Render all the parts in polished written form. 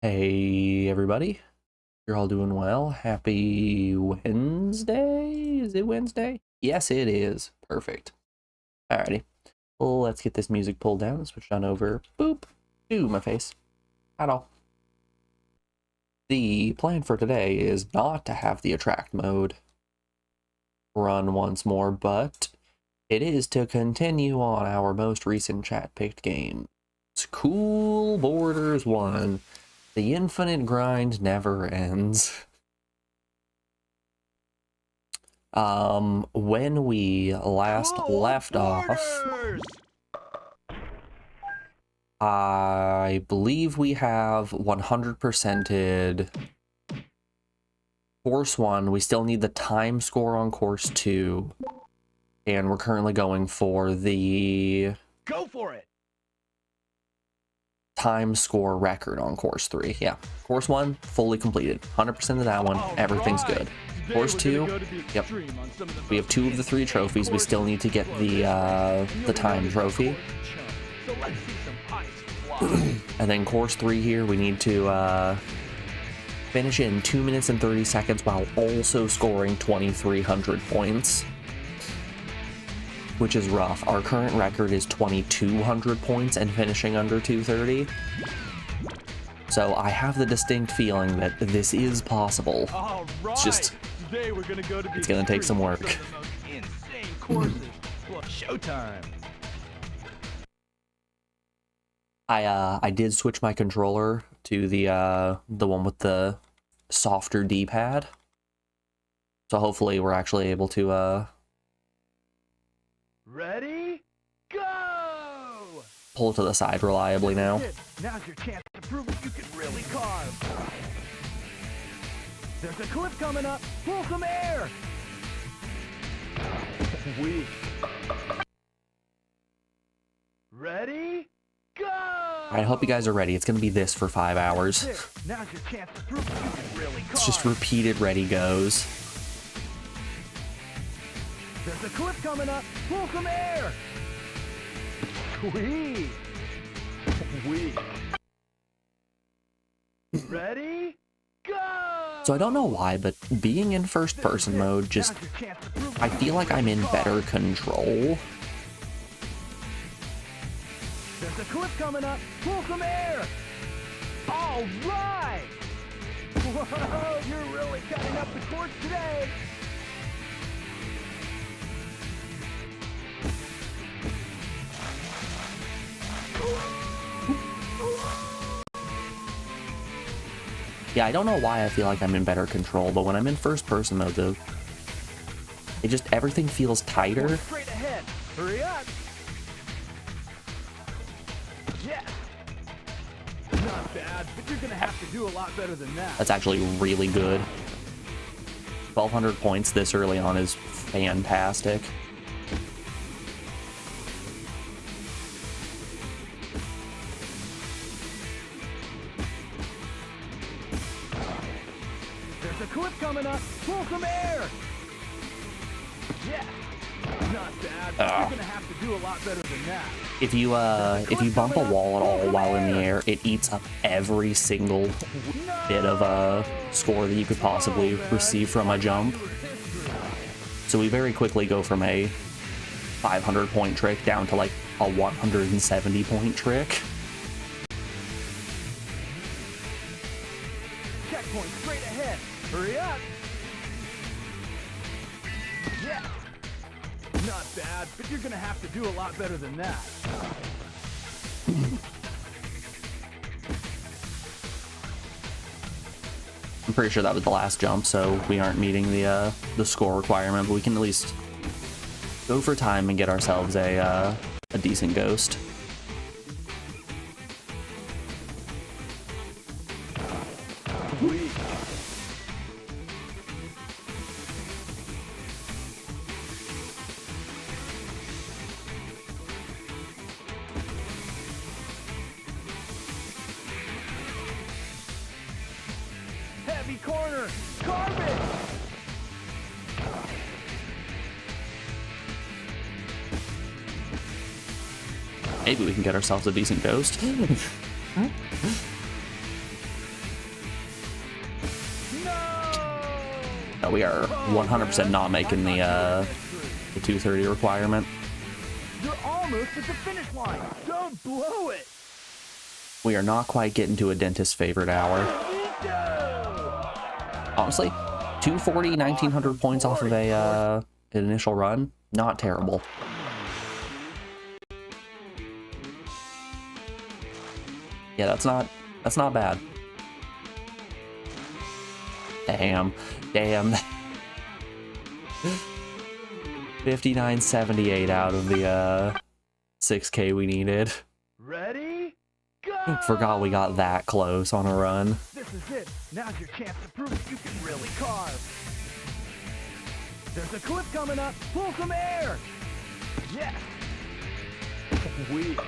Hey everybody, you're all doing well. Happy Wednesday? Is it Wednesday? Yes, it is. Perfect. Alrighty, well, let's get this music pulled down and switch on over. Boop. To my face. At all. The plan for today is not to have the attract mode run once more, but it is to continue on our most recent chat picked game. It's Cool Borders 1. The infinite grind never ends. When we last left off, I believe we have 100%ed course 1. We still need the time score on course 2, and we're currently going for the time score record on course 3. Yeah, course 1 fully completed, 100% of that one. Everything's good. Course 2, yep, we have 2 of the 3 trophies. We still need to get the time trophy. And then course 3 here, we need to finish in 2 minutes and 30 seconds while also scoring 2,300 points, which is rough. Our current record is 2,200 points and finishing under 230. So I have the distinct feeling that this is possible. It's just, it's gonna take some work. Showtime. I did switch my controller to the one with the softer D-pad. So hopefully we're actually able to Ready? Go! pull it to the side reliably now. Now's your chance to prove that you can really carve. There's a clip coming up. Pull some air. Weak. Ready? Go! I hope you guys are ready. It's gonna be this for 5 hours. Now's your chance to prove that you can really carve. It's just repeated ready goes. There's a clip coming up. Pull some air. Sweet. Weak. Ready? Go! So I don't know why, but being in first person mode just, I feel like I'm in better control. There's a clip coming up. Pull some air. All right. Whoa, you're really cutting up the course today. Yeah, I don't know why I feel like I'm in better control, but when I'm in first person mode though, it just, everything feels tighter. Straight ahead. Hurry up. Yes. Not bad, but you're gonna have to do a lot better than that. That's actually really good. 1,200 points this early on is fantastic. There's a clip coming up. Pull some air. Yeah. Not bad. But you're gonna have to do a lot better than that. If you bump a wall at all while in the air, it eats up every single bit of score that you could possibly receive from a jump. So we very quickly go from a 500 point trick down to like a 170 point trick. Checkpoint straight ahead. Hurry up. Yeah. Not bad, but you're gonna have to do a lot better than that. I'm pretty sure that was the last jump, so we aren't meeting the score requirement, but we can at least go for time and get ourselves a decent ghost. Weak. Heavy corner. Carve it. Maybe we can get ourselves a decent ghost. No, we are 100% not making the 230 requirement. You're almost at the finish line. Don't blow it. We are not quite getting to a dentist's favorite hour. Honestly, 240, 1900 points off of a an initial run, not terrible. Yeah, that's not bad. Damn. 5978 out of the 6K we needed. Ready? Go! Forgot we got that close on a run. This is it. Now's your chance to prove that you can really carve. There's a cliff coming up. Pull some air. Yes. Sweet.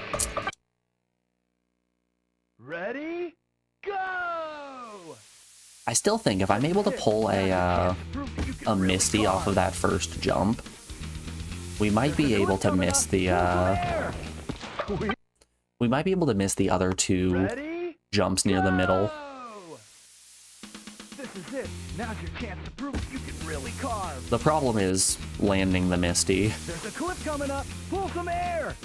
Ready? Go! I still think if I'm able to pull a Misty off of that first jump, we might be able to miss the we might be able to miss the other two jumps near the middle. This is it. Now's your chance to prove that you can really carve. The problem is landing the Misty. There's a cliff coming up. Pull some air.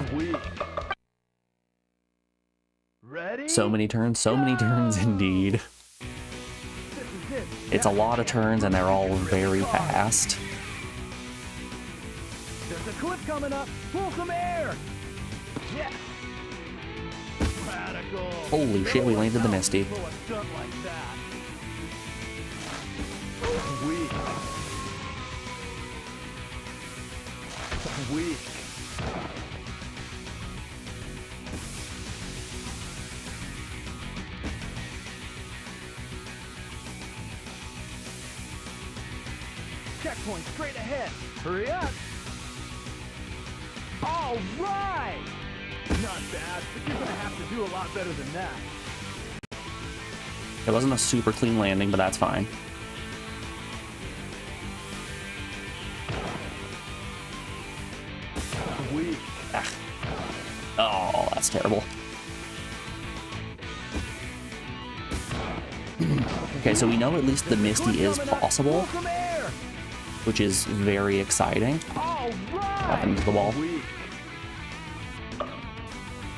Sweet. Ready? So many turns indeed. This is it. It's a lot of turns and they're all very fast. There's a cliff coming up. Pull some air. Yes. Radical. Holy shit, we landed the Misty. Pull a stunt like that. Sweet. Sweet. Checkpoint straight ahead. Hurry up. All right. Not bad, but you're gonna have to do a lot better than that. It wasn't a super clean landing, but that's fine. Sweet. Oh, that's terrible. Okay, so we know at least the Misty is possible, which is very exciting. Up into the wall.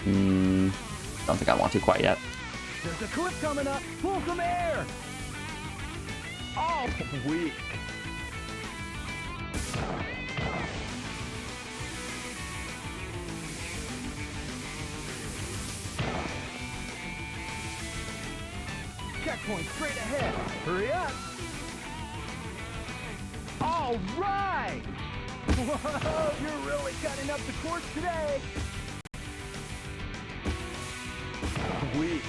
Don't think I want to quite yet. There's a cliff coming up. Pull some air. Oh, weak. Checkpoint straight ahead. Hurry up. All right. Whoa, you're really cutting up the course today. Weak.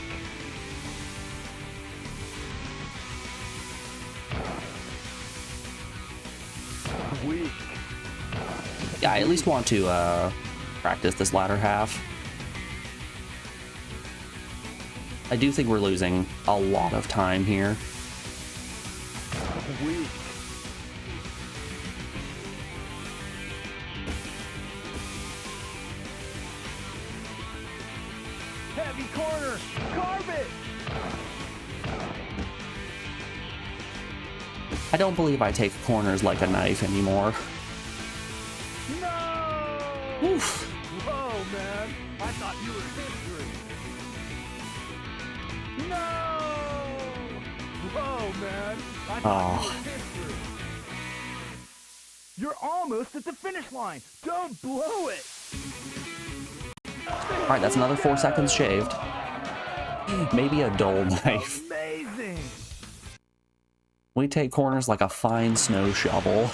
Weak. Yeah, I at least want to practice this latter half. I do think we're losing a lot of time here. Weak. Heavy corner. Carve it. I don't believe I take corners like a knife anymore. No. Oof. Whoa, man. I thought you were history. No. Whoa, man. I thought you were history. You're almost at the finish line. Don't blow it. Alright, that's another 4 seconds shaved. Maybe a dull knife. Amazing. We take corners like a fine snow shovel.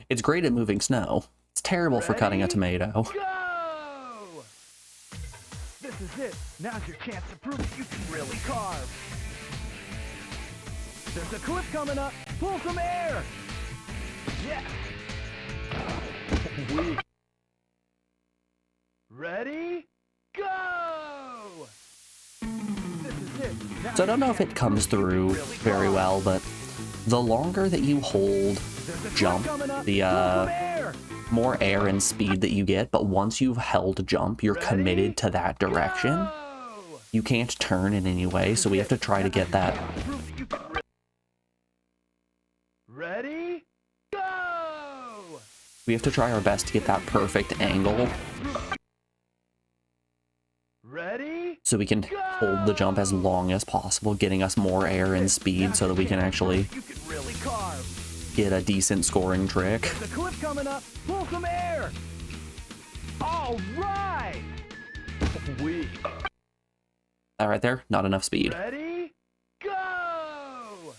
It's great at moving snow. It's terrible for cutting a tomato. Go! This is it. Now's your chance to prove that you can really carve. There's a cliff coming up. Pull some air. Yes. Weak. Ready? Go! This is it. So I don't know if it comes through very well, but the longer that you hold jump, the more air and speed that you get, but once you've held jump, you're committed to that direction. You can't turn in any way, so we have to try to get that. Ready? Go! We have to try our best to get that perfect angle Ready? so we can hold the jump as long as possible, getting us more air and speed so that we can actually get a decent scoring trick. The cliff coming up. Pull some air. All right. Weak. That right there, not enough speed. Ready? Go!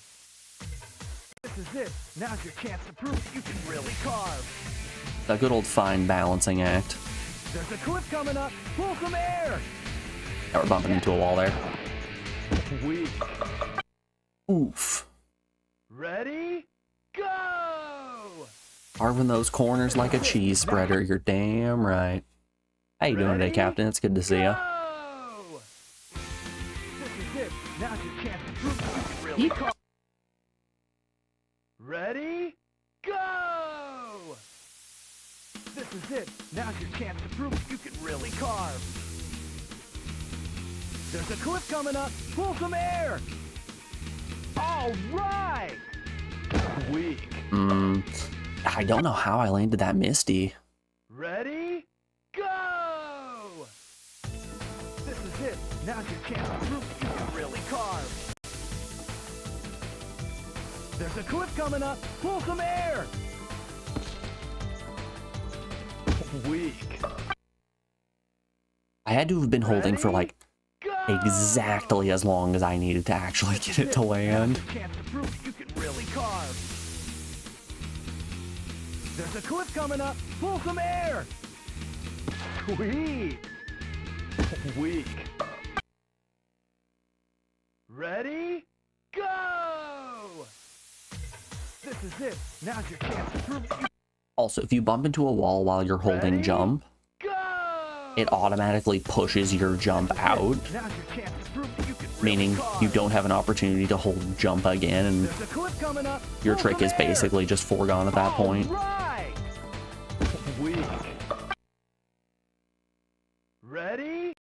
This is it. Now's your chance to prove that you can really carve. A good old fine balancing act. There's a cliff coming up. Pull some air. Now we're bumping into a wall there. Weak. Oof. Ready? Go! Carving those corners like a cheese spreader. You're damn right. How you doing today, Captain? It's good to see you. This is it. Now's your chance to prove that you can really carve. Ready? Go! This is it. Now's your chance to prove that you can really carve. There's a cliff coming up. Pull some air. All right. Weak. I don't know how I landed that Misty. Ready? Go! This is it. Now's your chance to prove that you can really carve. There's a cliff coming up. Pull some air. Weak. I had to have been holding for like exactly as long as I needed to actually get it to land. There's a cliff coming up. Pull some air. Sweet. Weak. Ready? Go! This is it. Now's your chance to prove you. Also, if you bump into a wall while you're holding jump, it automatically pushes your jump out, meaning you don't have an opportunity to hold jump again, and your trick is basically just foregone at that point. Ready?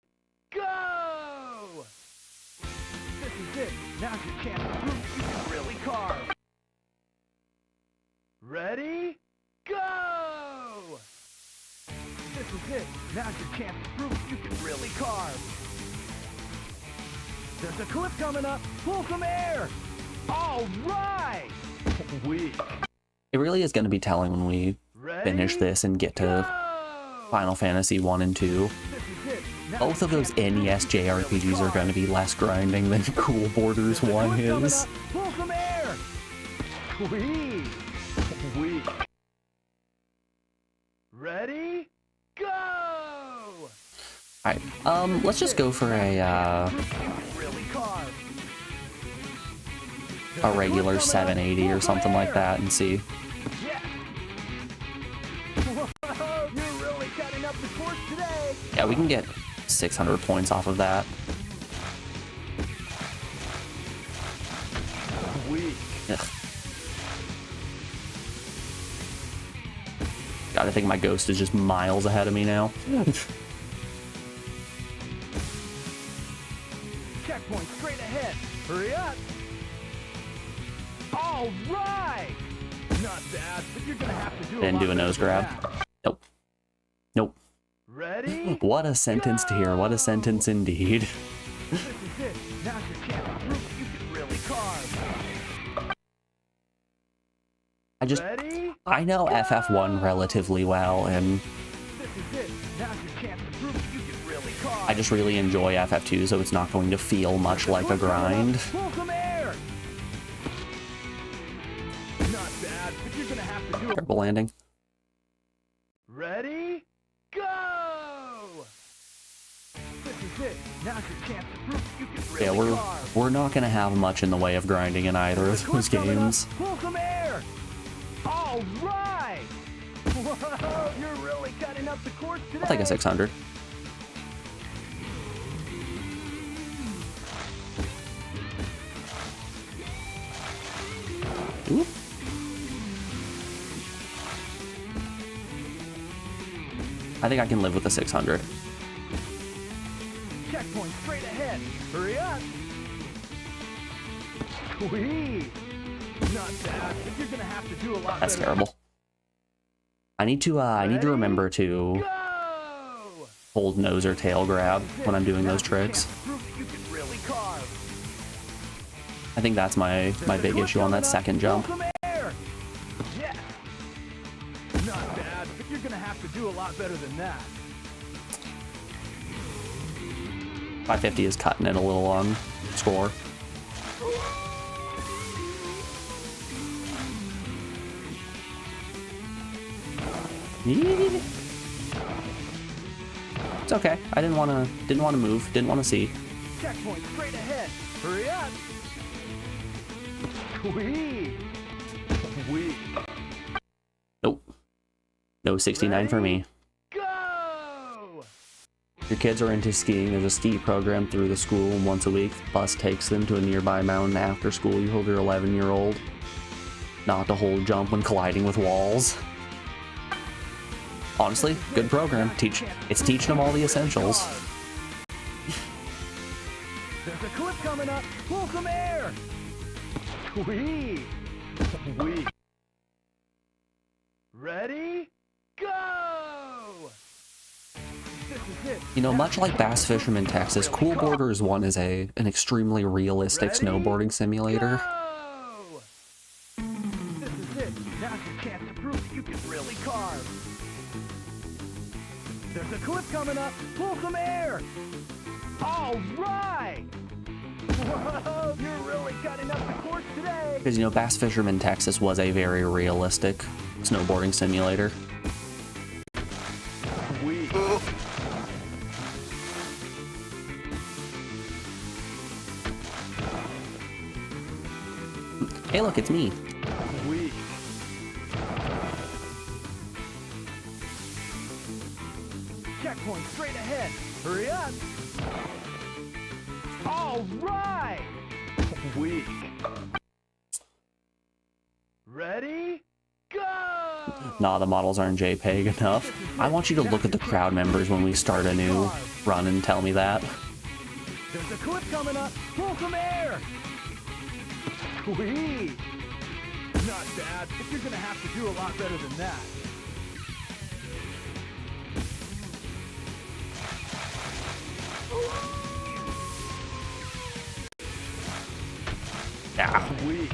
Go! This is it. Now's your chance to prove that you can really carve. Ready? Go! This is it. Now's your chance to prove that you can really carve. There's a cliff coming up. Pull some air. All right. Weak. It really is going to be telling when we finish this and get to Final Fantasy 1 and 2. Both of those NES JRPGs are going to be less grinding than Cool Borders 1 is. Pull some air. Weak. Weak. Ready? Go! Alright, let's just go for a regular 780 or something like that and see. Whoa, you're really cutting up the course today. Yeah, we can get 600 points off of that. Ugh. God, I think my ghost is just miles ahead of me now. Checkpoint straight ahead. Hurry up. All right. Not bad, but you're gonna have to do. Didn't do a nose grab. Nope. Nope. Ready? What a sentence to hear. What a sentence indeed. This is it. Now's your chance to prove that you can really carve. I know FF1 relatively well, and I just really enjoy FF2, so it's not going to feel much like a grind. Triple landing. Ready? Go! This is it. Now's your chance to prove that you can really Yeah, we're not gonna have much in the way of grinding in either of those games. Pull some air! All right! Whoa, you're really cutting up the course today. I'll take a 600. Oop. I think I can live with the 600. Checkpoint straight ahead. Hurry up. Sweet. Not bad, but you're gonna have to do a lot That's better. terrible. I need to remember to Go! hold nose or tail grab when I'm doing those tricks. You can really carve. I think that's my big issue on that second jump. Some air. Yes. Not bad, but you're gonna have to do a lot better than that. 550 is cutting it a little on score. It's okay. I didn't want to move. Didn't want to see. Checkpoint straight ahead. Hurry up. Sweet. Sweet. Nope. No 69 for me. Go! If your kids are into skiing, there's a ski program through the school, and once a week, the bus takes them to a nearby mountain after school. You hold your 11-year-old not to hold jump when colliding with walls. Honestly, good program. It's teaching them all the essentials. There's a cliff coming up. Pull some air. Sweet. Sweet. Ready? Go! This is it. You know, much like Bass Fisherman Texas, Cool Borders 1 is an extremely realistic snowboarding simulator. Go! This is it. Now's your chance to prove that you can really carve. There's a cliff coming up. Pull some air. All right. Whoa, you're really cutting up the course today. Because, you know, Bass Fisherman Texas was a very realistic snowboarding simulator. Sweet. Hey, look, it's me. Sweet. Checkpoint straight ahead. Hurry up. All right. Sweet. Ready? Go! Nah, the models aren't JPEG enough. I want you to look at the crowd members when we start a new run and tell me that. There's a cliff coming up. Pull some air. Sweet. Not bad, but you're gonna have to do a lot better than that. Yeah. Sweet.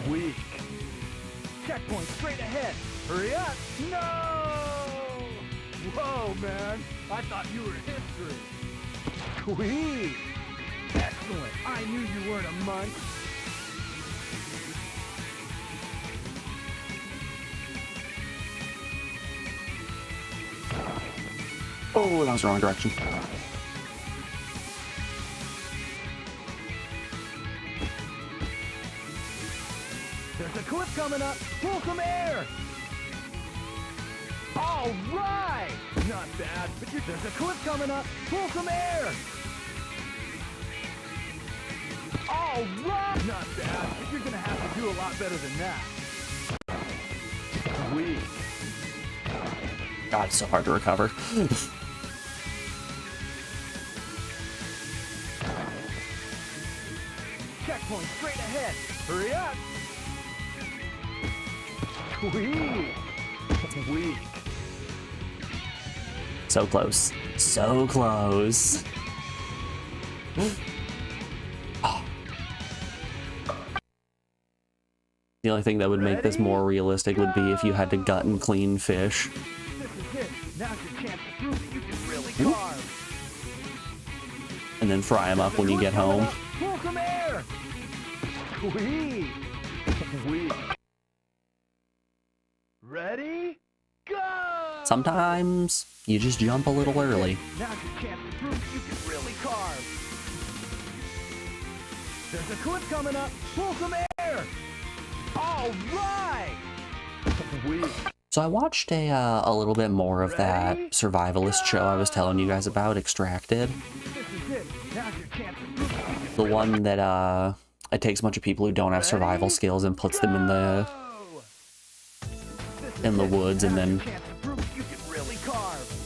Sweet. Checkpoint straight ahead. Hurry up. No! Whoa, man. I thought you were history. Sweet. Excellent. I knew you weren't a munch. Oh, that was the wrong direction. There's a cliff coming up. Pull some air. All right. Not bad, but there's a cliff coming up. Pull some air. All right. Not bad, but you're gonna have to do a lot better than that. Sweet. God, it's so hard to recover. Checkpoint straight ahead. Hurry up. Sweet. Sweet. So close. So close. Oh. The only thing that would make this more realistic would be if you had to gut and clean fish. This is it. Now's your chance to prove that you can really carve. And then fry them up when you get home. Pull some air. Sweet. Sweet. Ready? Go! Sometimes you just jump a little early. Now's your chance to prove that you can really carve. There's a cliff coming up. Pull some air. All right. Sweet. So I watched a little bit more of that survivalist show I was telling you guys about, Extracted. This is The one that it takes a bunch of people who don't have survival skills and puts them in the woods and then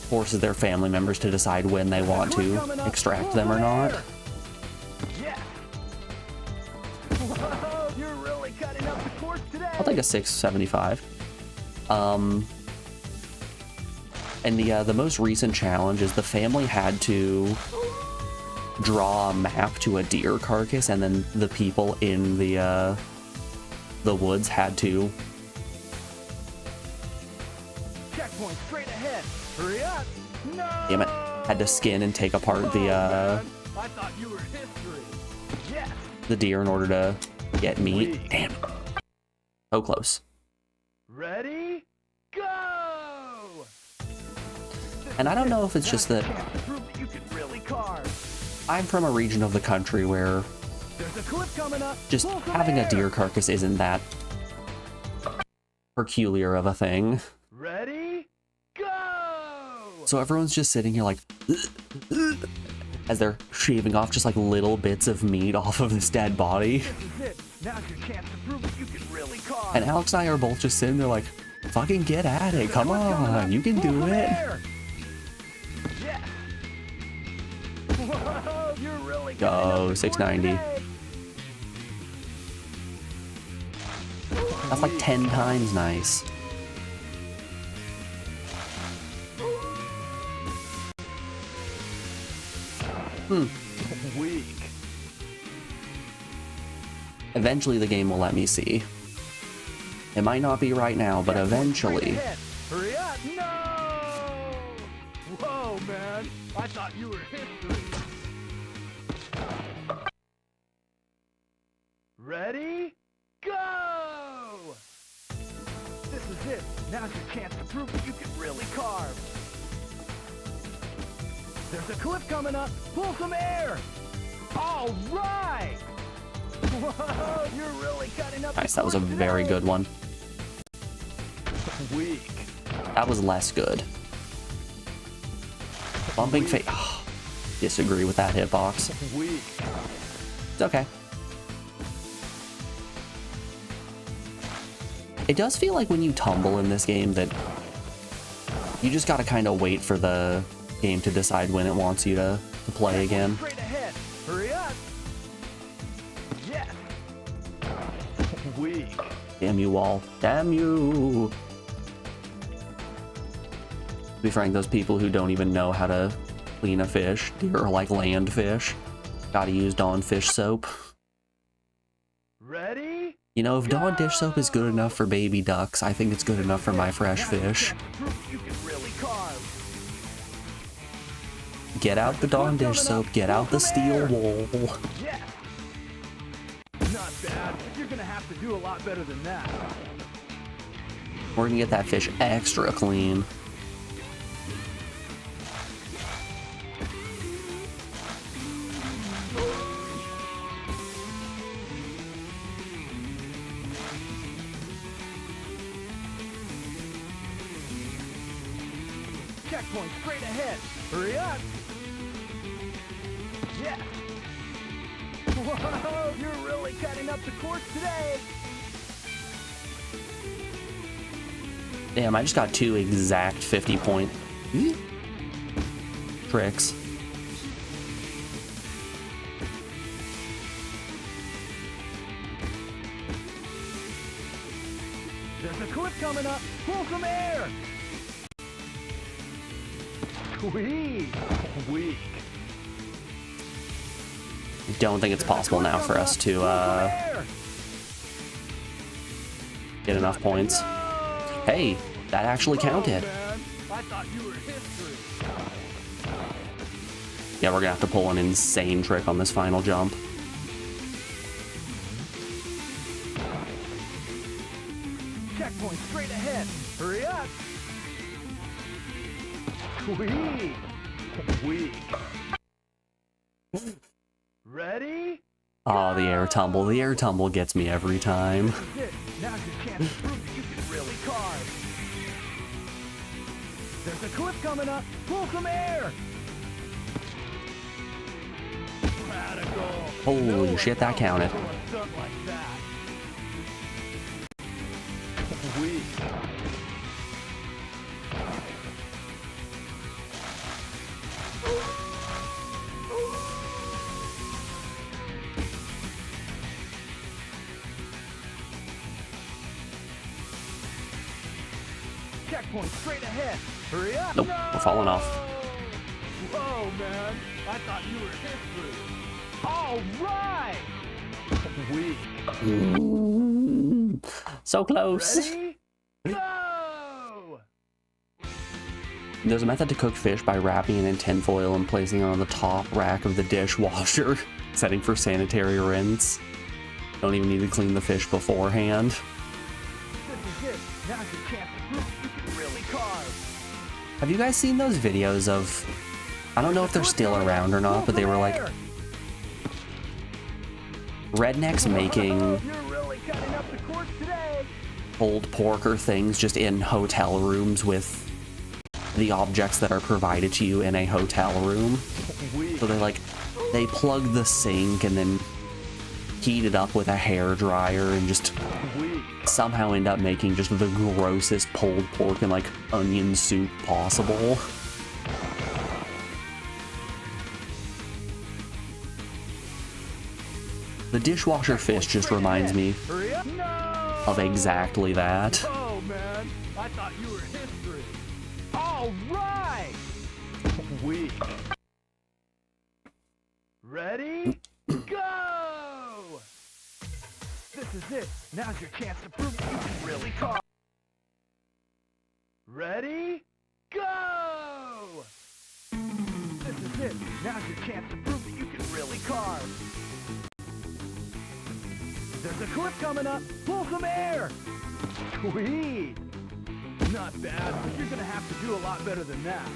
forces their family members to decide when they want to extract them or not. I'll take a 675. And the most recent challenge is the family had to draw a map to a deer carcass, and then the people in the woods had to. Checkpoint straight ahead. Hurry up. No! Damn it! Had to skin and take apart the I thought you were history. Yes. the deer in order to get meat. Damn. So close. Ready? Go! And I don't know if it's just that You can really carve. I'm from a region of the country where There's a cliff coming up. just Pull some having a air. deer carcass isn't that peculiar of a thing. Ready? Go! So everyone's just sitting here like as they're shaving off just like little bits of meat off of this dead body. This is it. Now's your chance to prove that you can really carve. And Alex and I are both just sitting there like, fucking get at it, come on, you can do it. Yeah. Whoa, you're really Go, 690. That's like 10 times nice. Weak. Eventually the game will let me see. It might not be right now, but eventually. Hurry up! No! Whoa, man! I thought you were history. Ready? Go! This is it. Now's your chance to prove that you can really carve. There's a cliff coming up. Pull some air. All right. Whoa, you're really cutting up. Nice, that was a very good one. Weak. That was less good. Bumping face. Oh, disagree with that hitbox. Weak. It's okay. It does feel like when you tumble in this game that you just gotta kind of wait for the game to decide when it wants you to play again. Straight ahead. Hurry up. Yes. Weak. Damn you all. Damn you. To be frank, those people who don't even know how to clean a fish, deer are like land fish, gotta use Dawn fish soap. Ready? You know, if Dawn dish soap is good enough for baby ducks, I think it's good enough for my fresh fish. You can really carve. Get out the Dawn dish soap, get out the steel wool. Yes. Not bad. You're gonna have to do a lot better than that. We're gonna get that fish extra clean. Checkpoint straight ahead. Hurry up. Yes. Whoa, you're really cutting up the course today. Damn, I just got 2 exact 50-point tricks. There's a cliff coming up. Pull some air. Weak. Weak. I don't think it's possible now for us to get enough points. Hey, that actually counted. Man, I thought you were history. Yeah, we're gonna have to pull an insane trick on this final jump. Checkpoint straight ahead. Hurry up. Weak. Weak. Ready? Oh, the air tumble. The air tumble gets me every time. This is it. Now's your chance to prove that you can really carve. There's a cliff coming up. Pull some air. Holy shit, that counted. Checkpoint straight ahead. Hurry up. Nope, we're falling off. Whoa, man. I thought you were history. All right. So close. Ready? Go! There's a method to cook fish by wrapping it in tinfoil and placing it on the top rack of the dishwasher, setting for sanitary rinse. Don't even need to clean the fish beforehand. This is it. Now's your chance to prove you can really carve. Have you guys seen those videos of, I don't know if they're still around or not, but they were like rednecks making You're really cutting up the course today. pulled pork or things just in hotel rooms with the objects that are provided to you in a hotel room. So they plug the sink and then heat it up with a hair dryer and just somehow end up making just the grossest pulled pork and like onion soup possible. The dishwasher fish just reminds me of exactly that. Oh man, I thought you were history. All right. Ready? Go! This is it. Now's your chance to prove that you can really carve. Ready? Go! This is it. Now's your chance to prove that you can really carve. There's a cliff coming up. Pull some air. Sweet. Not bad, but you're gonna have to do a lot better than that.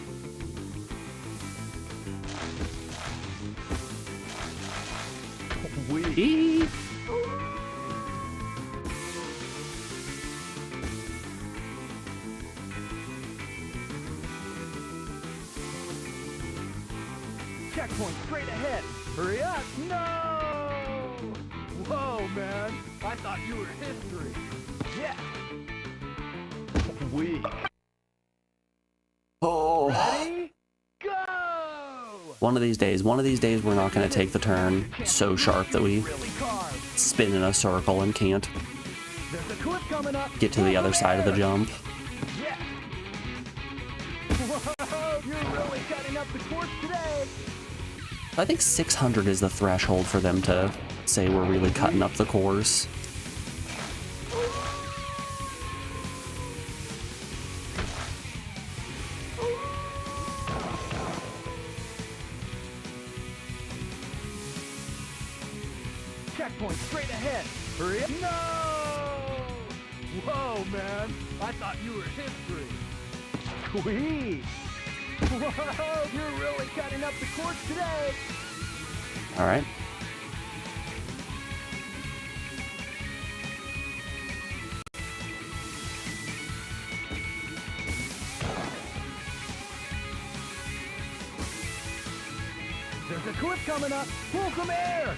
Eee. Checkpoint straight ahead. Hurry up. No! Whoa, man. I thought you were history. Yeah. Oh. Ready? Go! One of these days we're not going to take the turn so sharp that we Really carve. spin in a circle and can't There's a cliff coming up. get to the other side of the jump. Yeah. Whoa, you're really cutting up the course today. I think 600 is the threshold for them to say we're really cutting up the course. Checkpoint straight ahead. Hurry up. No! Whoa, man. I thought you were history. Sweet. Whoa, you're really cutting up the course today. All right. There's a cliff coming up. Pull some air.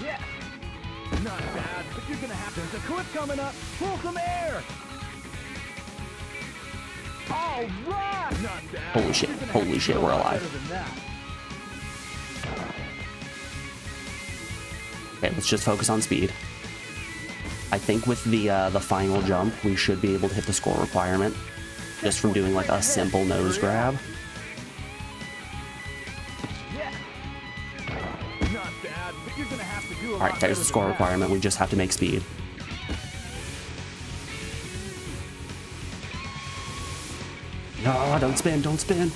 Yeah. Not bad, but you're gonna have. There's a cliff coming up. Pull some air. All right. Not bad. Holy shit, You're gonna holy have to shit, do a we're lot alive. better than that. Okay, let's just focus on speed. I think with the final jump, we should be able to hit the score requirement just from doing like a simple nose grab. Yeah. Not bad, but you're gonna have to do a All lot right, there's better the score than that. requirement. We just have to make speed. No, don't spin, don't spin.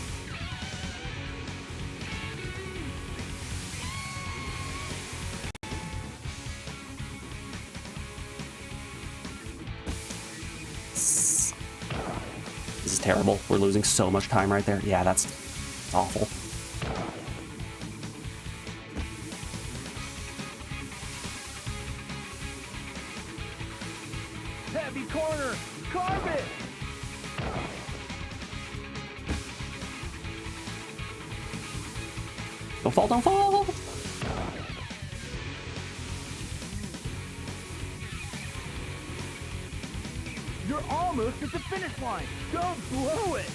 This is terrible. We're losing so much time right there. Yeah, that's awful. Heavy corner. Carve it. Don't fall, don't fall! You're almost at the finish line. Don't blow it.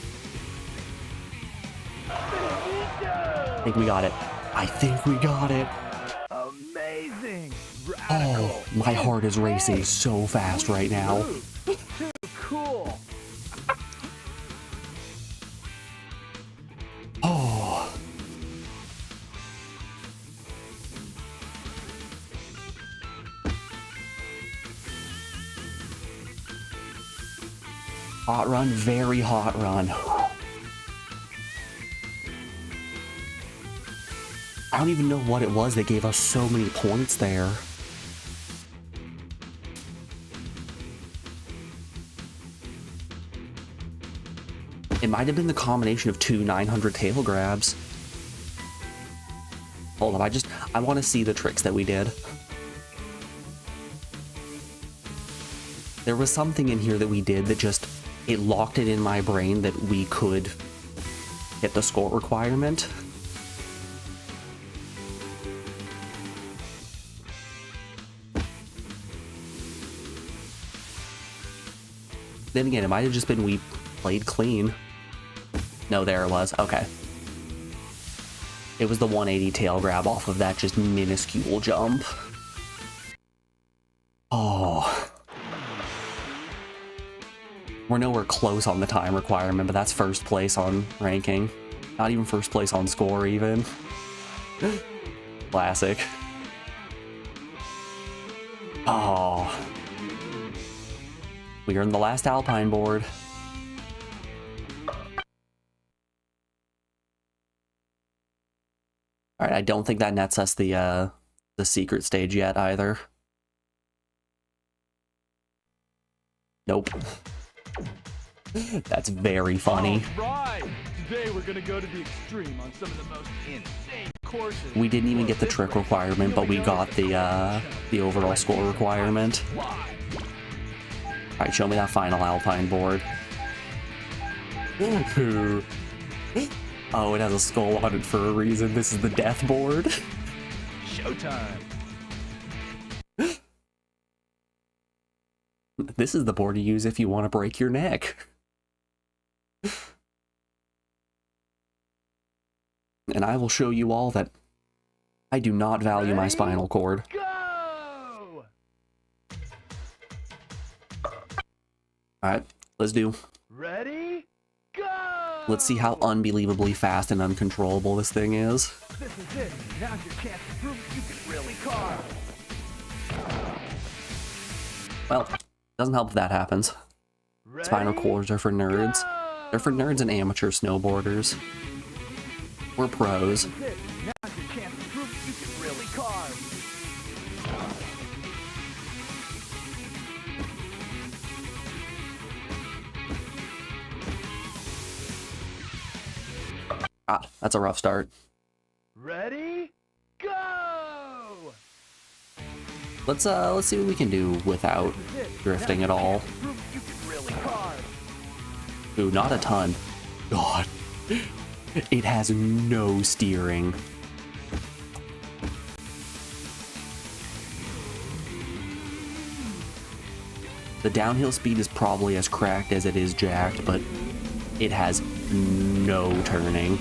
I think we got it. I think we got it. Amazing. Oh, my heart is racing so fast right now. Too cool. Oh. Hot run, very hot run. I don't even know what it was that gave us so many points there. It might have been the combination of two 900 tail grabs. Hold up, I want to see the tricks that we did. There was something in here that we did that just, it locked it in my brain that we could hit the score requirement. Then again, it might have just been we played clean. No, there it was. Okay. It was the 180 tail grab off of that just minuscule jump. Oh. We're nowhere close on the time requirement, but that's first place on ranking. Not even first place on score, even. Classic. Oh. We are in the last Alpine board. Alright, I don't think that nets us the secret stage yet, either. Nope. That's very funny. All right. Today we're gonna go to the extreme on some of the most insane courses. We didn't even get the trick requirement, but we got the overall score requirement. Alright, show me that final Alpine board. Oh, it has a skull on it for a reason. This is the death board. Showtime. This is the board you use if you want to break your neck. And I will show you all that I do not value my spinal cord. Go! Alright, let's do. Ready? Go! Let's see how unbelievably fast and uncontrollable this thing is. This is it. Now's your chance to prove you can really carve. Well, doesn't help if that happens. Ready? Spinal cords are for nerds. They're for nerds and amateur snowboarders. We're pros. This is it. Now's your chance to prove you can really carve. God, that's a rough start. Ready? Go! Let's see what we can do without drifting at all. Prove you can really carve. Ooh, not a ton. God. It has no steering. The downhill speed is probably as cracked as it is jacked, but it has no turning.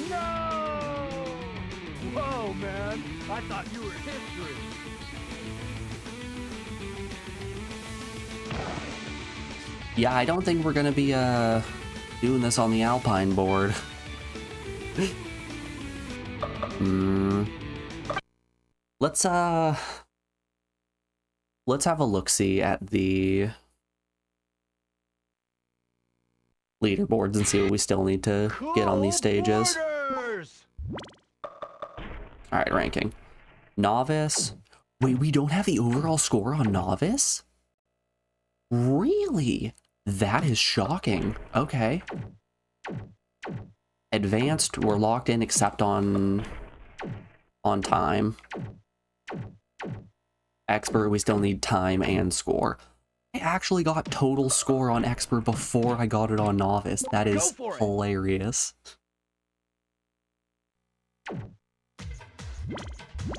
No! Whoa, man! I thought you were history. Yeah, I don't think we're gonna be doing this on the Alpine board. Let's have a look-see at the leaderboards and see what we still need to get on these stages. Alright, ranking. Novice. Wait, we don't have the overall score on Novice? Really? That is shocking. Okay. Advanced, we're locked in except on time. Expert, we still need time and score. I actually got total score on expert before I got it on novice. That is hilarious.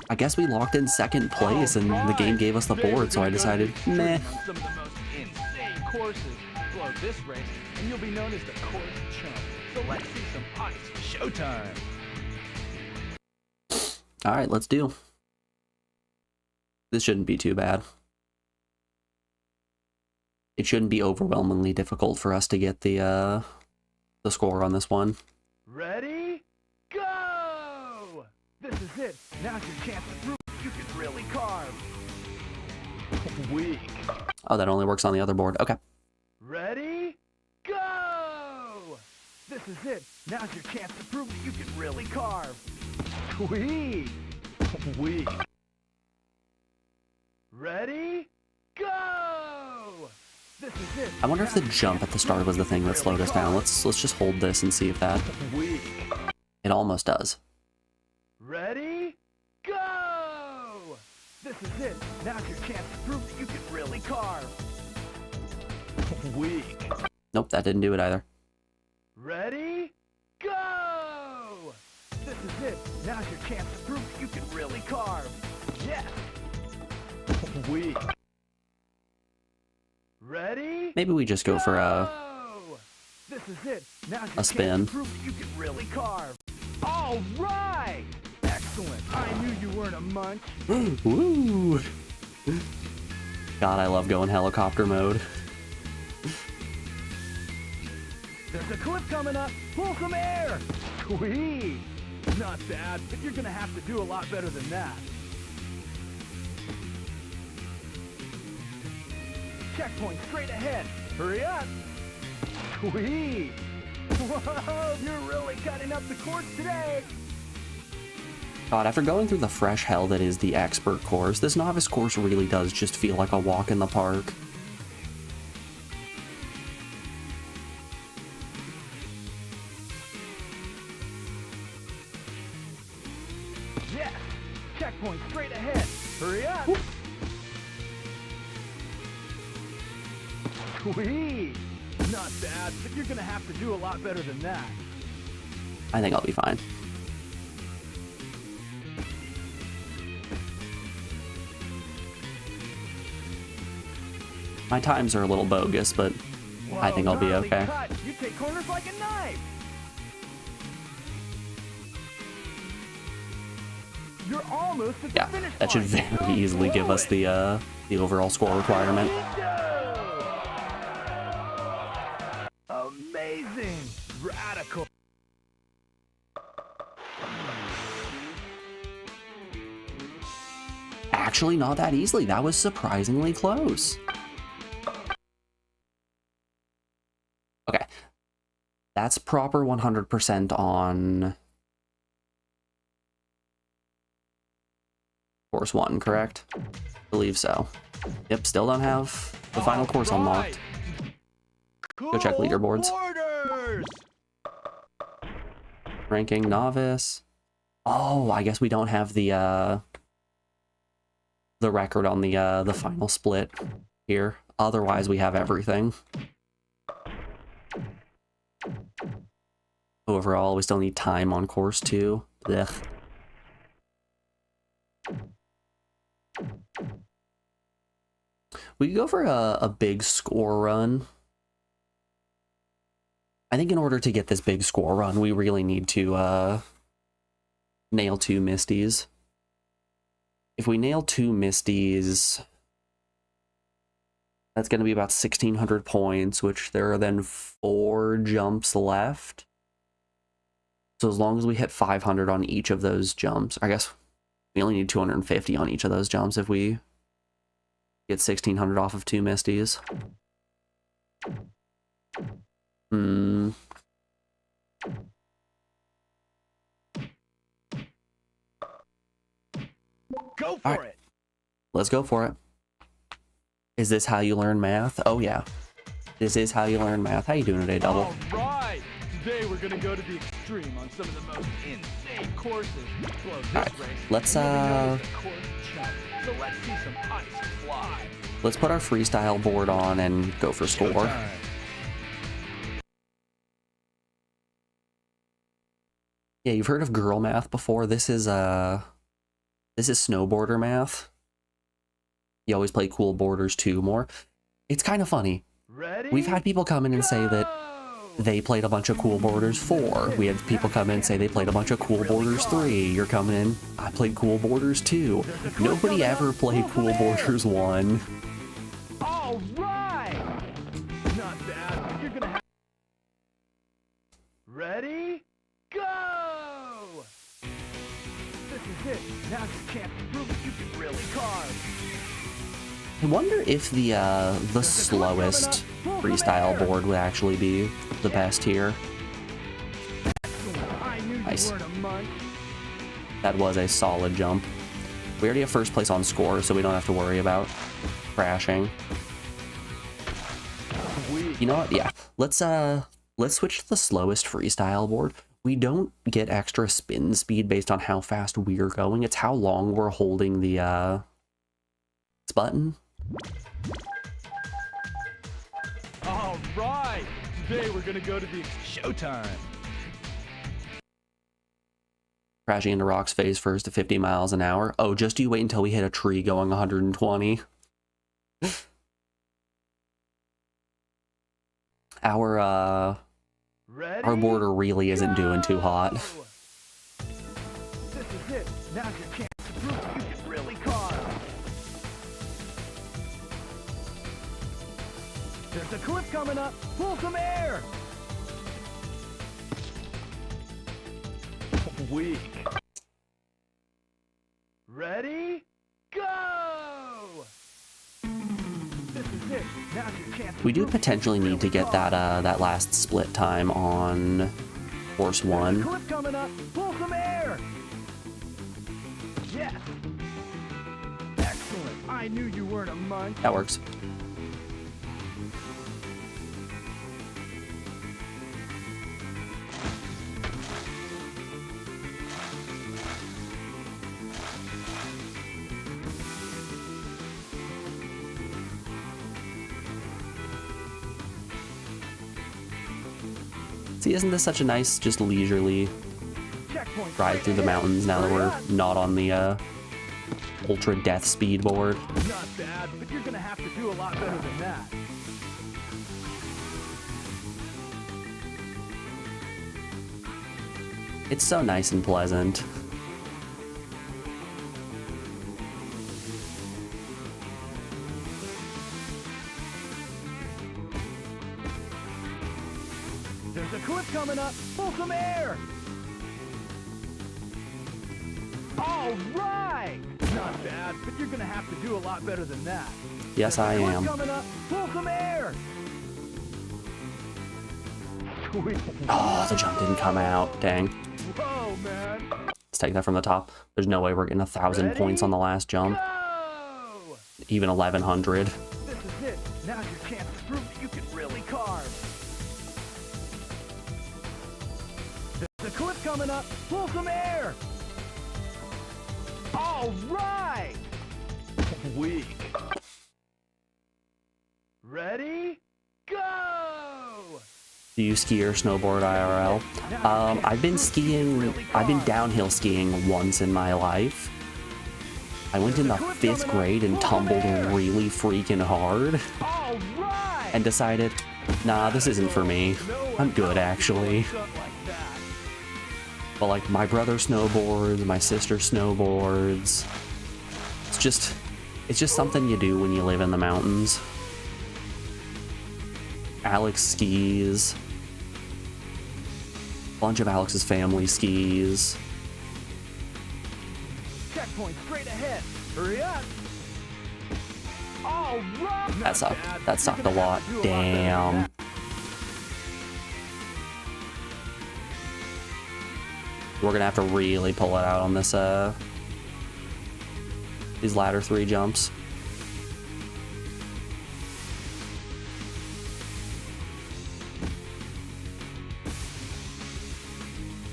I guess we locked in second place and the game gave us the board, so I decided, meh. Some of the most insane courses. Blow this race, and you'll be known as the course chump. So let's see some ice showtime. Alright, let's do. This shouldn't be too bad. It shouldn't be overwhelmingly difficult for us to get the score on this one. Ready? Go! This is it. Now's your chance to prove you can really carve. Weak. Oh, that only works on the other board. Okay. Ready? Go! This is it. Now's your chance to prove that you can really carve. Weak. Weak. Ready? Go! This is it. I wonder if the jump at the start was the thing that slowed us down. Let's just hold this and see if that... Weak. It almost does. Ready? Go! This is it. Now's your chance to prove that you can really carve. Weak. Nope, that didn't do it either. Ready? Go! This is it. Now's your chance to prove that you can really carve. Yes! Weak. Ready? Maybe we just go for a... Go! This is it. Now's your A spin. chance to prove that you can really carve. All right! Excellent. I knew you weren't a munch. Woo! God, I love going helicopter mode. There's a cliff coming up. Pull some air. Sweet. Not bad, but you're gonna have to do a lot better than that. Checkpoint straight ahead. Hurry up. Sweet. Whoa, you're really cutting up the course today. God, after going through the fresh hell that is the expert course, this novice course really does just feel like a walk in the park. Yes. Checkpoint straight ahead. Hurry up. Whoop. Sweet. Not bad, but you're gonna have to do a lot better than that. I think I'll be fine. My times are a little bogus, but I think I'll be gnarly okay. cut. You take corners like a knife. You're almost at the Yeah, finish that should line. very easily give us the overall score requirement. Amazing. Radical. Actually, not that easily. That was surprisingly close. Okay. That's proper 100% on course 1, correct? I believe so. Yep, still don't have the final course unlocked. Go check leaderboards. Orders. Ranking novice. Oh, I guess we don't have the record on the final split here. Otherwise, we have everything. Overall, we still need time on course 2. Ugh. We could go for a big score run. I think in order to get this big score run, we really need to nail 2 Misties. If we nail 2 Misties, that's going to be about 1,600 points, which there are then 4 jumps left. So as long as we hit 500 on each of those jumps, I guess we only need 250 on each of those jumps if we get 1,600 off of 2 Misties. Go for it. Let's go for it. Is this how you learn math? Oh yeah. This is how you learn math. How you doing today, Double? All right. Today we're gonna go to the extreme on some of the most insane courses. Blow this Alright, race. let's Moving on to the course jump. So let's see some ice fly. let's put our freestyle board on and go for score. Showtime. Yeah, you've heard of girl math before. This is snowboarder math. You always play cool borders 2 more. It's kind of funny. Ready? We've had people come in and say that they played a bunch of cool borders 4. We had people come in and say they played a bunch of cool borders 3. You're coming in, I played cool borders 2. Nobody ever played cool borders 1. All right. Not bad. You're gonna have. Ready? Go! This is it. Now's your chance to prove that you can really carve. I wonder if the slowest freestyle board would actually be the best here. I knew you Nice. weren't a monk. That was a solid jump. We already have first place on score, so we don't have to worry about crashing. You know what? Yeah. Let's switch to the slowest freestyle board. We don't get extra spin speed based on how fast we're going. It's how long we're holding the button. All right. Today we're gonna go to the showtime. Crashing into rocks face first at 50 miles an hour. Oh, just you wait until we hit a tree going 120. Our Ready? our border really isn't doing too hot. This is it. Now's your chance to prove that you can really carve. There's a cliff coming up. Pull some air. Weak. Ready? Go! This is it. Now's your chance to We do prove that potentially you can need to really get that carve. that last split time on course There's a 1. cliff coming up. Pull some air. Yes. Excellent. I knew you weren't a monk. That works. See, isn't this such a nice, just leisurely Checkpoint ride straight through the ahead. mountains now that Hurry we're up. not on the ultra death speed board? Not bad, but you're gonna have to do a lot better than that. It's so nice and pleasant. There's a cliff coming up. Pull some air. All right. Not bad, but you're gonna have to do a lot better than that. Yes, I Cliff am. coming up. Pull some air. Sweet. Oh, the jump didn't come out. Dang. Whoa, man. Let's take that from the top. There's no way we're getting 1,000 Ready? points on the last jump. Go! Even 1,100. This is it. Now's your chance to prove that you can really carve. There's a cliff coming up. Pull some air. All right. Weak. Ready? Go! Do you ski or snowboard IRL? I've been downhill skiing once in my life. I went in the 5th grade and tumbled really freaking hard All right. and decided, nah, this isn't for me. I'm good actually. But like my brother snowboards, my sister snowboards. It's just something you do when you live in the mountains. Alex skis. A bunch of Alex's family skis. Checkpoint straight ahead. Hurry up. All right. That sucked. That sucked a lot. Damn. We're gonna have to really pull it out on this these latter 3 jumps.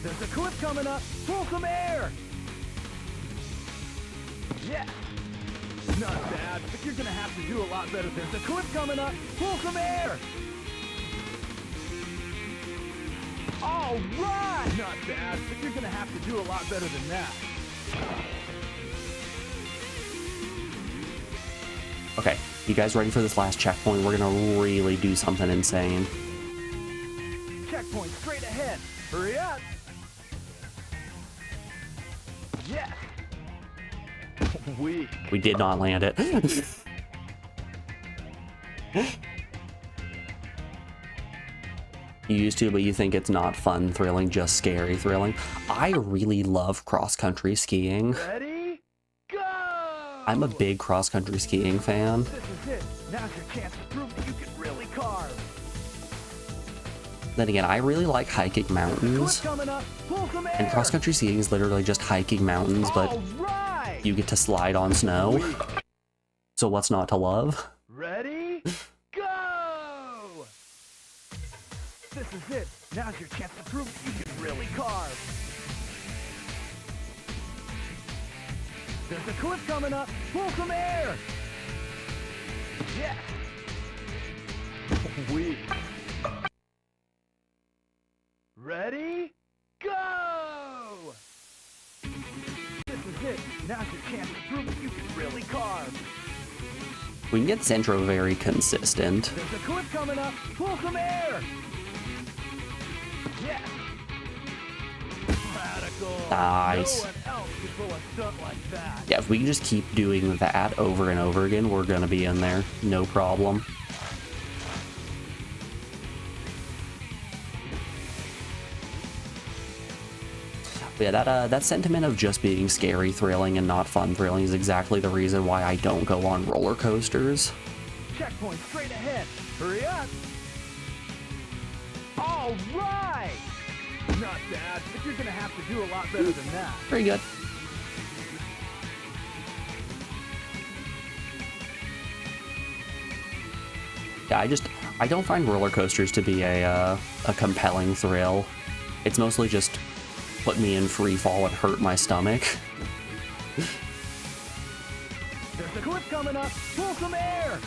There's a cliff coming up. Pull some air. Yeah. Not bad, but you're gonna have to do a lot better. There's a cliff coming up. Pull some air. All right. Not bad, but you're gonna have to do a lot better than that. Okay, you guys ready for this last checkpoint? We're gonna really do something insane. Checkpoint straight ahead. Hurry up. Yes. We did not land it. You used to, but you think it's not fun thrilling, just scary thrilling. I really love cross-country skiing. ready? Go! I'm a big cross-country skiing fan. This is it. Now's your chance to prove that you can really carve. Then again, I really like hiking mountains. Coming up. Pull some air. And cross-country skiing is literally just hiking mountains, but All right. you get to slide on snow. So what's not to love? Ready? Go! This is it. Now's your chance to prove that you can really carve. There's a cliff coming up. Pull some air. Yes. We. Ready? Go! This is it. Now's your chance to prove that you can really carve. We can get this intro very consistent. There's a cliff coming up. Pull some air. Yes. Radical. Nice. No one else could pull a stunt like that. Yeah, if we can just keep doing that over and over again, we're gonna be in there. No problem. But yeah, that sentiment of just being scary thrilling and not fun thrilling is exactly the reason why I don't go on roller coasters. Checkpoint straight ahead. Hurry up. All right. Not bad, but you're gonna have to do a lot better than that. Very good. Yeah, I don't find roller coasters to be a compelling thrill. It's mostly just put me in free fall and hurt my stomach. There's a cliff coming up. Pull some air.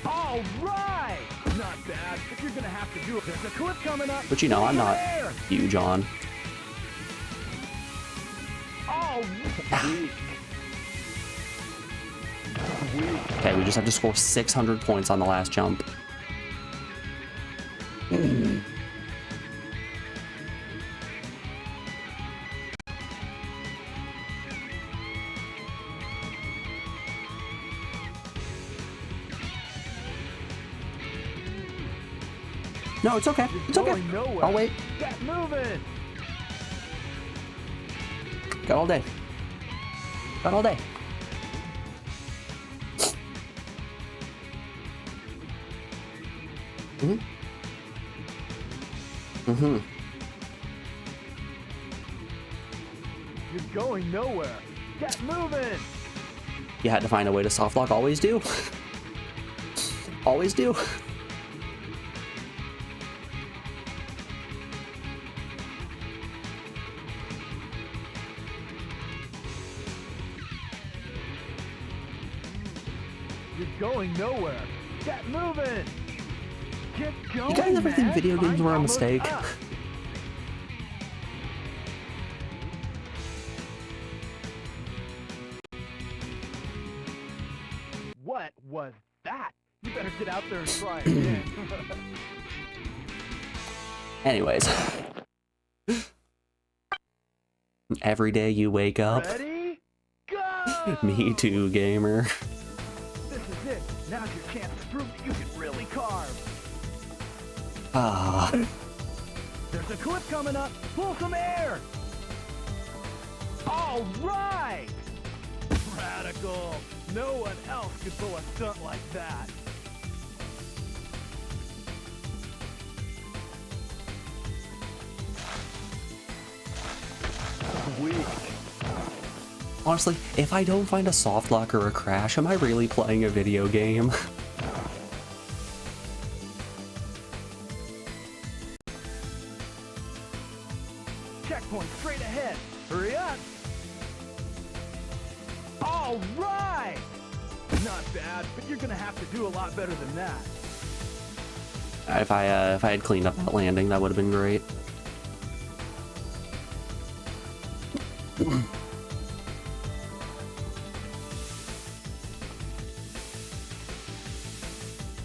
All right. Not bad, but you're gonna have to do it. There's a cliff coming up. But you know, Pull I'm some not air. huge on. All right. Okay, we just have to score 600 points on the last jump. No, it's okay. It's okay. Going nowhere. I'll wait. Get moving. Got all day. Got all day. You're going nowhere. Get moving. You had to find a way to soft lock. Always do. Always do. You're going nowhere. Get moving. Get going. You guys ever think man. video games I'm were a almost mistake? up. What was that? You better get out there and try again. Anyways. Every day you wake up. Ready? Go! Me too, gamer. This is it. Now's your chance to prove that you can really carve. Ah. There's a cliff coming up. Pull some air. All right. Radical. No one else could pull a stunt like that. Sweet. Honestly, if I don't find a soft lock or a crash, am I really playing a video game? Checkpoint straight ahead. Hurry up. All right. Not bad, but you're gonna have to do a lot better than that. If I had cleaned up that landing, that would have been great.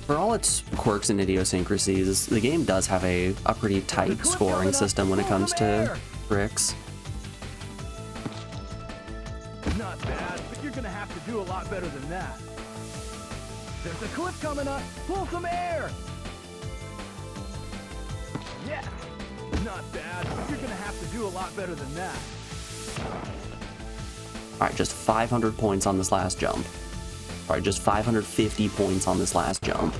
For all its quirks and idiosyncrasies, the game does have a pretty tight scoring system when it comes to tricks. Not bad, but you're gonna have to do a lot better than that. There's a cliff coming up. Pull some air. Yes. Not bad, but you're gonna have to do a lot better than that. Alright, just 500 points on this last jump. Alright, just 550 points on this last jump.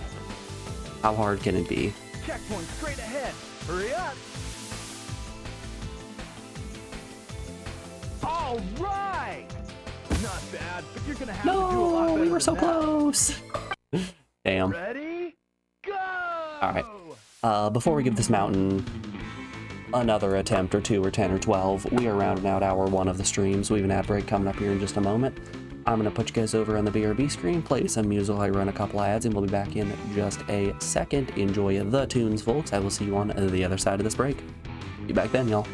How hard can it be? Checkpoint straight ahead. Hurry up. All right. Not bad, but you're gonna have to do a lot better. No, we were than so that. close. Damn. Ready? Go. Alright. Before we give this mountain another attempt or 2 or 10 or 12, we are rounding out hour 1 of the stream, so we have an ad break coming up here in just a moment. I'm going to put you guys over on the BRB screen, play some music while I run a couple ads, and we'll be back in just a second. Enjoy the tunes, folks. I will see you on the other side of this break. Be back then, y'all.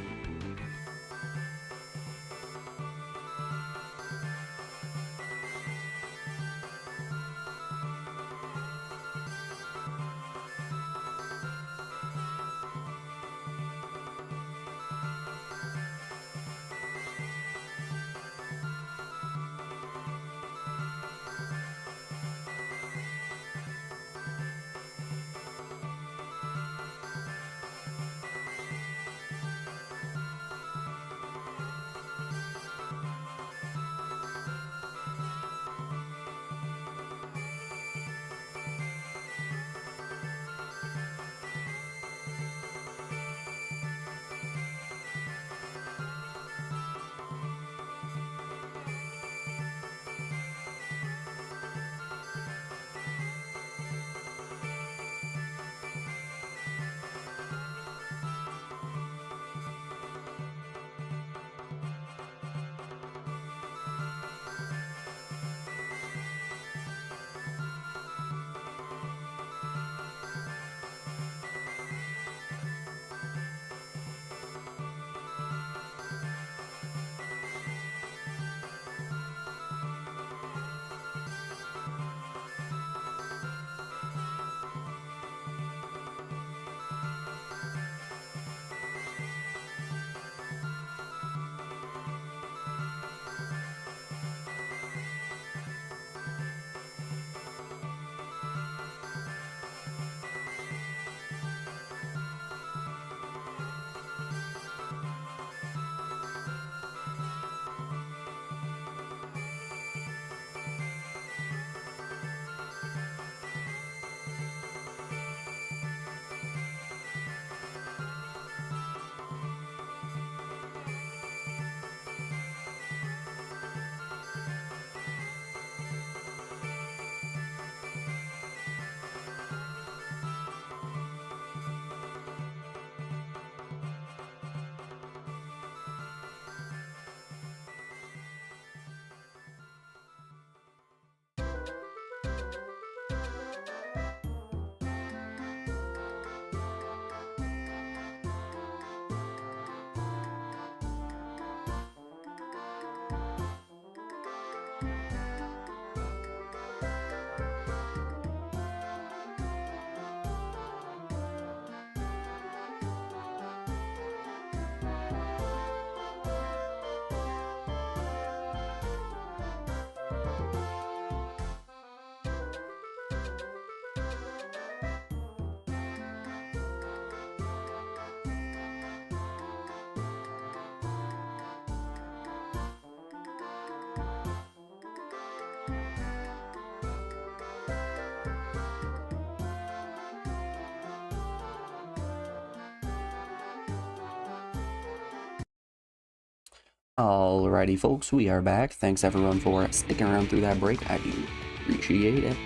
Alrighty, folks, we are back. Thanks everyone for sticking around through that break. I do appreciate it.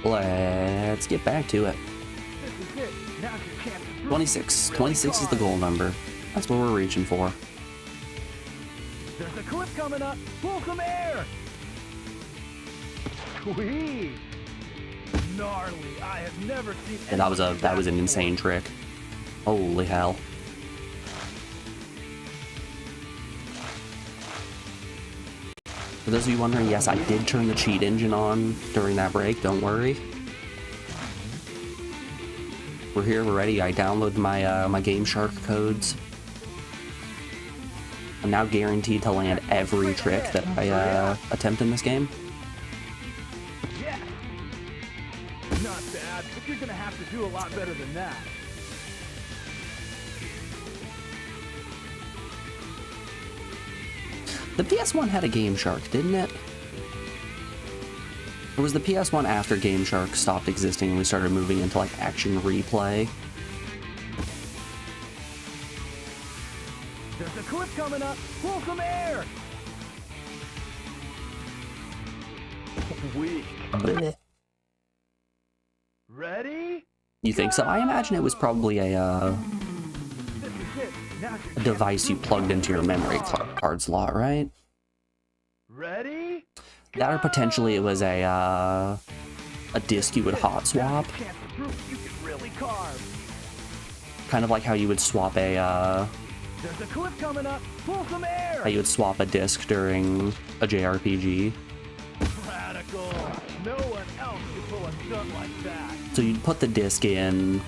Let's get back to it. 26. 26 is the goal number. That's what we're reaching for. There's a cliff coming up. Pull some air. Sweet. Gnarly. I have never seen. And that was an insane trick. Holy hell. For those of you wondering, yes, I did turn the cheat engine on during that break, don't worry. We're here, we're ready. I downloaded my my Game Shark codes. I'm now guaranteed to land every trick that I attempt in this game. Yeah. Not bad, but you're gonna have to do a lot better than that. The PS1 had a Game Shark, didn't it? Or was the PS1 after Game Shark stopped existing and we started moving into like action replay? There's a cliff coming up. Pull some air. Weak. Blech. Ready? You think so? I imagine it was probably a device you plugged into your memory card slot, right? Ready? That or potentially it was a disc you would hot swap. Kind of like how you would swap a There's a cliff coming up. Pull some air. how you would swap a disc during a JRPG. Radical. No one else can pull a stunt like that. So you'd put the disc in,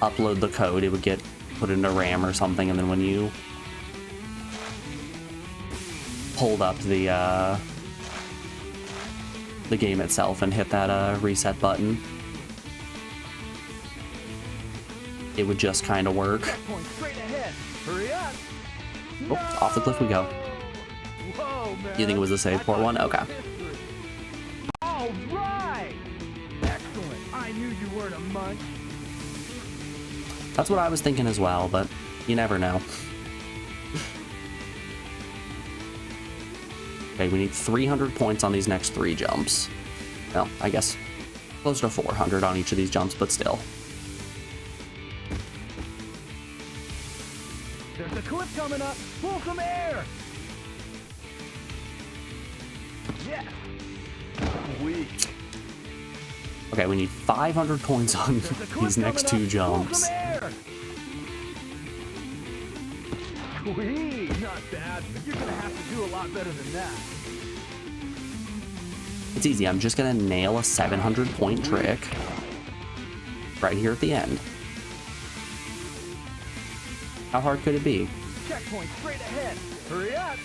upload the code, it would get put into RAM or something, and then when you pulled up the game itself and hit that reset button, it would just kind of work. Point straight ahead. Hurry up. Oh, off the cliff we go. Whoa, man. You think it was the save port one? Okay. All right. Excellent. I knew you weren't a munch. That's what I was thinking as well, but you never know. Okay, we need 300 points on these next 3 jumps. Well, I guess close to 400 on each of these jumps, but still. There's a cliff coming up. Pull some air. Yes. Weak. Okay, we need 500 points on these next 2 jumps. Sweet. Not bad, but you're gonna have to do a lot better than that. It's easy, I'm just gonna nail a 700 point trick right here at the end. How hard could it be? Checkpoint straight ahead. Hurry up.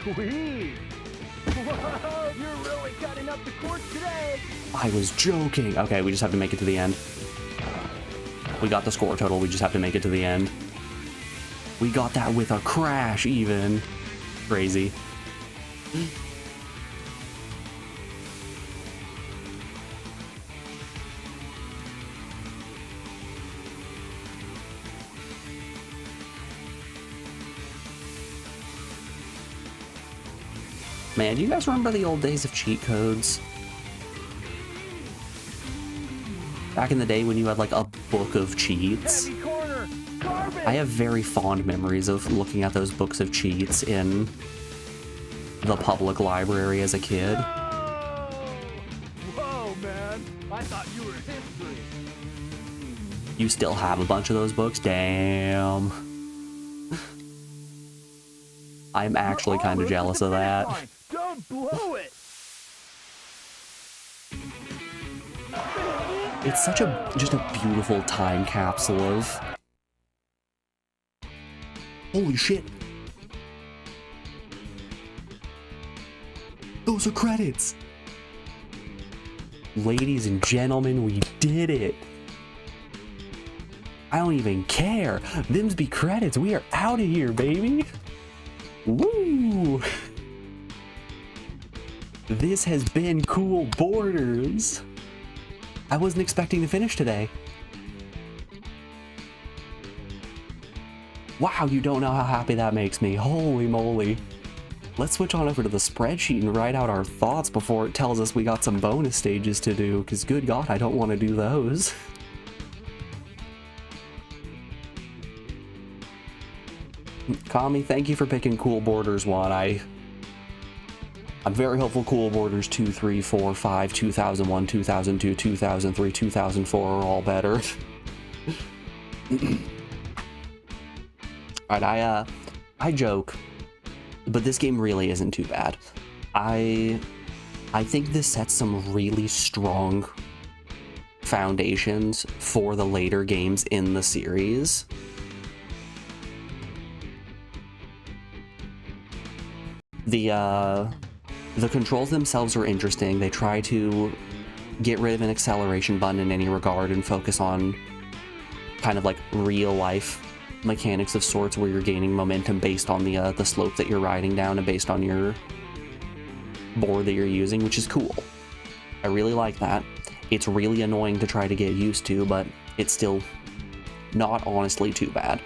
Sweet. Whoa, you're really cutting up the course today. I was joking. Okay, we just have to make it to the end. We got the score total, we just have to make it to the end. We got that with a crash even. Crazy. Man, do you guys remember the old days of cheat codes? Back in the day when you had like a book of cheats. Heavy corner. Garbage. I have very fond memories of looking at those books of cheats in the public library as a kid. Whoa, man. I thought you were history. You still have a bunch of those books? Damn. I'm actually kind of jealous of that. Don't blow it. It's such just a beautiful time capsule of... Holy shit. Those are credits. Ladies and gentlemen, we did it. I don't even care. Them's be credits. We are out of here, baby. Woo! This has been Cool Borders. I wasn't expecting to finish today. Wow, you don't know how happy that makes me. Holy moly. Let's switch on over to the spreadsheet and write out our thoughts before it tells us we got some bonus stages to do, because good God, I don't want to do those. Kami, thank you for picking Cool Borders 1. I'm very hopeful Cool Borders 2, 3, 4, 5, 2001, 2002, 2003, 2004 are all better. Alright, I joke, but this game really isn't too bad. I think this sets some really strong foundations for the later games in the series. The controls themselves are interesting. They try to get rid of an acceleration button in any regard and focus on kind of like real life mechanics of sorts, where you're gaining momentum based on the slope that you're riding down and based on your board that you're using, which is cool. I really like that. It's really annoying to try to get used to, but it's still not honestly too bad.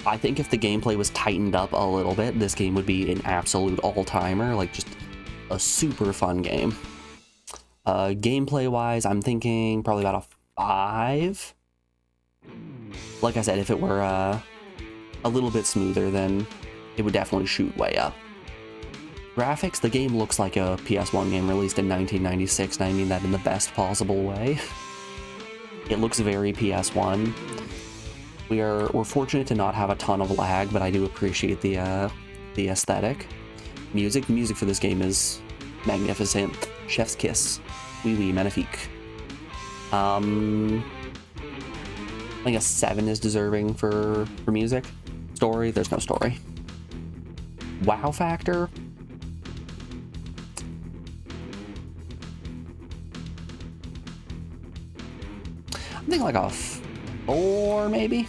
I think if the gameplay was tightened up a little bit, this game would be an absolute all-timer, like just a super fun game. Gameplay-wise, I'm thinking probably about a 5. Like I said, if it were a little bit smoother, then it would definitely shoot way up. Graphics, the game looks like a PS1 game released in 1996, and I mean that in the best possible way. It looks very PS1. We're fortunate to not have a ton of lag, but I do appreciate the aesthetic. The music for this game is magnificent. Chef's kiss. Oui, oui, magnifique. I think a 7 is deserving for music. Story, there's no story. Wow factor? I'm thinking like a 4, maybe?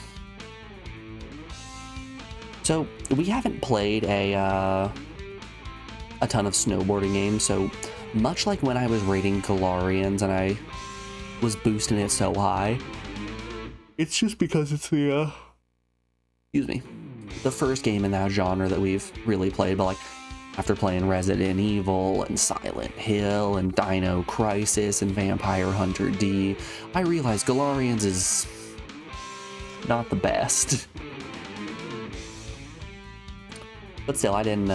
So, we haven't played a ton of snowboarding games, so much like when I was rating Galarians and I was boosting it so high, it's just because it's the first game in that genre that we've really played. But like, after playing Resident Evil and Silent Hill and Dino Crisis and Vampire Hunter D, I realized Galarians is not the best. But still, I didn't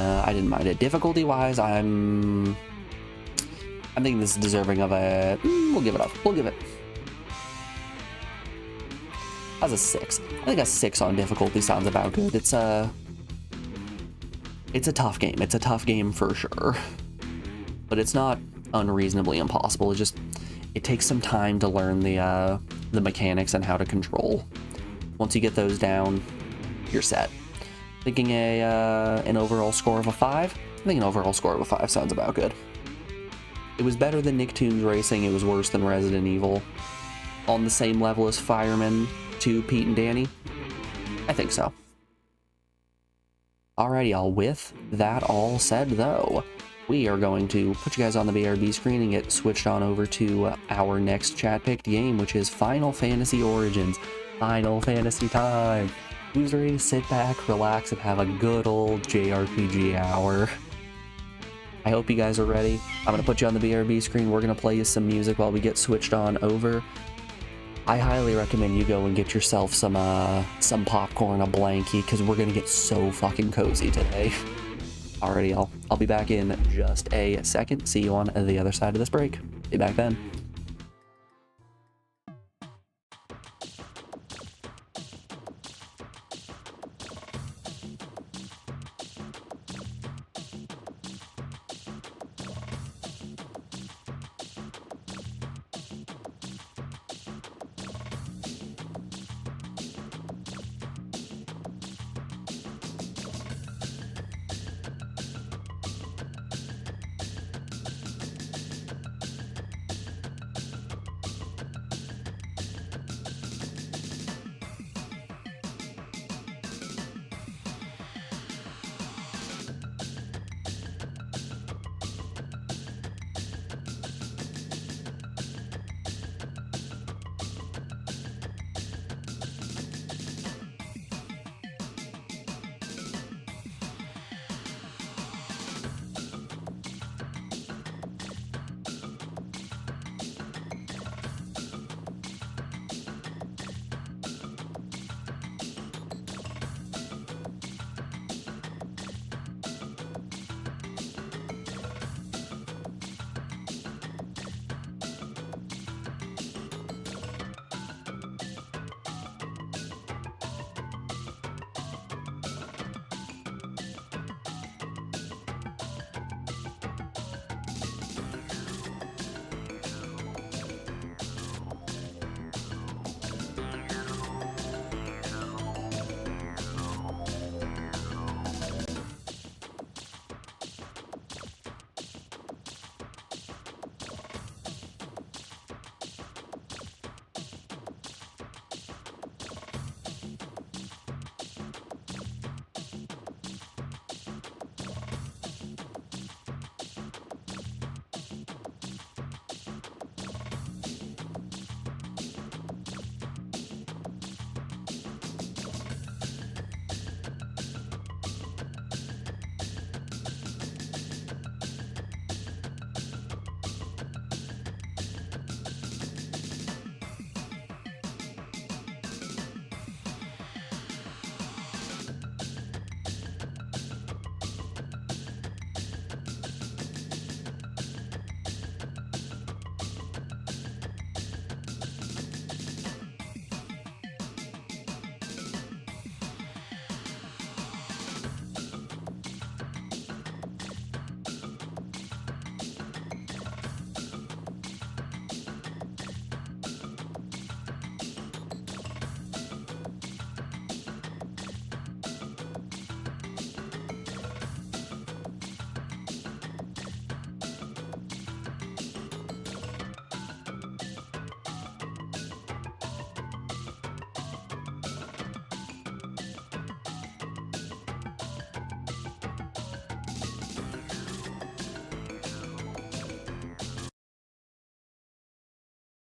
mind it. Difficulty-wise, I'm thinking this is deserving of a. We'll give it up. We'll give it. As a 6. I think a 6 on difficulty sounds about good. It's a tough game. It's a tough game for sure. But it's not unreasonably impossible. It takes some time to learn the mechanics and how to control. Once you get those down, you're set. Thinking an overall score of a 5? I think an overall score of a 5 sounds about good. It was better than Nicktoons Racing. It was worse than Resident Evil. On the same level as Fireman 2, Pete and Danny? I think so. Alrighty, y'all. With that all said, though, we are going to put you guys on the BRB screen and get switched on over to our next chat-picked game, which is Final Fantasy Origins. Final Fantasy time! Who's ready to sit back, relax, and have a good old JRPG hour? I hope you guys are ready. I'm going to put you on the BRB screen. We're going to play you some music while we get switched on over. I highly recommend you go and get yourself some popcorn, a blankie, because we're going to get so fucking cozy today. Alrighty, I'll be back in just a second. See you on the other side of this break. Be back then.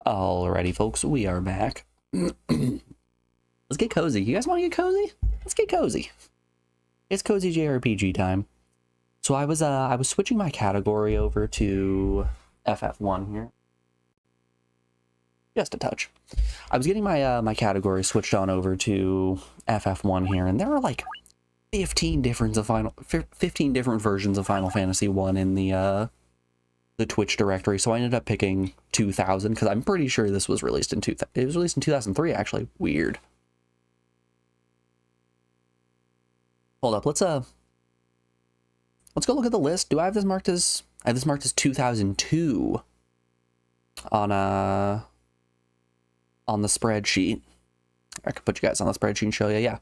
Alrighty, folks, we are back. Let's get cozy. You guys want to get cozy? Let's get cozy. It's cozy JRPG time. So I was switching my category over to FF1 here. Just a touch. I was getting my my category switched on over to FF1 here, and there are like 15 different versions of Final Fantasy 1 in the Twitch directory. So I ended up picking 2000 because I'm pretty sure this was released in it was released in 2003 actually. Weird. Hold up, let's go look at the list. Do I have this marked as 2002 on the spreadsheet? I could put you guys on the spreadsheet and show you. Yeah,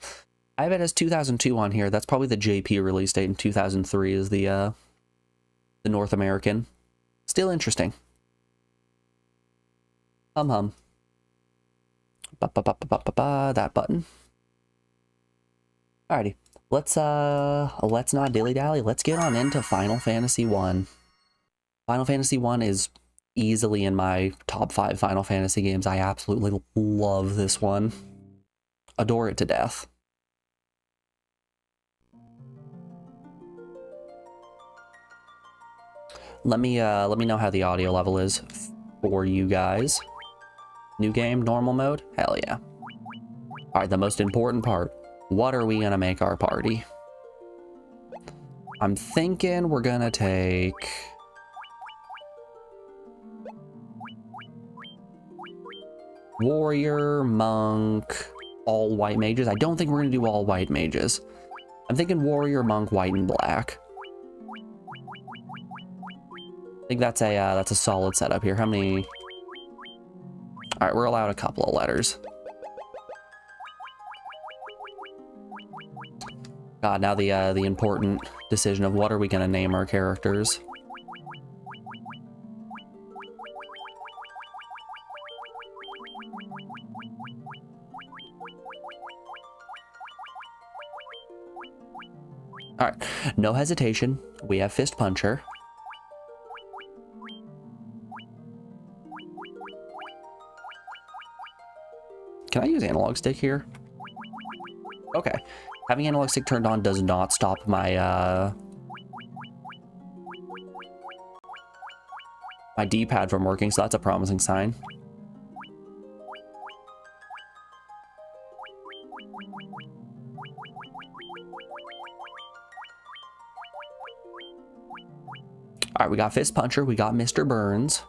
I have it as 2002 on here. That's probably the JP release date, and 2003 is the North American. Still interesting. Hum. That button. Alrighty. Let's not dilly-dally. Let's get on into Final Fantasy 1. Final Fantasy 1 is easily in my top 5 Final Fantasy games. I absolutely love this one. Adore it to death. Let me know how the audio level is for you guys. New game, normal mode? Hell yeah. Alright, the most important part. What are we gonna make our party? I'm thinking we're gonna take... warrior, monk, all white mages. I don't think we're gonna do all white mages. I'm thinking warrior, monk, white, and black. I think that's a solid setup here. How many? All right, we're allowed a couple of letters. God, now the important decision of what are we gonna name our characters? All right, no hesitation. We have Fist Puncher. Can I use analog stick here? Okay. Having analog stick turned on does not stop my my D-pad from working, so that's a promising sign. All right, we got Fist Puncher, we got Mr. Burns.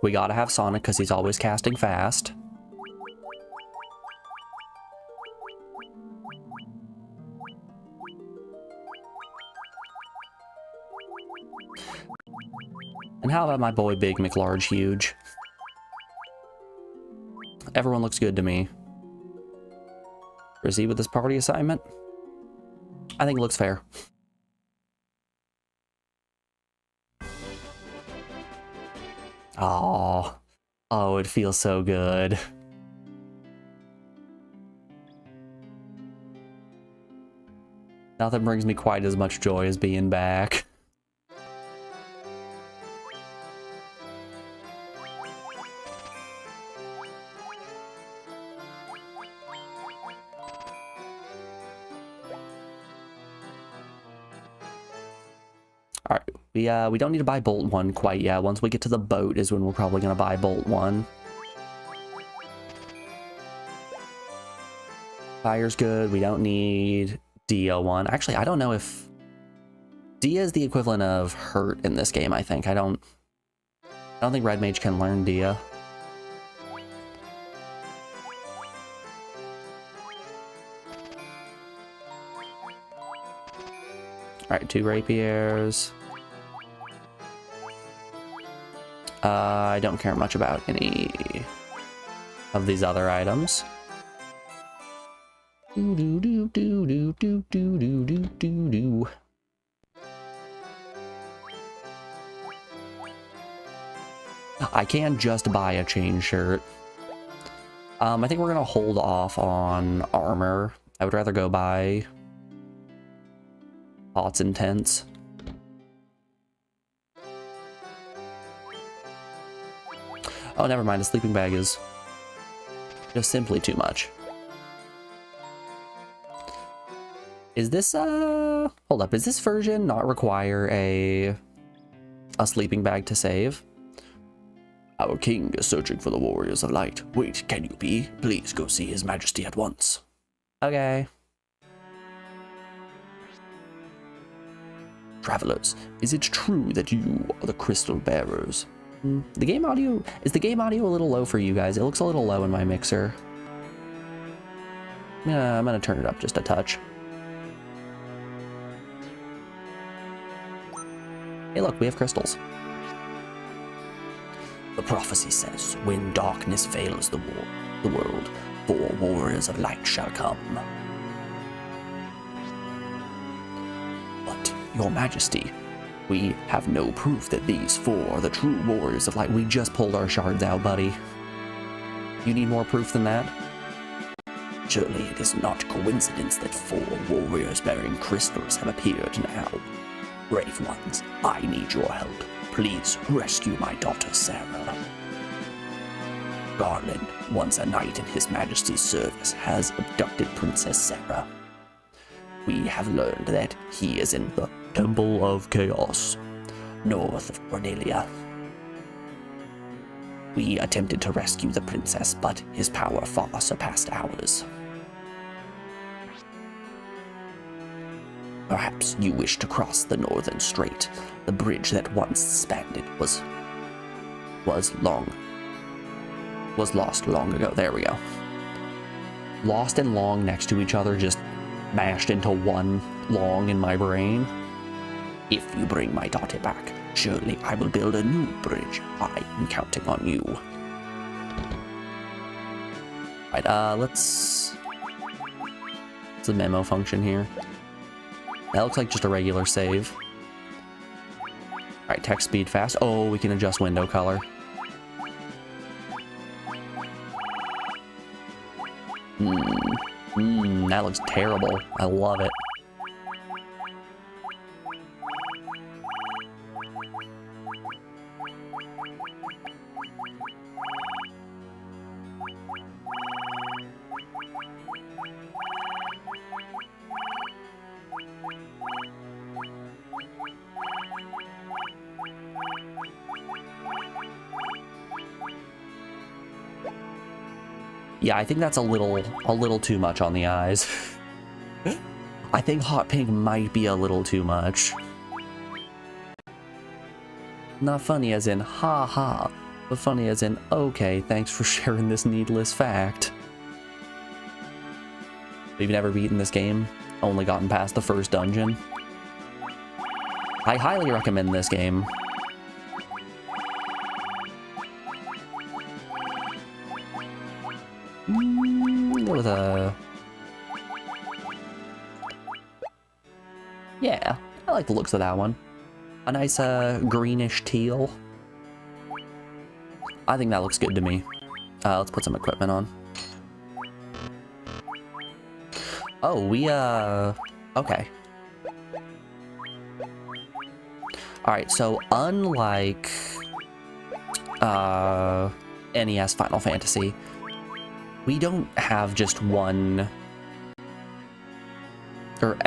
We gotta have Sonic because he's always casting fast. And how about my boy Big McLarge Huge? Everyone looks good to me. Proceed with this party assignment? I think it looks fair. Oh, it feels so good. Nothing brings me quite as much joy as being back. Alright, we don't need to buy Bolt 1 quite yet. Once we get to the boat is when we're probably gonna buy Bolt 1. Fire's good. We don't need Dia 1. Actually, I don't know if Dia is the equivalent of Hurt in this game, I think. I don't think Red Mage can learn Dia. Alright, 2 rapiers. I don't care much about any of these other items. I can just buy a chain shirt. I think we're gonna hold off on armor. I would rather go buy pots and tents. Oh, never mind. The sleeping bag is just simply too much. Is this, hold up. Is this version not require a sleeping bag to save? Our king is searching for the warriors of light. Wait, can you be? Please go see his majesty at once. Okay. Travelers, is it true that you are the crystal bearers? The game audio, is the game audio a little low for you guys? It looks a little low in my mixer. Yeah, I'm gonna turn it up just a touch. Hey look, we have crystals. The prophecy says, when darkness veils the world, 4 warriors of light shall come. But, your majesty, we have no proof that these 4 are the true warriors of light. We just pulled our shards out, buddy. You need more proof than that? Surely it is not coincidence that 4 warriors bearing crystals have appeared now. Brave ones, I need your help. Please rescue my daughter, Sarah. Garland, once a knight in His Majesty's service, has abducted Princess Sarah. We have learned that he is in the Temple of Chaos, north of Cornelia. We attempted to rescue the princess, but his power far surpassed ours. Perhaps you wish to cross the Northern Strait. The bridge that once spanned it was lost long ago. There we go. Lost and long next to each other, just mashed into one long in my brain. If you bring my daughter back, surely I will build a new bridge. I am counting on you. Right, let's... What's the memo function here? That looks like just a regular save. Alright, text speed fast. Oh, we can adjust window color. That looks terrible. I love it. Yeah, I think that's a little too much on the eyes. I think hot pink might be a little too much. Not funny as in ha ha, but funny as in okay, thanks for sharing this needless fact. We've never beaten this game, only gotten past the first dungeon. I highly recommend this game. With a... Yeah, I like the looks of that one. A nice greenish teal. I think that looks good to me. Let's put some equipment on. Oh, we okay. Alright, so unlike NES Final Fantasy, we don't have just one, or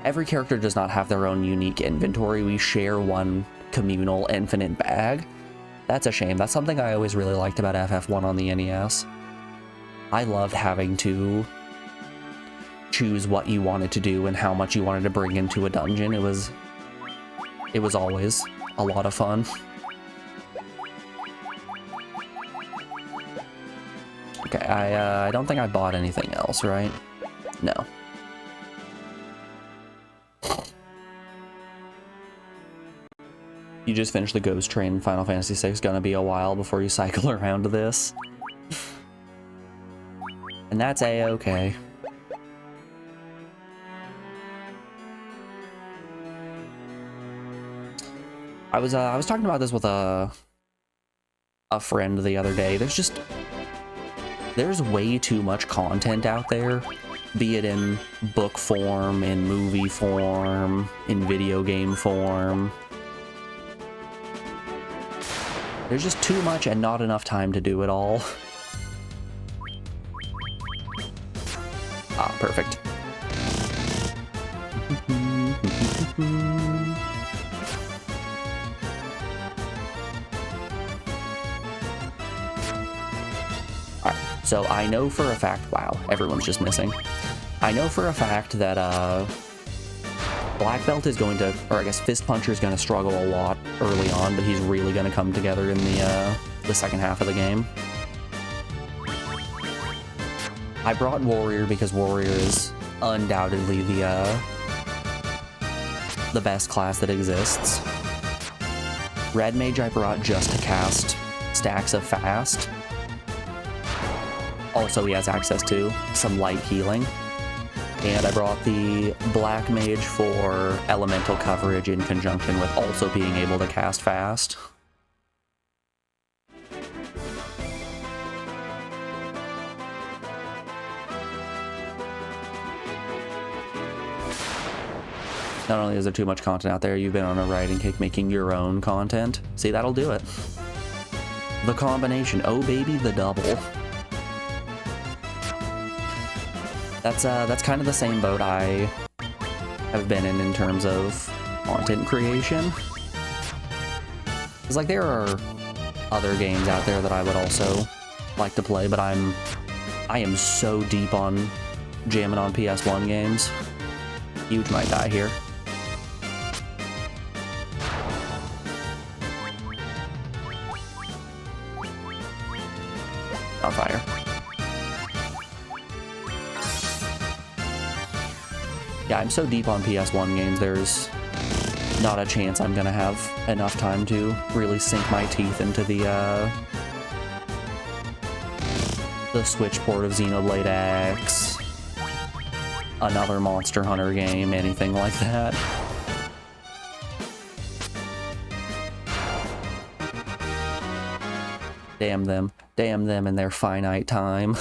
every character does not have their own unique inventory. We share one communal infinite bag. That's a shame. That's something I always really liked about FF1 on the NES. I loved having to choose what you wanted to do and how much you wanted to bring into a dungeon. It was always a lot of fun. Okay, I don't think I bought anything else, right? No. You just finished the Ghost Train in Final Fantasy VI. Gonna be a while before you cycle around to this. And that's a-okay. I was talking about this with a friend the other day. There's way too much content out there, be it in book form, in movie form, in video game form. There's just too much and not enough time to do it all. Ah, perfect. Alright, so I know for a fact, wow, everyone's just missing. I know for a fact that, Black Belt is going to, or I guess Fist Puncher is going to struggle a lot early on, but he's really going to come together in the second half of the game. I brought Warrior because Warrior is undoubtedly the best class that exists. Red Mage I brought just to cast stacks of fast. Also, he has access to some light healing. And I brought the Black Mage for elemental coverage in conjunction with also being able to cast fast. Not only is there too much content out there, you've been on a riding kick making your own content. See, that'll do it. The combination, oh baby, the double. That's kind of the same boat I have been in terms of content creation. It's like there are other games out there that I would also like to play, but I am so deep on jamming on PS1 games. Huge might die here. On fire. Yeah, I'm so deep on PS1 games, there's not a chance I'm gonna have enough time to really sink my teeth into the Switch port of Xenoblade X, another Monster Hunter game, anything like that. Damn them and their finite time.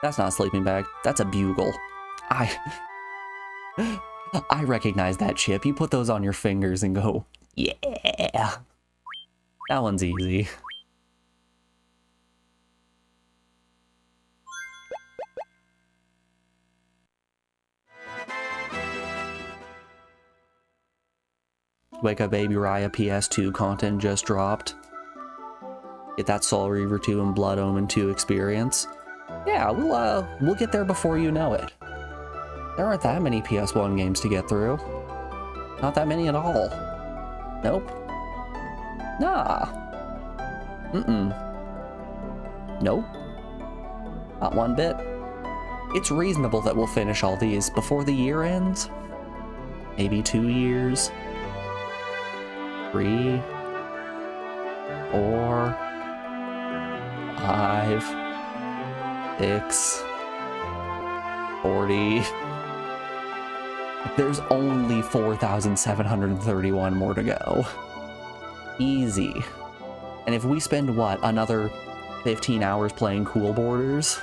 That's not a sleeping bag. That's a bugle. I recognize that chip. You put those on your fingers and go, yeah. That one's easy. Wake Up Baby Raya PS2 content just dropped. Get that Soul Reaver 2 and Blood Omen 2 experience. Yeah, we'll get there before you know it. There aren't that many PS1 games to get through. Not that many at all. Nope. Nah. Nope. Not one bit. It's reasonable that we'll finish all these before the year ends. Maybe 2 years. 3, 4, 5, 6, 40. There's only 4,731 more to go. Easy. And if we spend, what, another 15 hours playing Cool Borders?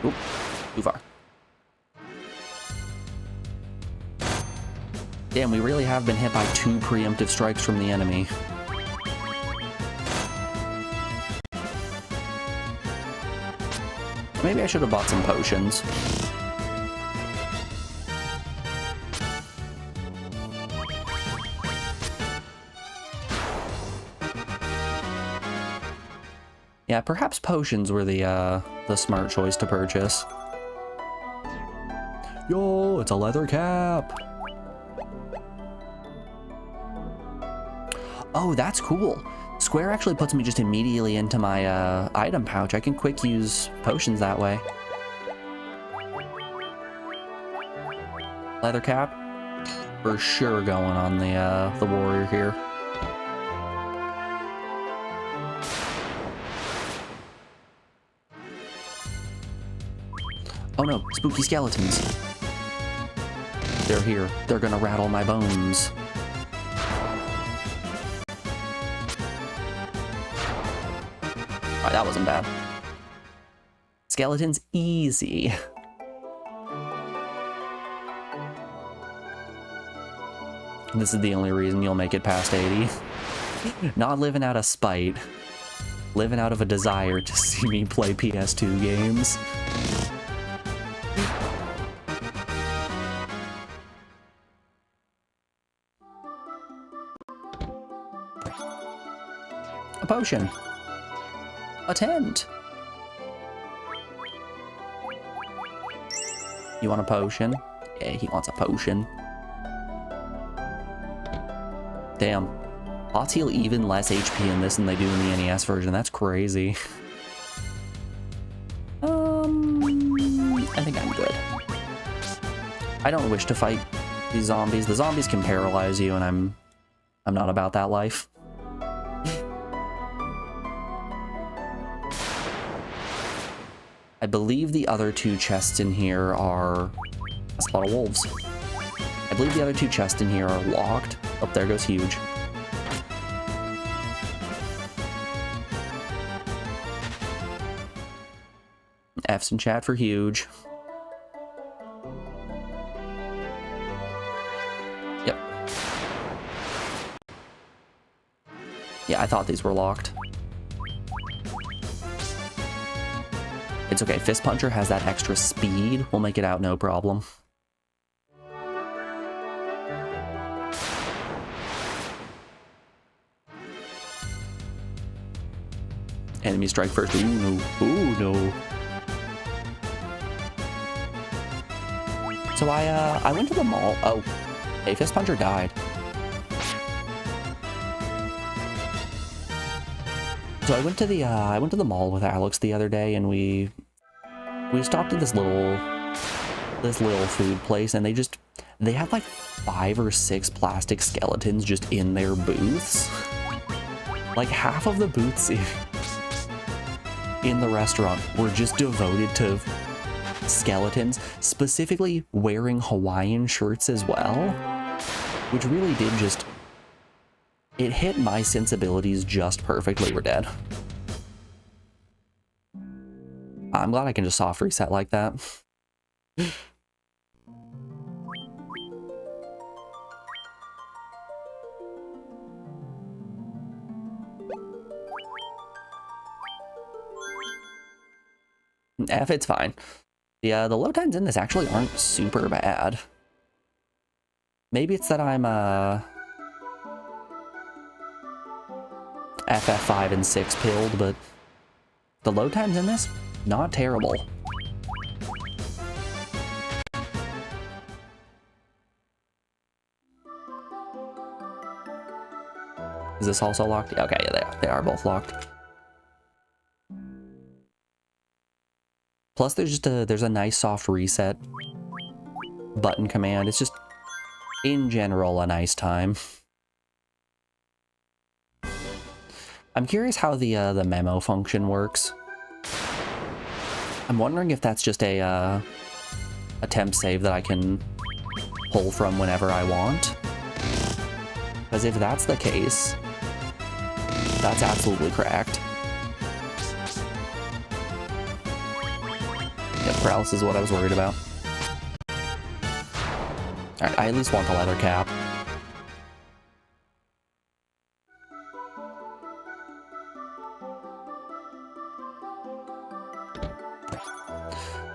Oop, too far. Damn, we really have been hit by 2 preemptive strikes from the enemy. Maybe I should have bought some potions. Yeah, perhaps potions were the smart choice to purchase. Yo, it's a leather cap! Oh, that's cool. Square actually puts me just immediately into my item pouch. I can quick use potions that way. Leather cap, for sure going on the warrior here. Oh no, spooky skeletons. They're here. They're gonna rattle my bones. Alright, that wasn't bad. Skeletons, easy. This is the only reason you'll make it past 80. Not living out of spite. Living out of a desire to see me play PS2 games. A potion. A tent. You want a potion? Yeah, he wants a potion. Damn. Bots heal even less HP in this than they do in the NES version. That's crazy. I think I'm good. I don't wish to fight these zombies. The zombies can paralyze you, and I'm not about that life. I believe the other two chests in here are... That's a lot of wolves. I believe the other two chests in here are locked. Oh, there goes Huge. F's in chat for Huge. Yep. Yeah, I thought these were locked. It's okay, Fist Puncher has that extra speed. We'll make it out no problem. Enemy strike first. Ooh, no. Ooh, no. So I went to the mall. Oh, hey, Fist Puncher died. So I went to the mall with Alex the other day, and we stopped at this little food place, and they had like 5 or 6 plastic skeletons just in their booths. Like half of the booths in the restaurant were just devoted to skeletons, specifically wearing Hawaiian shirts as well, which really did just... It hit my sensibilities just perfectly. We're dead. I'm glad I can just soft reset like that. F, it's fine. The load times in this actually aren't super bad. Maybe it's that I'm FF5 and 6 pilled, but the load times in this, not terrible. Is this also locked? Yeah, okay, yeah, they are both locked. Plus, there's a nice soft reset button command. It's just, in general, a nice time. I'm curious how the memo function works. I'm wondering if that's just a temp save that I can pull from whenever I want. Because if that's the case, that's absolutely cracked. Yep, paralysis is what I was worried about. Alright, I at least want the leather cap.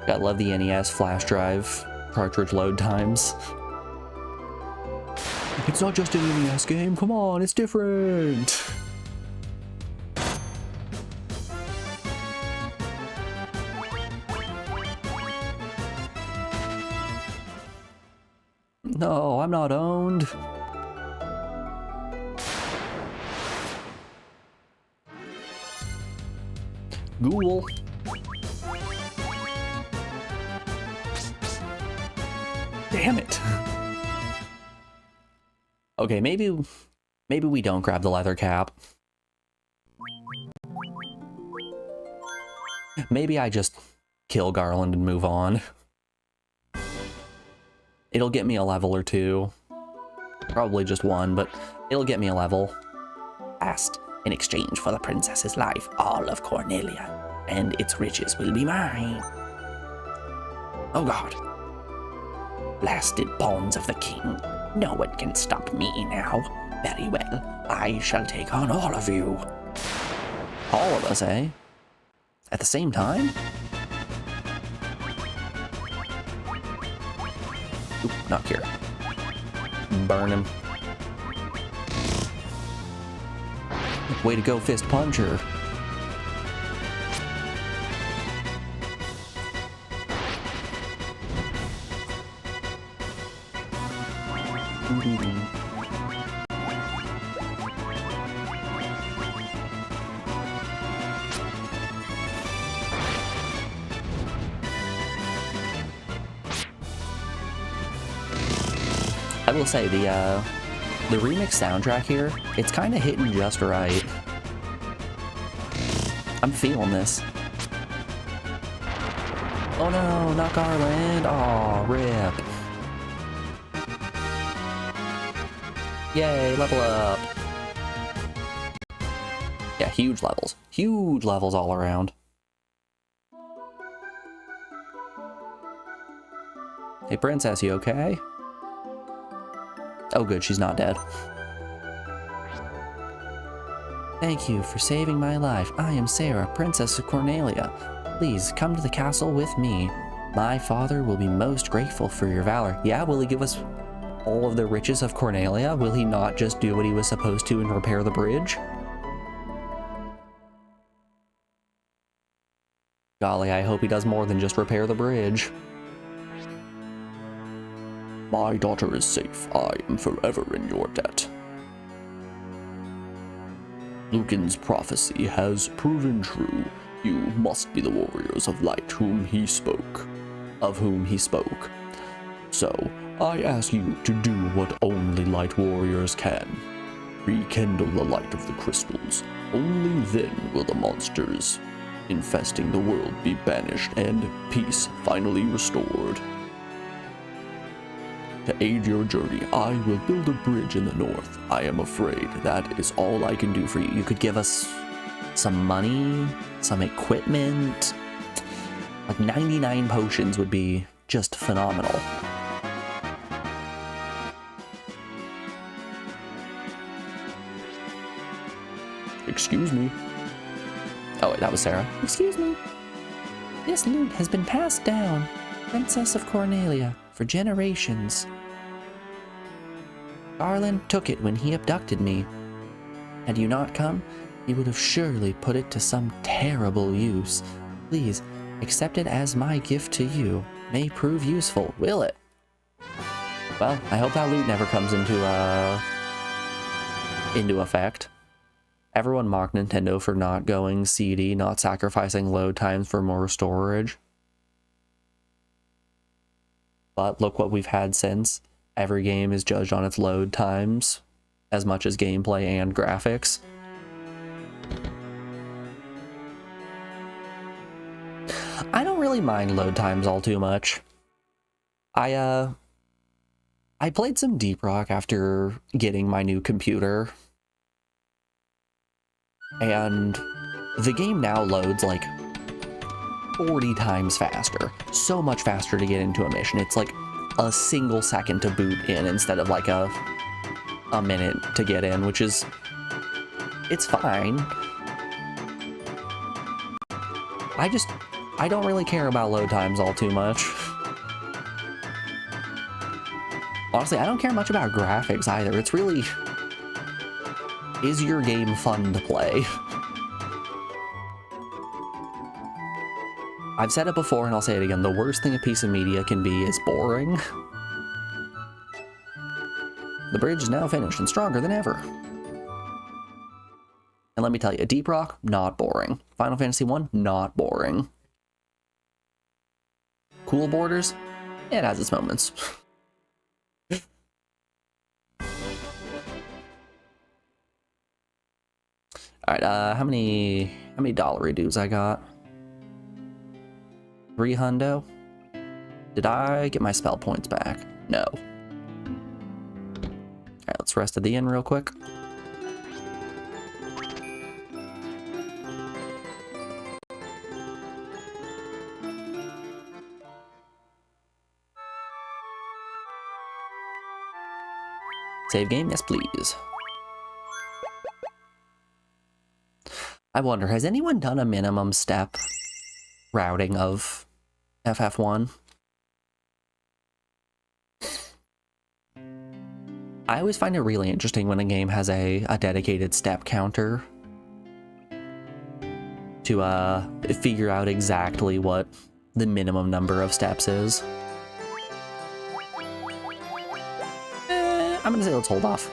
Gotta love the NES flash drive cartridge load times. It's not just an NES game, come on, it's different! No, I'm not owned. Ghoul. Damn it. Okay, maybe we don't grab the leather cap. Maybe I just kill Garland and move on. It'll get me a level or two. Probably just one, but it'll get me a level. Asked, in exchange for the princess's life, all of Cornelia, and its riches will be mine. Oh God. Blasted pawns of the king. No one can stop me now. Very well, I shall take on all of you. All of us, eh? At the same time? Oop, not here. Burn him. Way to go, fist puncher. I will say the remix soundtrack here, it's kind of hitting just right. I'm feeling this. Oh no, not Garland. Aw, rip. Yay, level up. Yeah, huge levels. Huge levels all around. Hey, princess, you okay? Oh good, she's not dead. Thank you for saving my life. I am Sarah, Princess of Cornelia. Please come to the castle with me. My father will be most grateful for your valor. Yeah, will he give us all of the riches of Cornelia? Will he not just do what he was supposed to and repair the bridge? Golly, I hope he does more than just repair the bridge. My daughter is safe. I am forever in your debt. Lucan's prophecy has proven true. You must be the warriors of light of whom he spoke. So, I ask you to do what only light warriors can. Rekindle the light of the crystals. Only then will the monsters infesting the world be banished and peace finally restored. To aid your journey, I will build a bridge in the north. I am afraid that is all I can do for you. You could give us some money, some equipment. Like 99 potions would be just phenomenal. Excuse me. Oh, wait, that was Sarah. Excuse me. This lute has been passed down, Princess of Cornelia, for generations. Garland took it when he abducted me. Had you not come, he would have surely put it to some terrible use. Please, accept it as my gift to you. May prove useful, will it? Well, I hope that loot never comes into effect. Everyone mocked Nintendo for not going CD, not sacrificing load times for more storage. But look what we've had since. Every game is judged on its load times, as much as gameplay and graphics. I don't really mind load times all too much. I played some Deep Rock after getting my new computer. And the game now loads like 40 times faster. So much faster to get into a mission. It's like a single second to boot in instead of like a minute to get in, which is, it's fine. I don't really care about load times all too much. Honestly, I don't care much about graphics either. It's really, is your game fun to play? I've said it before and I'll say it again, the worst thing a piece of media can be is boring. The bridge is now finished and stronger than ever. And let me tell you, Deep Rock, not boring. Final Fantasy 1, not boring. Cool Borders, it has its moments. Alright, how many dollary dues I got? 3 hundo. Did I get my spell points back? No. Alright, let's rest at the inn real quick. Save game? Yes, please. I wonder, has anyone done a minimum step routing of FF1? I always find it really interesting when a game has a dedicated step counter to figure out exactly what the minimum number of steps is. I'm gonna say let's hold off.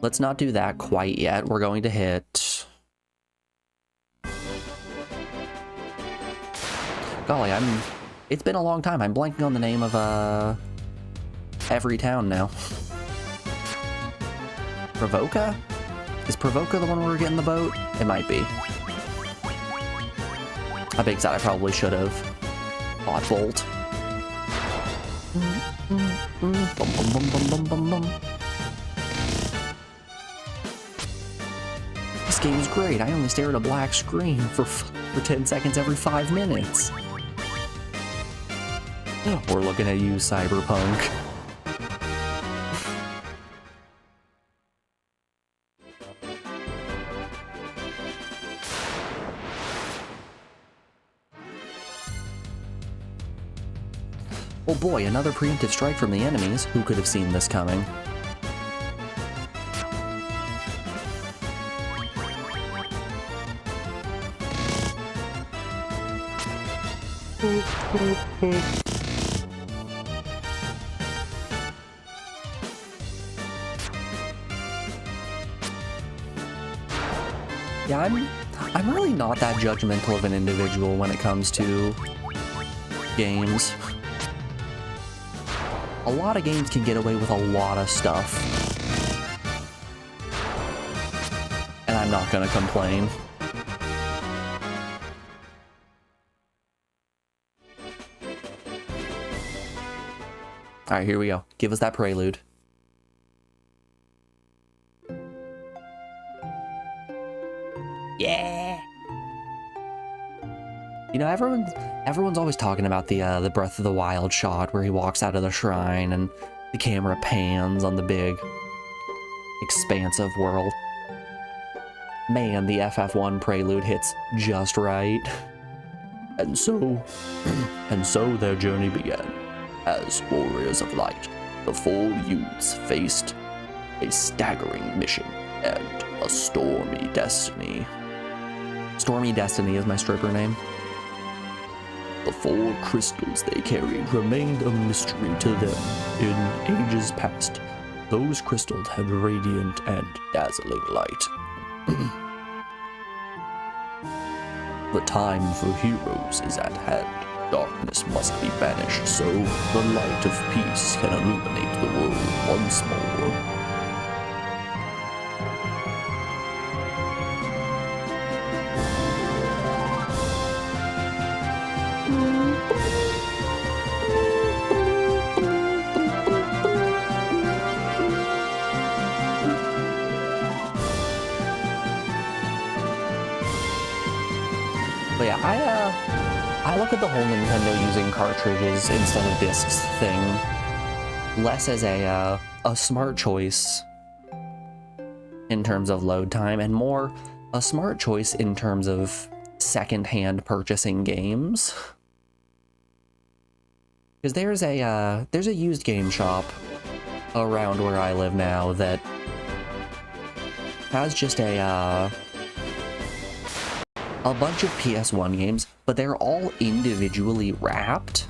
Let's not do that quite yet. We're going to hit... Golly, it's been a long time. I'm blanking on the name of, every town now. Provoca? Is Provoca the one where we're getting the boat? It might be. I think that I probably should have bought Volt. This game is great. I only stare at a black screen for 10 seconds every 5 minutes. We're looking at you, Cyberpunk. Oh boy, another preemptive strike from the enemies. Who could have seen this coming? Yeah, I'm really not that judgmental of an individual when it comes to games. A lot of games can get away with a lot of stuff. And I'm not gonna complain. Alright, here we go. Give us that prelude. Yeah! You know, everyone's always talking about the Breath of the Wild shot where he walks out of the shrine and the camera pans on the big, expansive world. Man, the FF1 prelude hits just right. And so their journey began. As warriors of light, the 4 youths faced a staggering mission and a stormy destiny. Stormy Destiny is my stripper name. The 4 crystals they carried remained a mystery to them in ages past. Those crystals had radiant and dazzling light. The time for heroes is at hand. Darkness must be banished so the light of peace can illuminate the world once more. But yeah, I look at the whole Nintendo using cartridges instead of discs thing less as a smart choice in terms of load time and more a smart choice in terms of secondhand purchasing games. Because there's a used game shop around where I live now that has just a bunch of PS1 games, but they're all individually wrapped.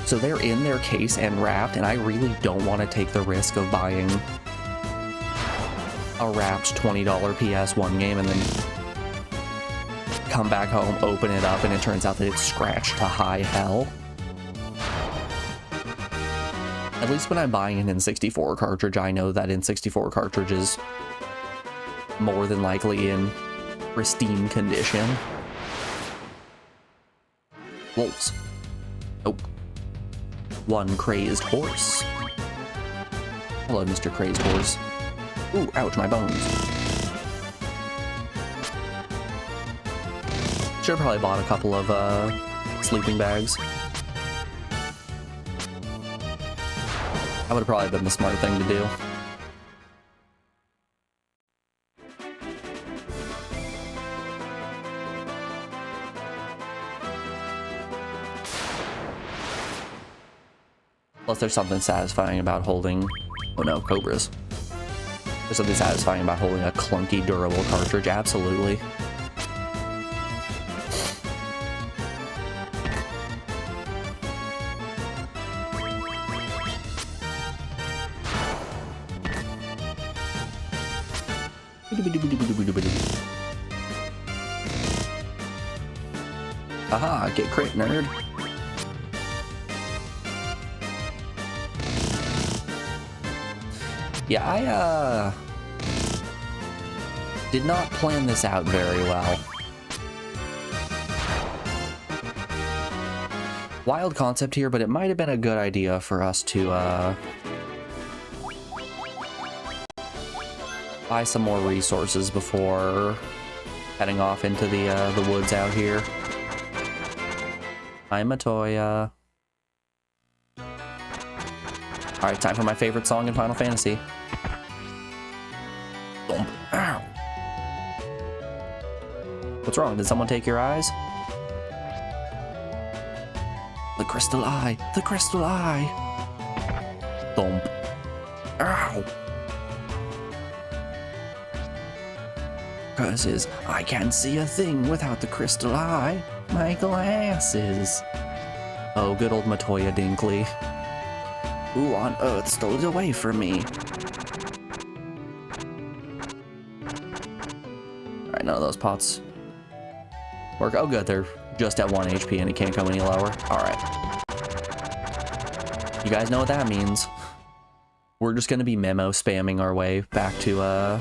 So they're in their case and wrapped, and I really don't want to take the risk of buying a wrapped $20 PS1 game and then come back home, open it up, and it turns out that it's scratched to high hell. At least when I'm buying an N64 cartridge, I know that N64 cartridges more than likely in pristine condition. Wolves. Nope. One crazed horse. Hello, Mr. Crazed Horse. Ooh, ouch, my bones. Should've probably bought a couple of, sleeping bags. That would've probably been the smart thing to do. Plus, there's something satisfying about holding... Oh no, cobras. There's something satisfying about holding a clunky, durable cartridge, absolutely. Haha, get crit, nerd. Yeah, I, did not plan this out very well. Wild concept here, but it might have been a good idea for us to, buy some more resources before heading off into the woods out here. I'm a Toya. Alright, time for my favorite song in Final Fantasy. Thump. Ow. What's wrong? Did someone take your eyes? The crystal eye! The crystal eye! Thump. Ow! 'Cause I can't see a thing without the crystal eye. My glasses. Oh, good old Matoya Dinkley. Who on earth stole it away from me? Alright, none of those pots work. Oh good, they're just at 1 HP and it can't go any lower. Alright. You guys know what that means. We're just gonna be memo spamming our way back to,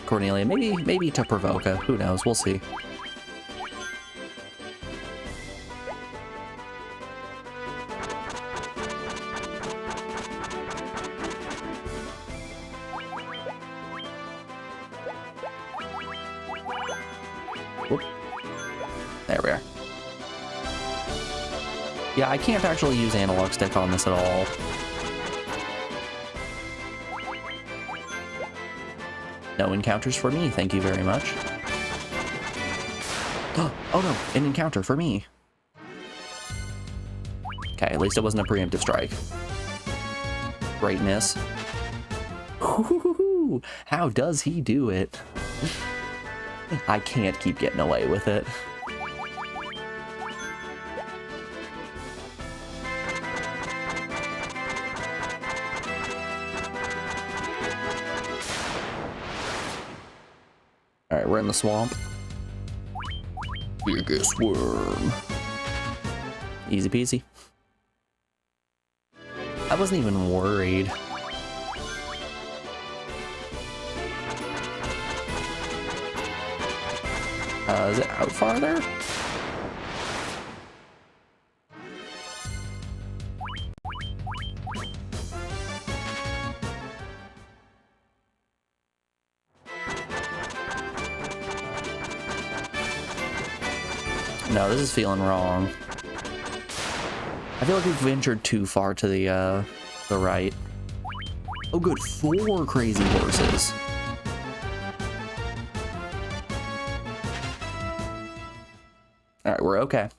Cornelia. Maybe to Provoca. Who knows? We'll see. Whoop. There we are. Yeah, I can't actually use analog stick on this at all. No encounters for me, thank you very much. Oh no, an encounter for me. Okay, at least it wasn't a preemptive strike. Greatness. Ooh, how does he do it? I can't keep getting away with it. Alright, we're in the swamp. Biggest worm. Easy peasy. I wasn't even worried. Is it out farther? No, this is feeling wrong. I feel like we've ventured too far to the right. Oh good, 4 crazy horses. Alright, we're okay.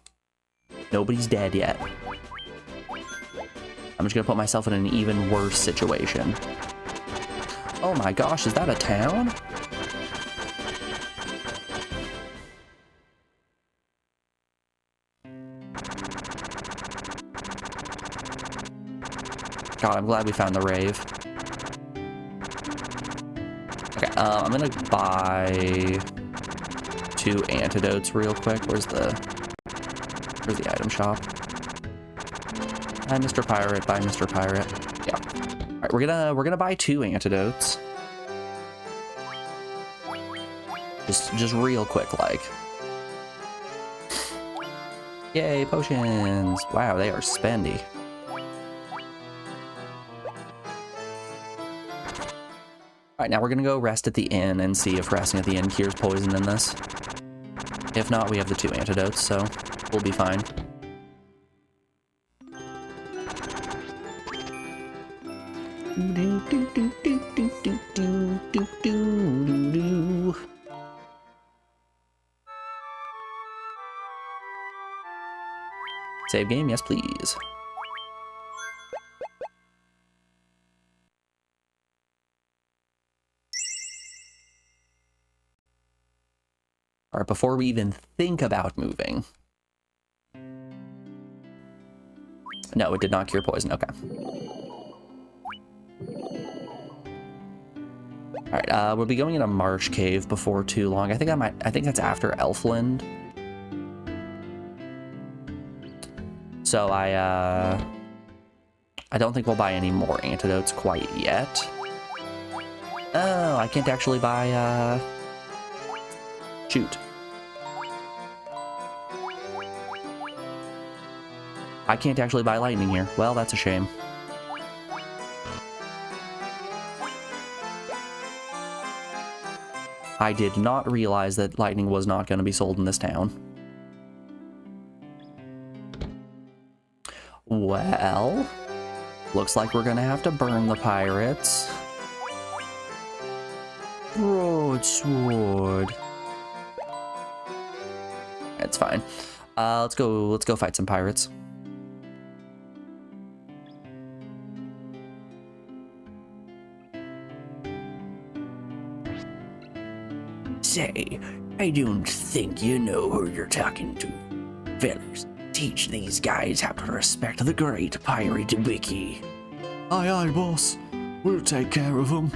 Nobody's dead yet. I'm just gonna put myself in an even worse situation. Oh my gosh, is that a town? God, I'm glad we found the rave. Okay, I'm gonna buy 2 antidotes real quick. Where's the item shop? Hi, Mr. Pirate. Bye, Mr. Pirate. Yeah. All right, we're gonna buy 2 antidotes. Just real quick, like. Yay, potions! Wow, they are spendy. Alright, now we're gonna go rest at the inn and see if resting at the inn cures poison in this. If not, we have the 2 antidotes, so we'll be fine. Save game, yes please. Alright, before we even think about moving. No, it did not cure poison, okay. Alright, we'll be going in a marsh cave before too long. I think that's after Elfland. So I don't think we'll buy any more antidotes quite yet. Oh, I can't actually buy, shoot. I can't actually buy lightning here. Well, that's a shame. I did not realize that lightning was not going to be sold in this town. Well, looks like we're going to have to burn the pirates. Broadsword. It's fine. Let's go fight some pirates. Say, I don't think you know who you're talking to. Fellas, teach these guys how to respect the great pirate Vicky. Aye, aye, boss. We'll take care of them.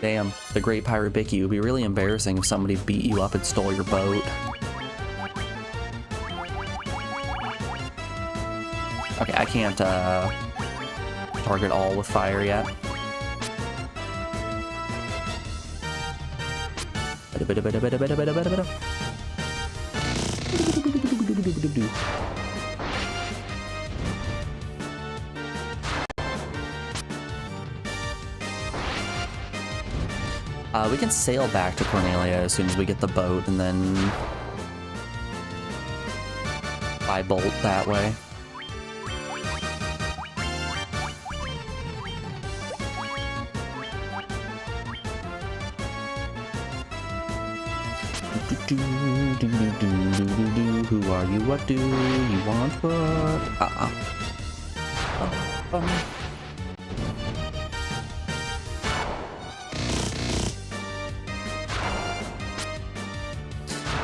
Damn, the Great Pirate Bicky. It would be really embarrassing if somebody beat you up and stole your boat. Okay, I can't target all with fire yet. We can sail back to Cornelia as soon as we get the boat and then buy bolt that way. Who are you? What do you want? What?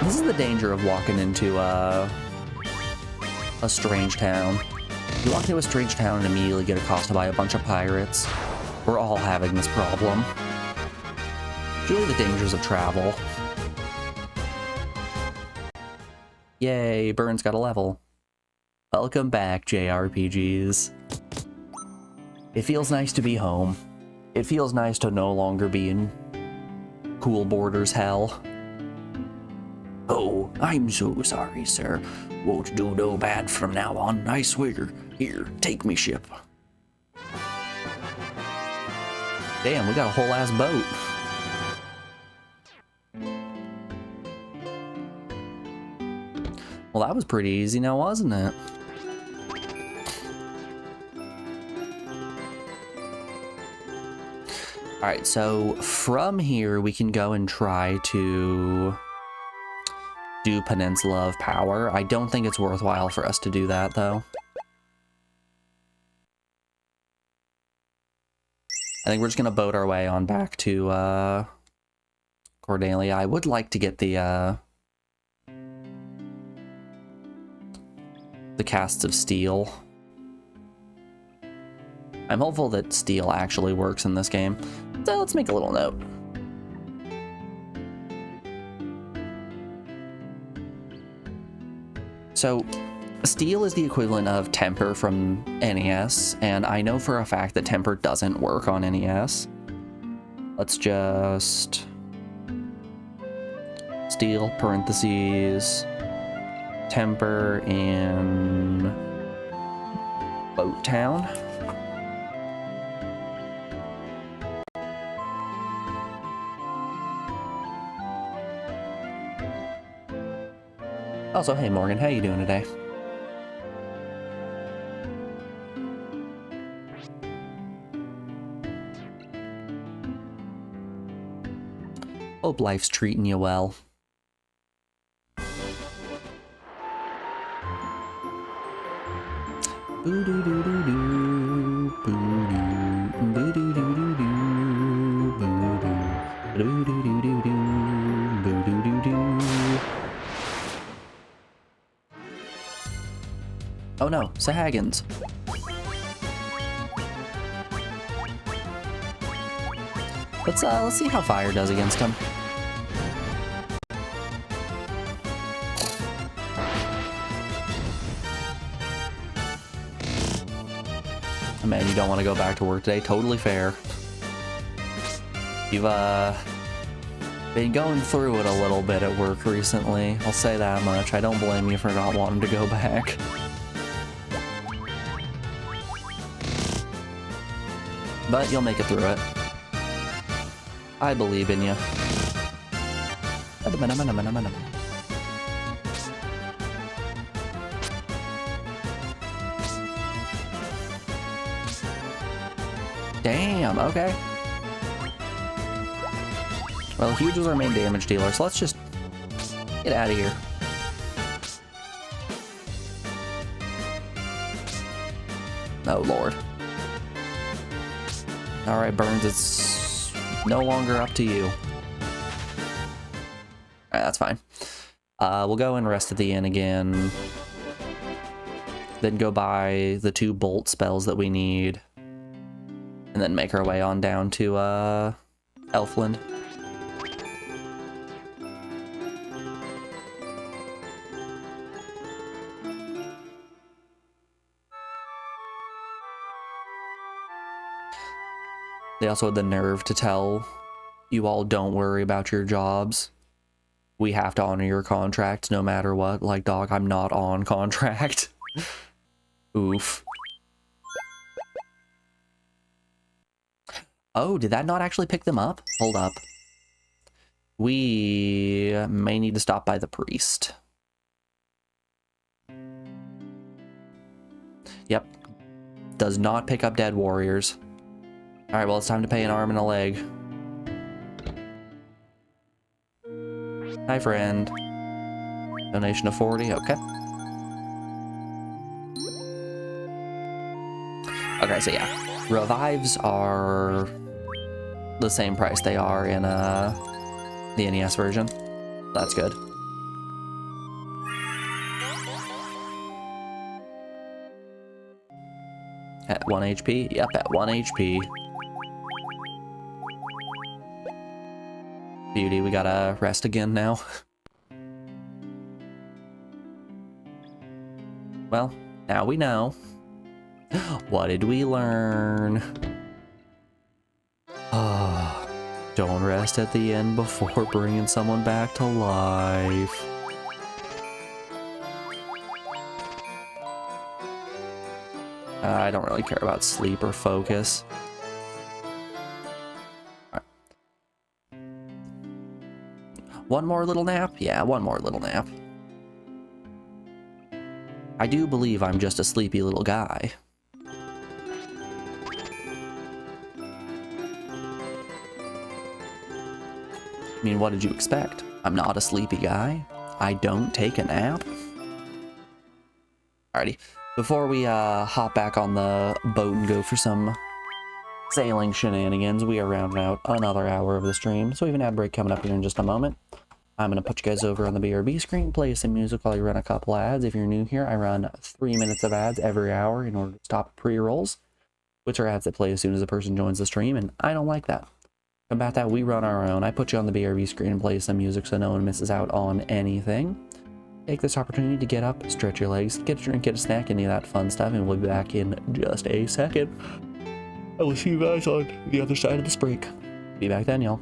This is the danger of walking into a strange town. You walk into a strange town and immediately get accosted by a bunch of pirates. We're all having this problem. It's really the dangers of travel. Yay, Burns got a level. Welcome back, JRPGs. It feels nice to be home. It feels nice to no longer be in Cool Borders hell. Oh, I'm so sorry, sir. Won't do no bad from now on, I swear. Here, take me ship. Damn, we got a whole ass boat. Well, that was pretty easy now, wasn't it? Alright, so from here we can go and try to do Peninsula of Power. I don't think it's worthwhile for us to do that, though. I think we're just gonna boat our way on back to Cordelia. I would like to get the casts of steel. I'm hopeful that steel actually works in this game. So let's make a little note. So steel is the equivalent of temper from NES, and I know for a fact that temper doesn't work on NES. Let's just steal parentheses temper in Boat Town. Also, hey Morgan, how you doing today? Hope life's treating you well. Oh no, Sahagins. Let's see how fire does against him. Oh, man, you don't want to go back to work today. Totally fair. You've been going through it a little bit at work recently. I'll say that much. I don't blame you for not wanting to go back. But you'll make it through it. I believe in you. Damn, okay. Well, Huge was our main damage dealer, so let's just get out of here. Oh, Lord. Alright, Burns, it's no longer up to you. Alright, that's fine. We'll go and rest at the inn again. Then go buy the 2 bolt spells that we need. And then make our way on down to, Elfland. They also had the nerve to tell you all, don't worry about your jobs. We have to honor your contracts no matter what. Like, dog, I'm not on contract. Oof. Oh, did that not actually pick them up? Hold up. We may need to stop by the priest. Yep. Does not pick up dead warriors. Alright, well, it's time to pay an arm and a leg. Hi, friend. Donation of 40, okay. Okay, so yeah. Revives are the same price they are in the NES version. That's good. At 1 HP? Yep, at 1 HP. Beauty, we gotta rest again now. Well, now we know. What did we learn? Don't rest at the end before bringing someone back to life. I don't really care about sleep or focus. All right. One more little nap? Yeah, one more little nap. I do believe I'm just a sleepy little guy. I mean, what did you expect? I'm not a sleepy guy. I don't take a nap. Alrighty. Before we hop back on the boat and go for some sailing shenanigans, we are rounding out another hour of the stream. So we have an ad break coming up here in just a moment. I'm going to put you guys over on the BRB screen, play some music while you run a couple ads. If you're new here, I run 3 minutes of ads every hour in order to stop pre-rolls, which are ads that play as soon as a person joins the stream, and I don't like that. About that, we run our own. I put you on the BRB screen and play some music so no one misses out on anything. Take this opportunity to get up, stretch your legs, get a drink, get a snack, any of that fun stuff, and we'll be back in just a second. I will see you guys on the other side of this break. Be back then, y'all.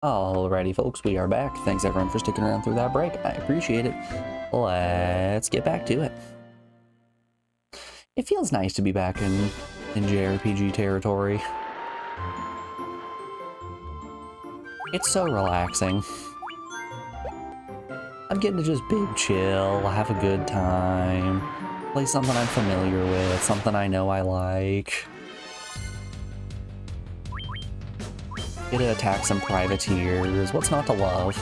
Alrighty, folks, we are back. Thanks everyone for sticking around through that break. I appreciate it. Let's get back to it. It feels nice to be back in JRPG territory. It's so relaxing. I'm getting to just big chill, have a good time, play something I'm familiar with, something I know I like. Get to attack some privateers. What's not to love?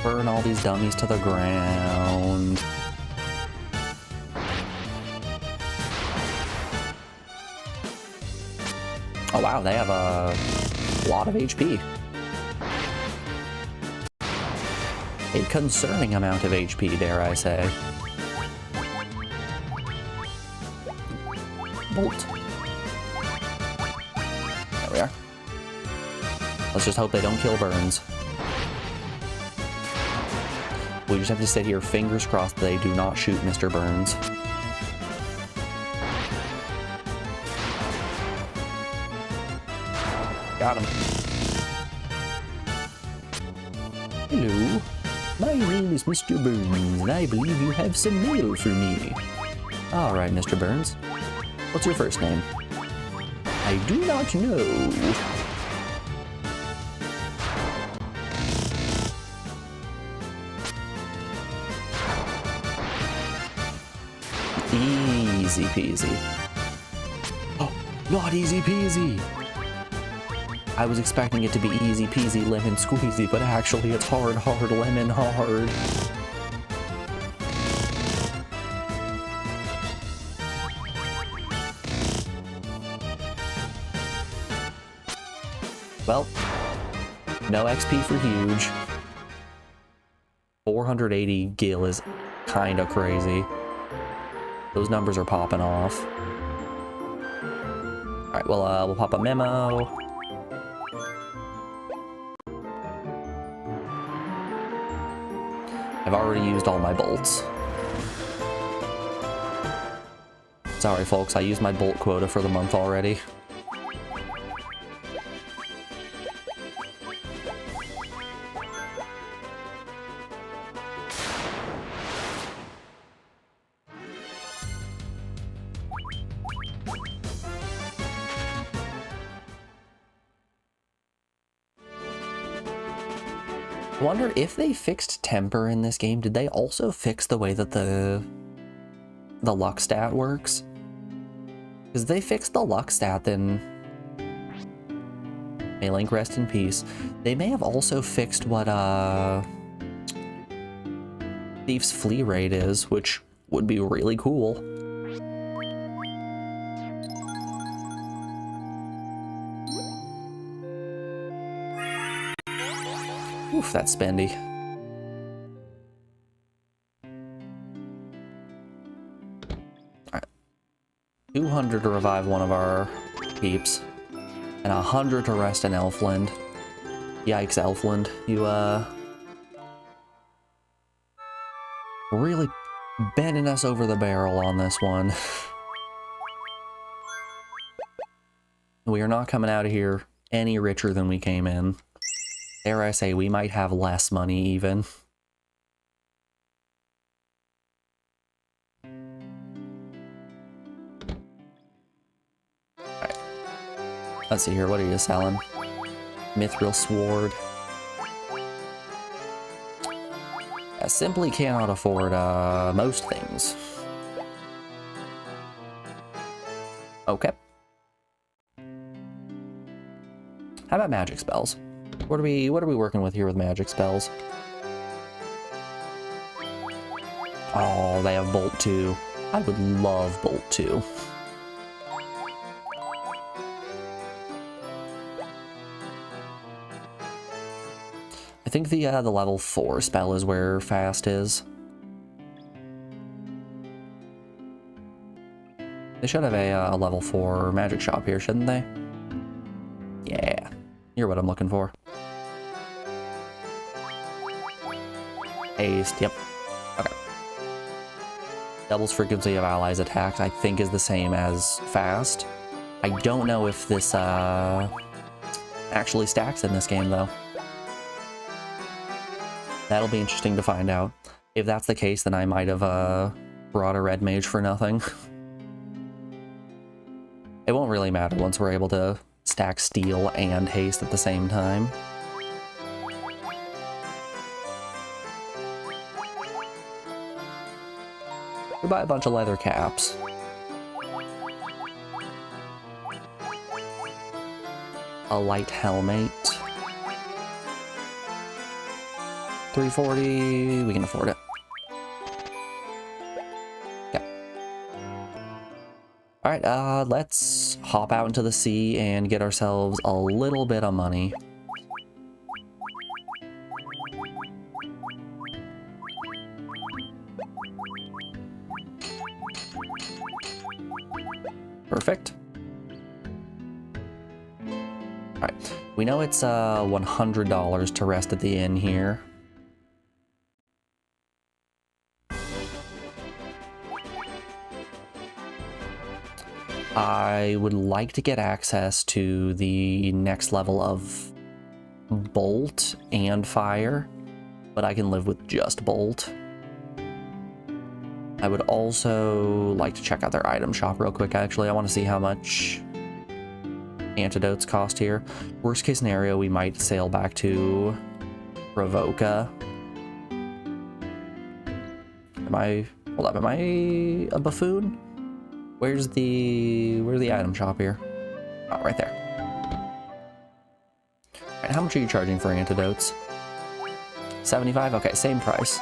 Burn all these dummies to the ground. Oh wow, they have a lot of HP. A concerning amount of HP, dare I say. Bolt. There we are. Let's just hope they don't kill Burns. We just have to sit here, fingers crossed they do not shoot Mr. Burns. Got him. Hello. My name is Mr. Burns, and I believe you have some mail for me. All right, Mr. Burns. What's your first name? I do not know. easy peasy. Oh, not easy peasy. I was expecting it to be easy peasy lemon squeezy, but actually it's hard, hard, lemon hard. Well, no XP for huge. 480 gil is kind of crazy. Those numbers are popping off. All right, well, we'll pop a memo. I've already used all my bolts. Sorry, folks, I used my bolt quota for the month already. I wonder if they fixed temper in this game, did they also fix the way that the luck stat works? Because they fixed the luck stat, then may Link rest in peace. They may have also fixed what Thief's flee rate is, which would be really cool. Oof, that's spendy. Alright. 200 to revive one of our peeps. And 100 to rest in Elfland. Yikes, Elfland. You, really bending us over the barrel on this one. We are not coming out of here any richer than we came in. Dare I say, we might have less money even. Alright. Let's see here, what are you selling? Mithril Sword. I simply cannot afford most things. Okay. How about magic spells? What are we working with here with magic spells? Oh, they have Bolt 2. I would love Bolt 2. I think the level 4 spell is where fast is. They should have a level 4 magic shop here, shouldn't they? Yeah, you're what I'm looking for. Haste, yep. Okay. Doubles frequency of allies' attacks, I think, is the same as fast. I don't know if this actually stacks in this game, though. That'll be interesting to find out. If that's the case, then I might have brought a red mage for nothing. It won't really matter once we're able to stack steel and haste at the same time. We buy a bunch of leather caps. A light helmet. 340, we can afford it. Okay. Alright, let's hop out into the sea and get ourselves a little bit of money. Perfect. Alright, we know it's $100 to rest at the inn here. I would like to get access to the next level of Bolt and Fire, but I can live with just Bolt. I would also like to check out their item shop real quick, actually. I want to see how much antidotes cost here. Worst case scenario, we might sail back to Provoca. Hold up, am I a buffoon? Where's the item shop here? Oh, right there. Alright, how much are you charging for antidotes? 75? Okay, same price.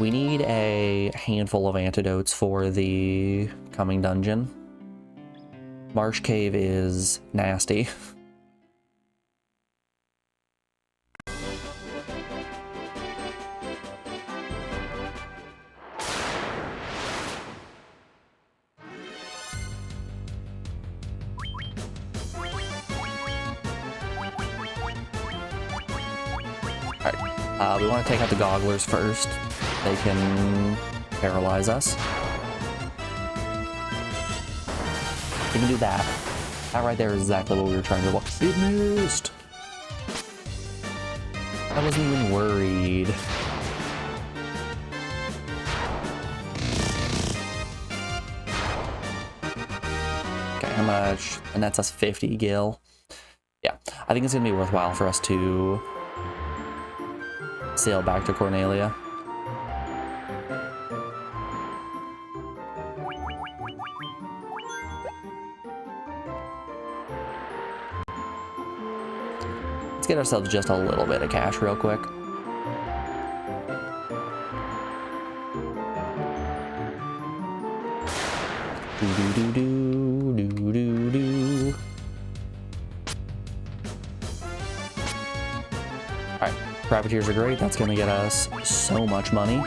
We need a handful of antidotes for the coming dungeon. Marsh Cave is nasty. We want to take out the gogglers first. They can paralyze us. You can do that. That right there is exactly what we were trying to do. It missed! I wasn't even worried. Okay, how much? And that's us 50 gil. Yeah, I think it's gonna be worthwhile for us to sail back to Cornelia. Let's get ourselves just a little bit of cash real quick. Do. Alright, privateers are great. That's gonna get us so much money.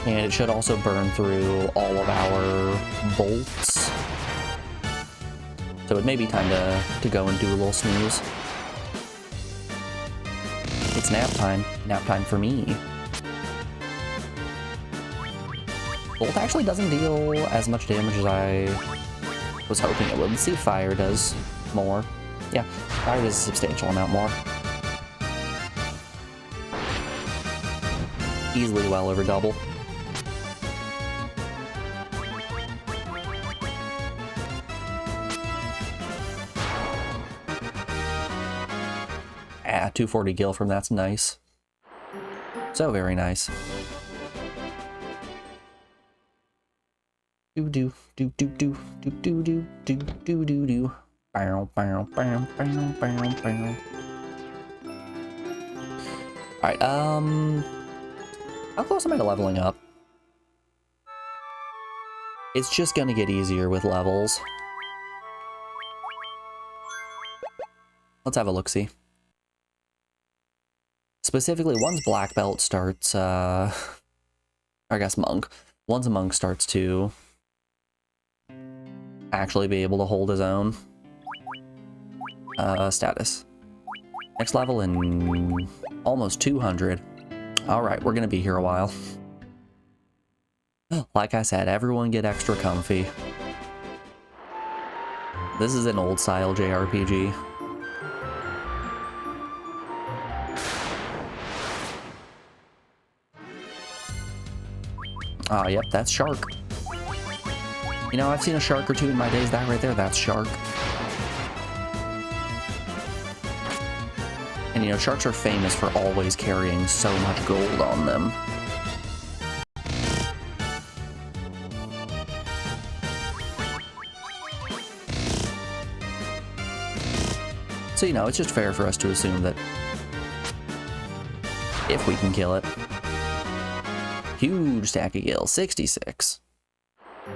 And it should also burn through all of our bolts. So it may be time to go and do a little snooze. It's nap time. Nap time for me. Bolt actually doesn't deal as much damage as I was hoping it would. Let's see if fire does more. Yeah, fire does a substantial amount more. Easily well over double. Ah, 240 gil from that's nice. So very nice. Do do do do do do do do do do do do. Bow bow bow bow bow bow. Alright, how close am I to leveling up? It's just gonna get easier with levels. Let's have a look-see. Specifically, once black belt starts, I guess monk. Once a monk starts to actually be able to hold his own. Status. Next level in almost 200. Alright, we're gonna be here a while. Like I said, everyone get extra comfy. This is an old style JRPG. Ah, yep, that's shark. You know, I've seen a shark or two in my days. That right there, that's shark. And you know, sharks are famous for always carrying so much gold on them. So, you know, it's just fair for us to assume that if we can kill it. Huge stack of gil, 66.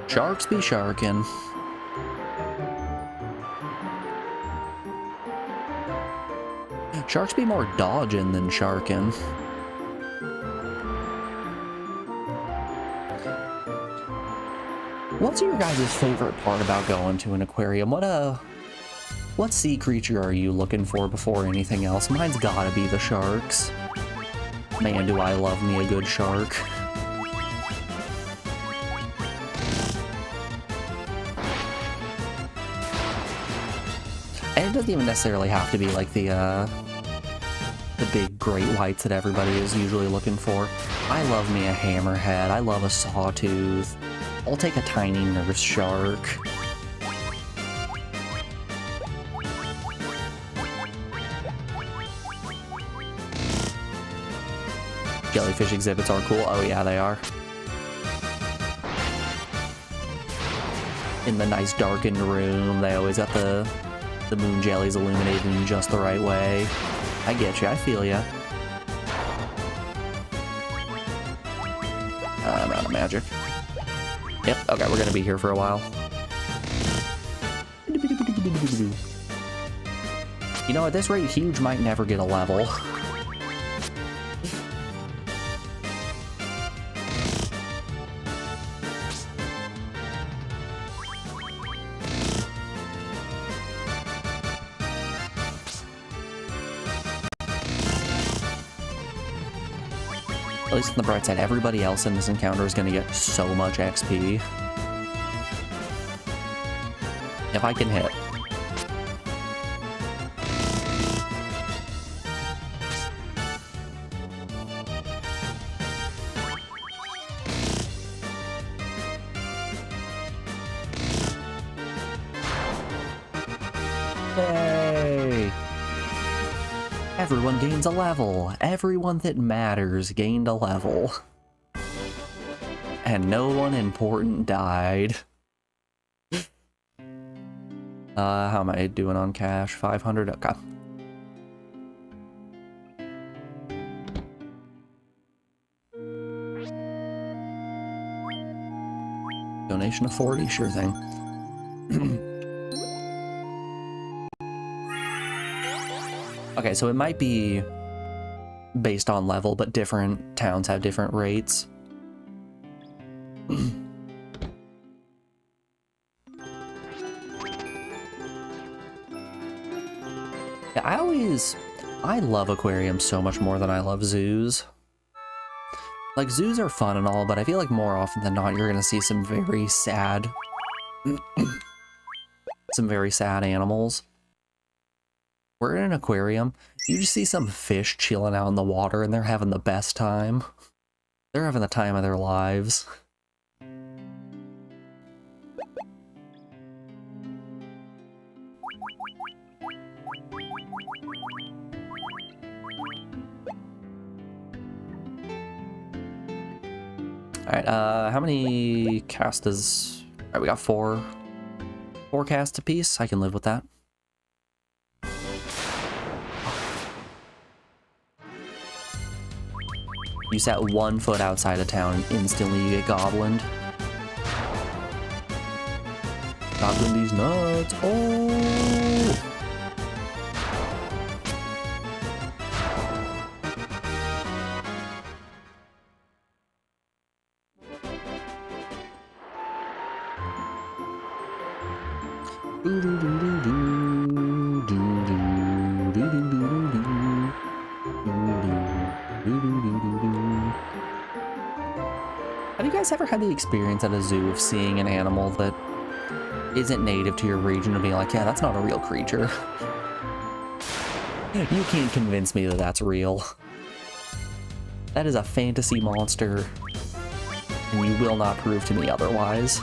Sharks be sharkin'. Sharks be more dodging than sharkin'. What's your guys' favorite part about going to an aquarium? What sea creature are you looking for before anything else? Mine's gotta be the sharks. Man, do I love me a good shark. And it doesn't even necessarily have to be like the big great whites that everybody is usually looking for. I love me a hammerhead. I love a sawtooth. I'll take a tiny nurse shark. Jellyfish exhibits are cool. Oh yeah, they are. In the nice darkened room, they always got the moon jellies illuminated in just the right way. I get you, I feel ya. I'm out of magic. Yep, okay, we're gonna be here for a while. You know, at this rate, Huge might never get a level. At least on the bright side, everybody else in this encounter is going to get so much XP. If I can hit. Yay! Everyone gains a level. Everyone that matters gained a level. And no one important died. How am I doing on cash? 500? Okay. Donation of 40? Sure thing. Okay, so it might be based on level, but different towns have different rates. Yeah, I love aquariums so much more than I love zoos. Like, zoos are fun and all, but I feel like more often than not, you're gonna see some very sad, some very sad animals. We're in an aquarium, you just see some fish chilling out in the water and they're having the best time. They're having the time of their lives. Alright, how many casts? Alright, we got four casts apiece. I can live with that. You set 1 foot outside of town and instantly you get goblined. Goblin these nuts. Oh! Have you guys ever had the experience at a zoo of seeing an animal that isn't native to your region and being like, yeah, that's not a real creature? You can't convince me that that's real. That is a fantasy monster, and you will not prove to me otherwise.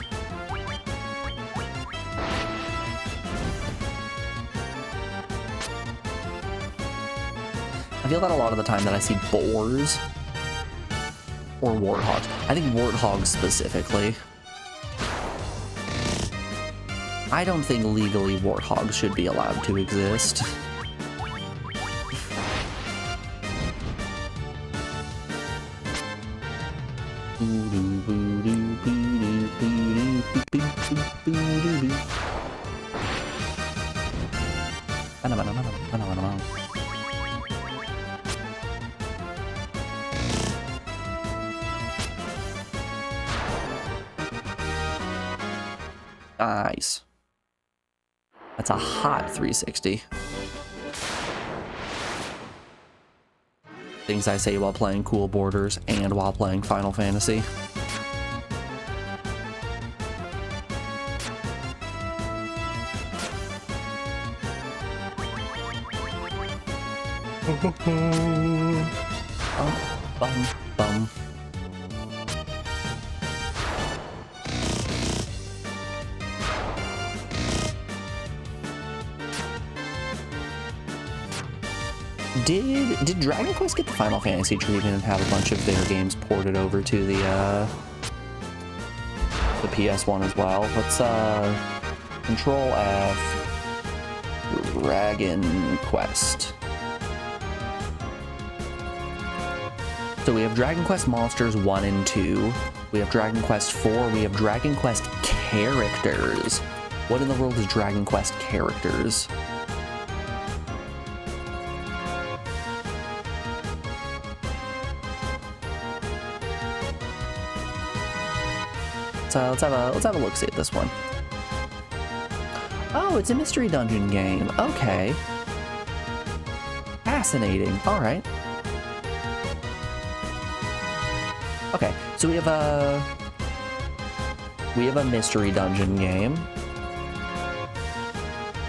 I feel that a lot of the time that I see boars or warthogs. I think warthogs specifically. I don't think legally warthogs should be allowed to exist. Nice. That's a hot 360. Things I say while playing Cool Borders and while playing Final Fantasy. Bum, bum. Did Dragon Quest get the Final Fantasy treatment and have a bunch of their games ported over to the PS1 as well? Let's Control F, Dragon Quest. So we have Dragon Quest Monsters 1 and 2. We have Dragon Quest 4. We have Dragon Quest Characters. What in the world is Dragon Quest Characters? So let's have a look-see at this one. Oh, it's a mystery dungeon game. Okay. Fascinating. All right. Okay, so we have a mystery dungeon game.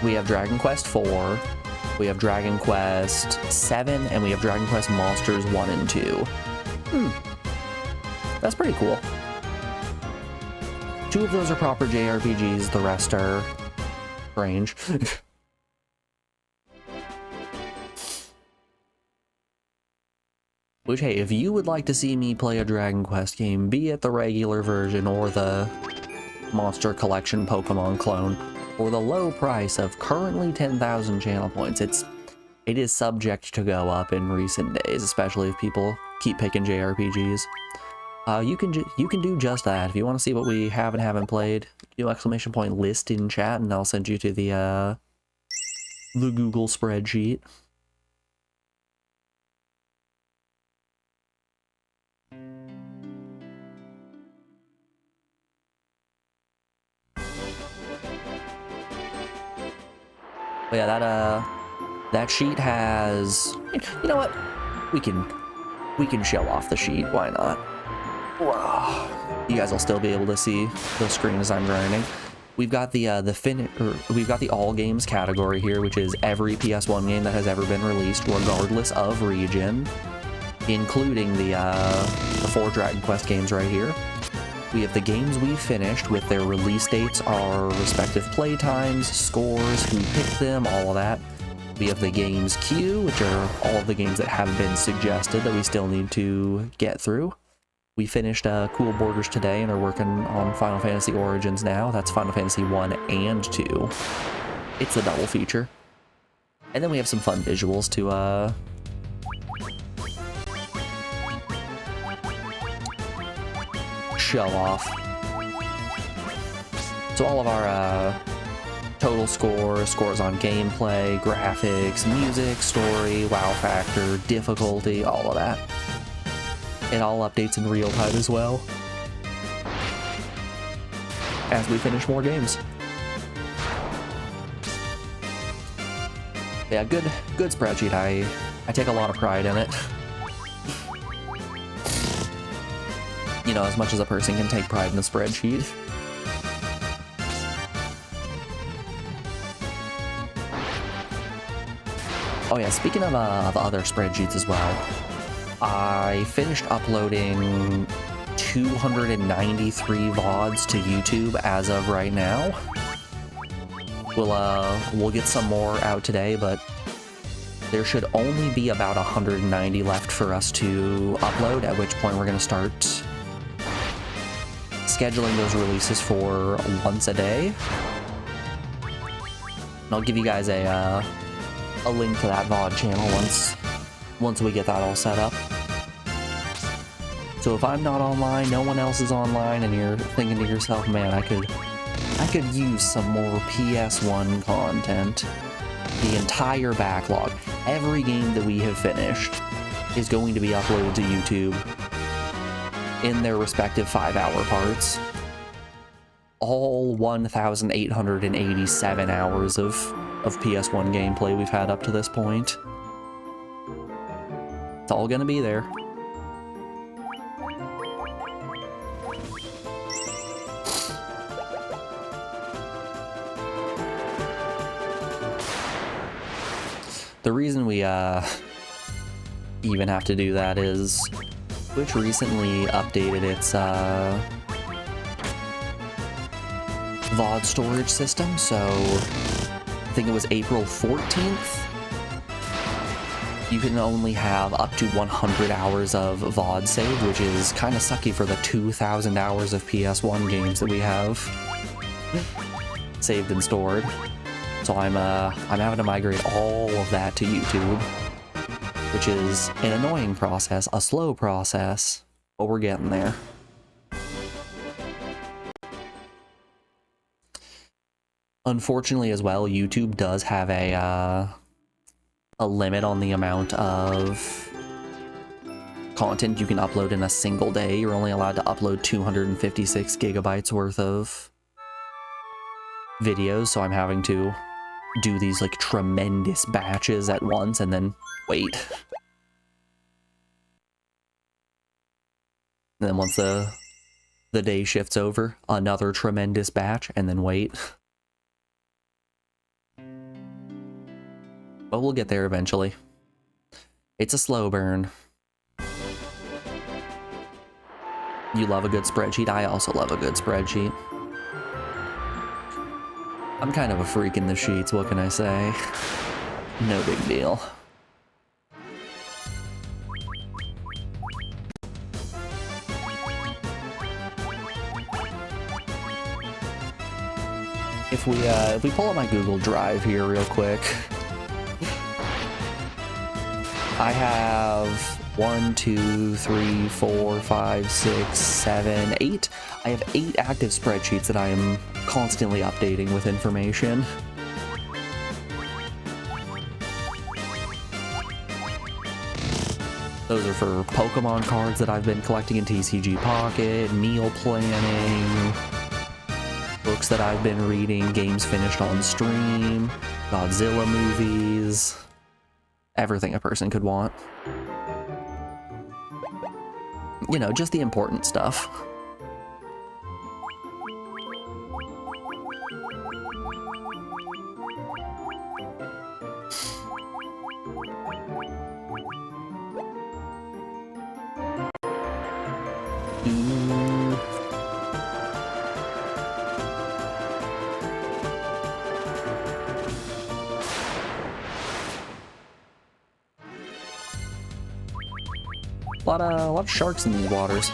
We have Dragon Quest 4. We have Dragon Quest 7, and we have Dragon Quest Monsters 1 and 2. That's pretty cool. 2 of those are proper JRPGs, the rest are strange. Which, hey, if you would like to see me play a Dragon Quest game, be it the regular version or the Monster Collection Pokemon clone, for the low price of currently 10,000 channel points, it is subject to go up in recent days, especially if people keep picking JRPGs. You can do just that. If you want to see what we have and haven't played, do !list in chat, and I'll send you to the Google spreadsheet. But yeah, that sheet has, you know what? We can show off the sheet. Why not? Wow. You guys will still be able to see the screen as I'm grinding. We've got we've got the all games category here, which is every PS1 game that has ever been released, regardless of region, including the 4 Dragon Quest games right here. We have the games we finished with their release dates, our respective play times, scores, who picked them, all of that. We have the games queue, which are all of the games that have been suggested that we still need to get through. We finished Cool Borders today and are working on Final Fantasy Origins now. That's Final Fantasy 1 and 2. It's a double feature. And then we have some fun visuals to show off. So all of our total scores on gameplay, graphics, music, story, wow factor, difficulty, all of that. It all updates in real time as well as we finish more games. Yeah, good spreadsheet. I take a lot of pride in it. You know, as much as a person can take pride in a spreadsheet. Oh yeah, speaking of other spreadsheets as well, I finished uploading 293 VODs to YouTube as of right now. We'll get some more out today, but there should only be about 190 left for us to upload, at which point we're going to start scheduling those releases for once a day. And I'll give you guys a link to that VOD channel once we get that all set up. So if I'm not online, no one else is online, and you're thinking to yourself, man, I could use some more PS1 content. The entire backlog, every game that we have finished, is going to be uploaded to YouTube in their respective 5-hour parts. All 1,887 hours of PS1 gameplay we've had up to this point. It's all gonna be there. The reason we even have to do that is Twitch recently updated its VOD storage system, so I think it was April 14th. you can only have up to 100 hours of VOD saved, which is kind of sucky for the 2,000 hours of PS1 games that we have saved and stored. So I'm having to migrate all of that to YouTube, which is an annoying process, a slow process, but we're getting there. Unfortunately as well, YouTube does have a limit on the amount of content you can upload in a single day. You're only allowed to upload 256 gigabytes worth of videos, so I'm having to do these like tremendous batches at once and then wait. And then once the day shifts over, another tremendous batch and then wait. But we'll get there eventually. It's a slow burn. You love a good spreadsheet? I also love a good spreadsheet. I'm kind of a freak in the sheets, what can I say? No big deal. If we pull up my Google Drive here real quick, I have 1, 2, 3, 4, 5, 6, 7, 8. I have 8 active spreadsheets that I am constantly updating with information. Those are for Pokemon cards that I've been collecting in TCG Pocket, meal planning, books that I've been reading, games finished on stream, Godzilla movies, everything a person could want. You know, just the important stuff. A lot of sharks in these waters.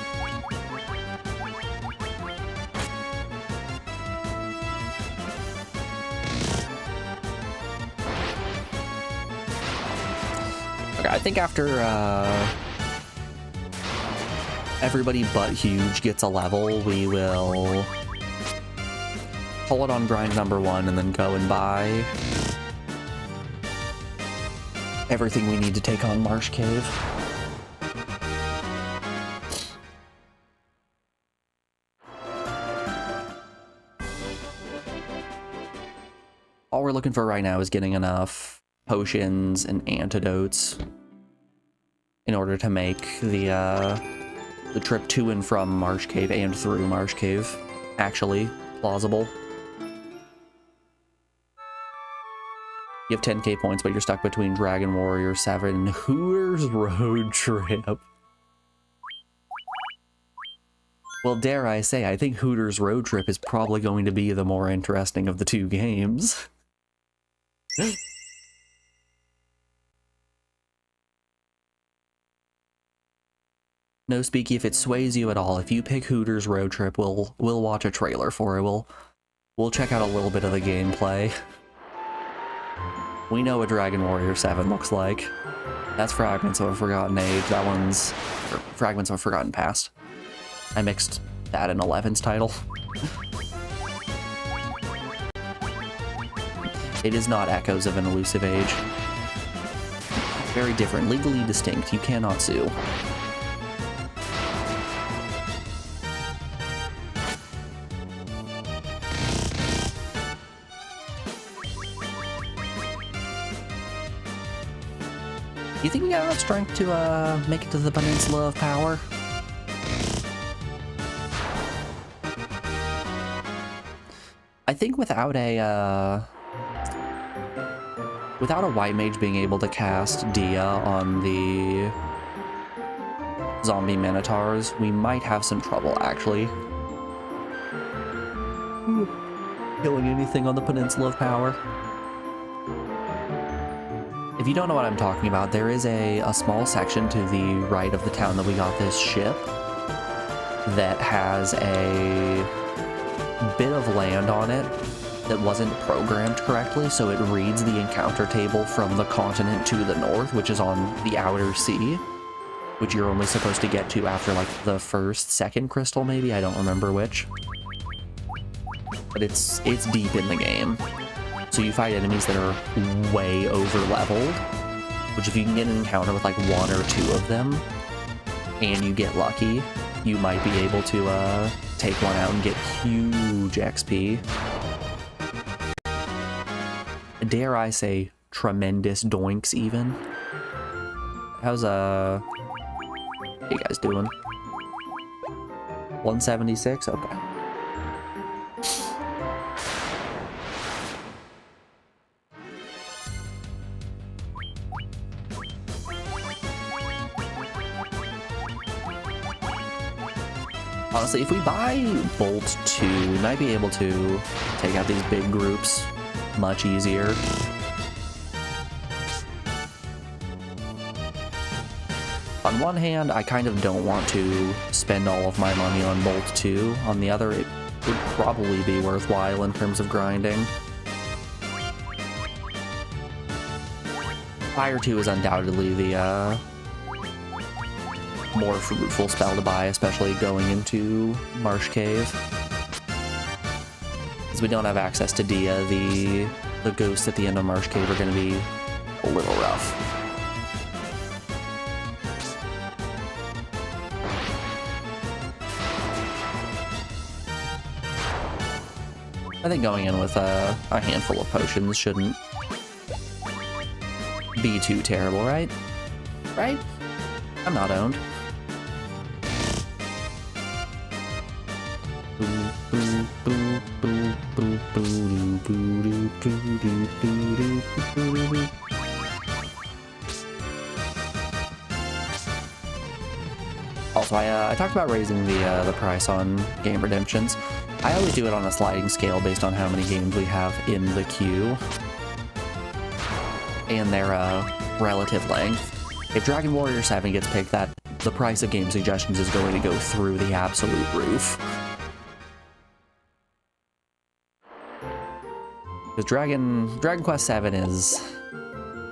Okay, I think after everybody but Huge gets a level, we will pull it on grind number 1 and then go and buy everything we need to take on Marsh Cave. All we're looking for right now is getting enough potions and antidotes in order to make the trip to and from Marsh Cave and through Marsh Cave actually plausible. You have 10k points, but you're stuck between Dragon Warrior 7 and Hooters Road Trip. Well, dare I say, I think Hooters Road Trip is probably going to be the more interesting of the two games. No, Speaky, if it sways you at all, if you pick Hooters Road Trip, we'll watch a trailer for it. We'll check out a little bit of the gameplay. We know what Dragon Warrior 7 looks like. That's Fragments of a Forgotten Age. That one's Fragments of a Forgotten Past. I mixed that and 11's title. It is not Echoes of an Elusive Age. Very different, legally distinct. You cannot sue. You think we got enough strength to make it to the Peninsula of Power? I think without a white mage being able to cast Dia on the zombie minotaurs, we might have some trouble actually killing anything on the Peninsula of Power. If if you don't know what I'm talking about, there is a small section to the right of the town that we got this ship that has a bit of land on it that wasn't programmed correctly, so it reads the encounter table from the continent to the north, which is on the outer sea, which you're only supposed to get to after like the second crystal maybe, I don't remember which. But it's deep in the game. So you fight enemies that are way over leveled, which if you can get an encounter with like one or two of them, and you get lucky, you might be able to take one out and get huge XP. Dare I say, tremendous doinks even. How's how you guys doing? 176? Okay. Honestly, if we buy Bolt 2, we might be able to take out these big groups much easier. On one hand, I kind of don't want to spend all of my money on Bolt 2. On the other, it would probably be worthwhile in terms of grinding. Fire 2 is undoubtedly the more fruitful spell to buy, especially going into Marsh Cave. Because we don't have access to Dia, the ghosts at the end of Marsh Cave are going to be a little rough. I think going in with a handful of potions shouldn't be too terrible, right? Right? I'm not owned. Also, I talked about raising the price on game redemptions. I always do it on a sliding scale based on how many games we have in the queue and their relative length. If Dragon Warrior 7 gets picked, the price of game suggestions is going to go through the absolute roof. Because Dragon Quest 7 is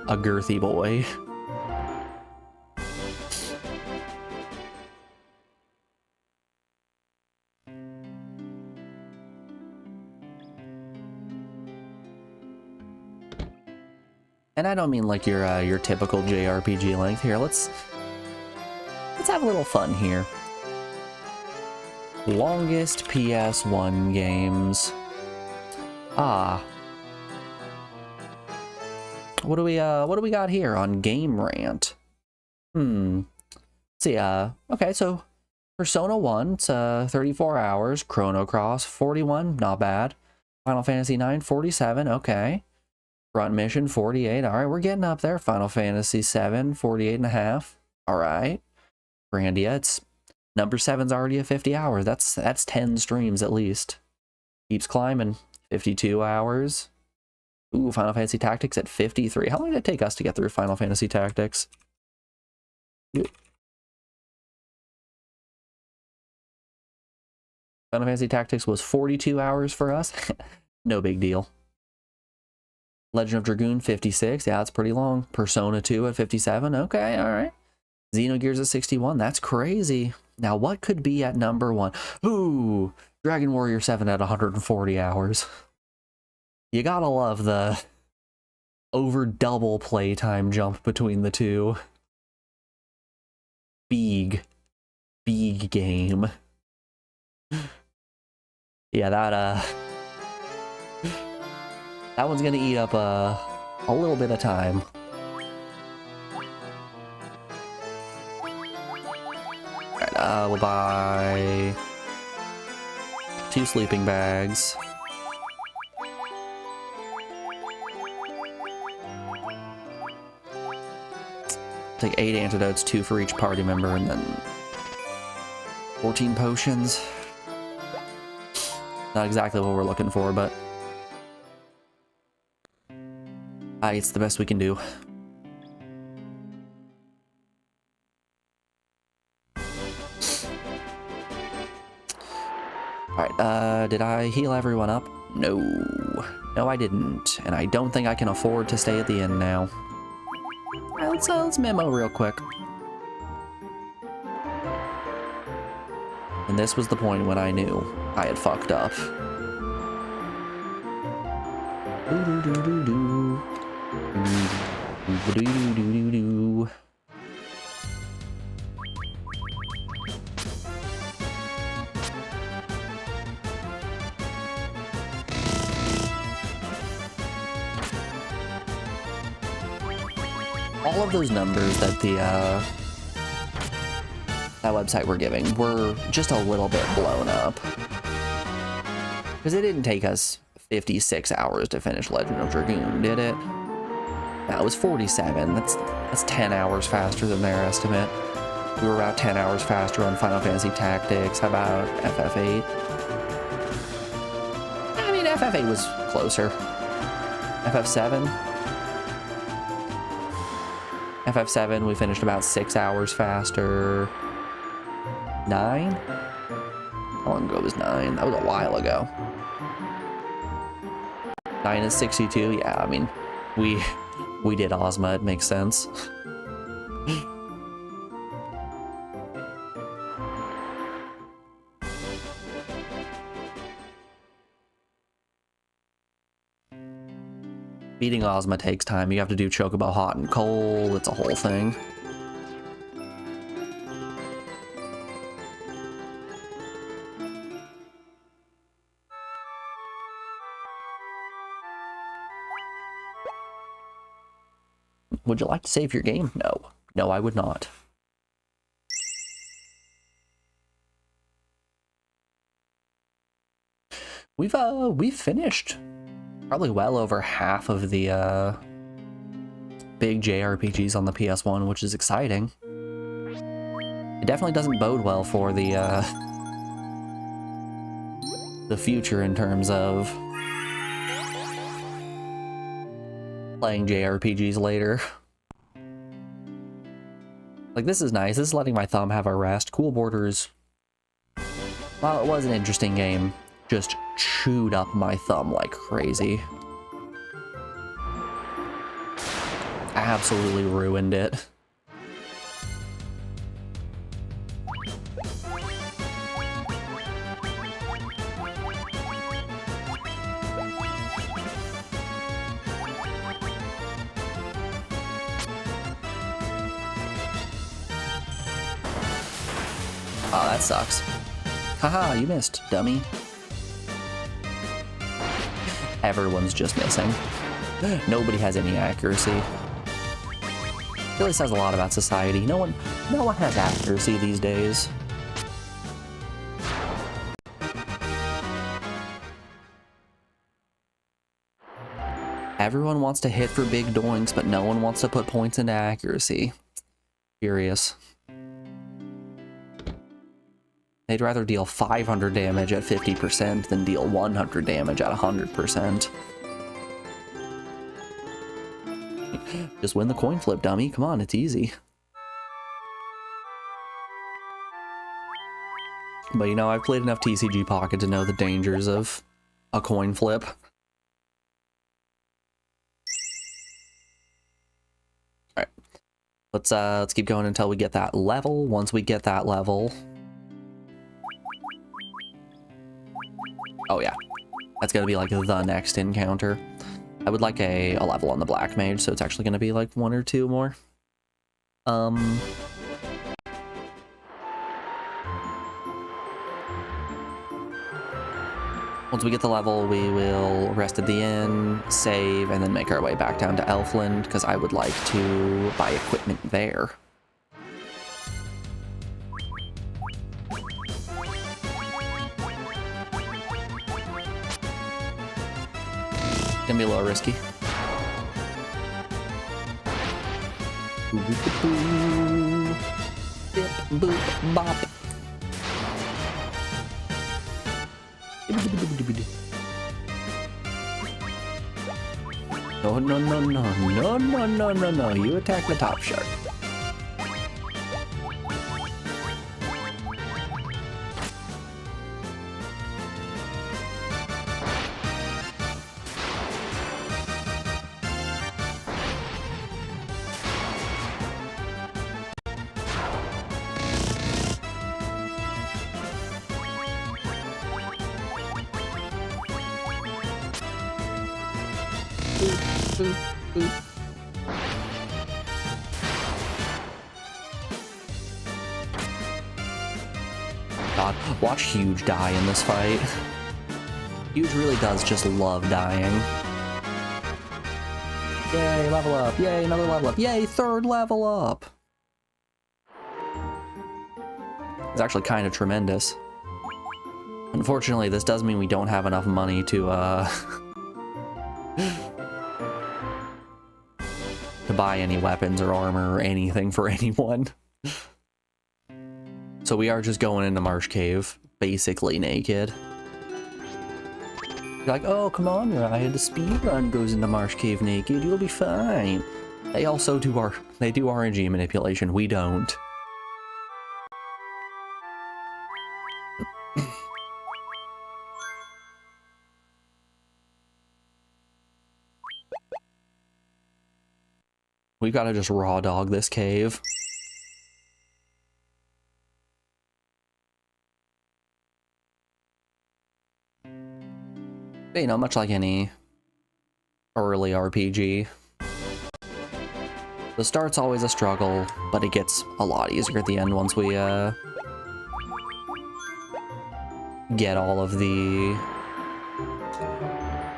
a girthy boy. And I don't mean like your typical JRPG length here. Let's have a little fun here. Longest PS1 games. What do we got here on Game Rant? Let's see, okay, so Persona 1, it's 34 hours, Chrono Cross 41, not bad. Final Fantasy IX 47, okay. Front Mission 48, all right, we're getting up there. Final Fantasy 7 48 and a half, all right. Grandia, it's number 7's already at 50 hours. That's 10 streams at least. Keeps climbing. 52 hours. Ooh, Final Fantasy Tactics at 53. How long did it take us to get through Final Fantasy Tactics? Final Fantasy Tactics was 42 hours for us. No big deal. Legend of Dragoon 56. Yeah, that's pretty long. Persona 2 at 57. Okay, all right. Xenogears at 61. That's crazy. Now, what could be at number 1? Ooh, Dragon Warrior 7 at 140 hours. You gotta love the over double playtime jump between the two. Big game. Yeah, that one's gonna eat up a little bit of time. Alright, we'll buy 2 sleeping bags. Take 8 antidotes, 2 for each party member, and then 14 potions. Not exactly what we're looking for, but it's the best we can do. Alright, did I heal everyone up? No. No, I didn't. And I don't think I can afford to stay at the inn now. Let's memo real quick. And this was the point when I knew I had fucked up. All of those numbers that that website were giving were just a little bit blown up. Because it didn't take us 56 hours to finish Legend of Dragoon, did it? That was 47. That's 10 hours faster than their estimate. We were about 10 hours faster on Final Fantasy Tactics. How about FF8? I mean, FF8 was closer. FF7? FF7, we finished about 6 hours faster. 9? How long ago was 9? That was a while ago. 9 is 62? Yeah, I mean, we did Ozma, it makes sense. Beating Ozma takes time. You have to do Chocobo hot and cold. It's a whole thing. Would you like to save your game? No. No, I would not. We've finished probably well over half of the big JRPGs on the PS1, which is exciting. It definitely doesn't bode well for the future in terms of playing JRPGs later. Like, this is nice. This is letting my thumb have a rest. Cool Borders, while it was an interesting game, just chewed up my thumb like crazy. Absolutely ruined it. Oh, that sucks. Haha, you missed, dummy. Everyone's just missing. Nobody has any accuracy. It really says a lot about society. No one has accuracy these days. Everyone wants to hit for big doinks, but no one wants to put points into accuracy. Furious. They'd rather deal 500 damage at 50% than deal 100 damage at 100%. Just win the coin flip, dummy. Come on, it's easy. But you know, I've played enough TCG Pocket to know the dangers of a coin flip. Alright. Let's keep going until we get that level. Once we get that level... Oh yeah, that's gonna be like the next encounter. I would like a level on the Black Mage, so it's actually gonna be like 1 or 2 more. Once we get the level, we will rest at the inn, save, and then make our way back down to Elfland, because I would like to buy equipment there. Gonna be a little risky. Boo, boo, boo, boo. Bip, boop, bop. No, no, no, no, no, no, no, no, no. You attack the top shark. God, watch Huge die in this fight. Huge really does just love dying. Yay, level up. Yay, another level up. Yay, third level up. It's actually kind of tremendous. Unfortunately, this does mean we don't have enough money to, to buy any weapons or armor or anything for anyone. So we are just going into Marsh Cave, basically naked. You're like, oh, come on, Ryan, the speedrun goes into Marsh Cave naked, you'll be fine. They also do RNG manipulation, we don't. We've got to just raw dog this cave. But, you know, much like any early RPG, the start's always a struggle, but it gets a lot easier at the end once we get all of the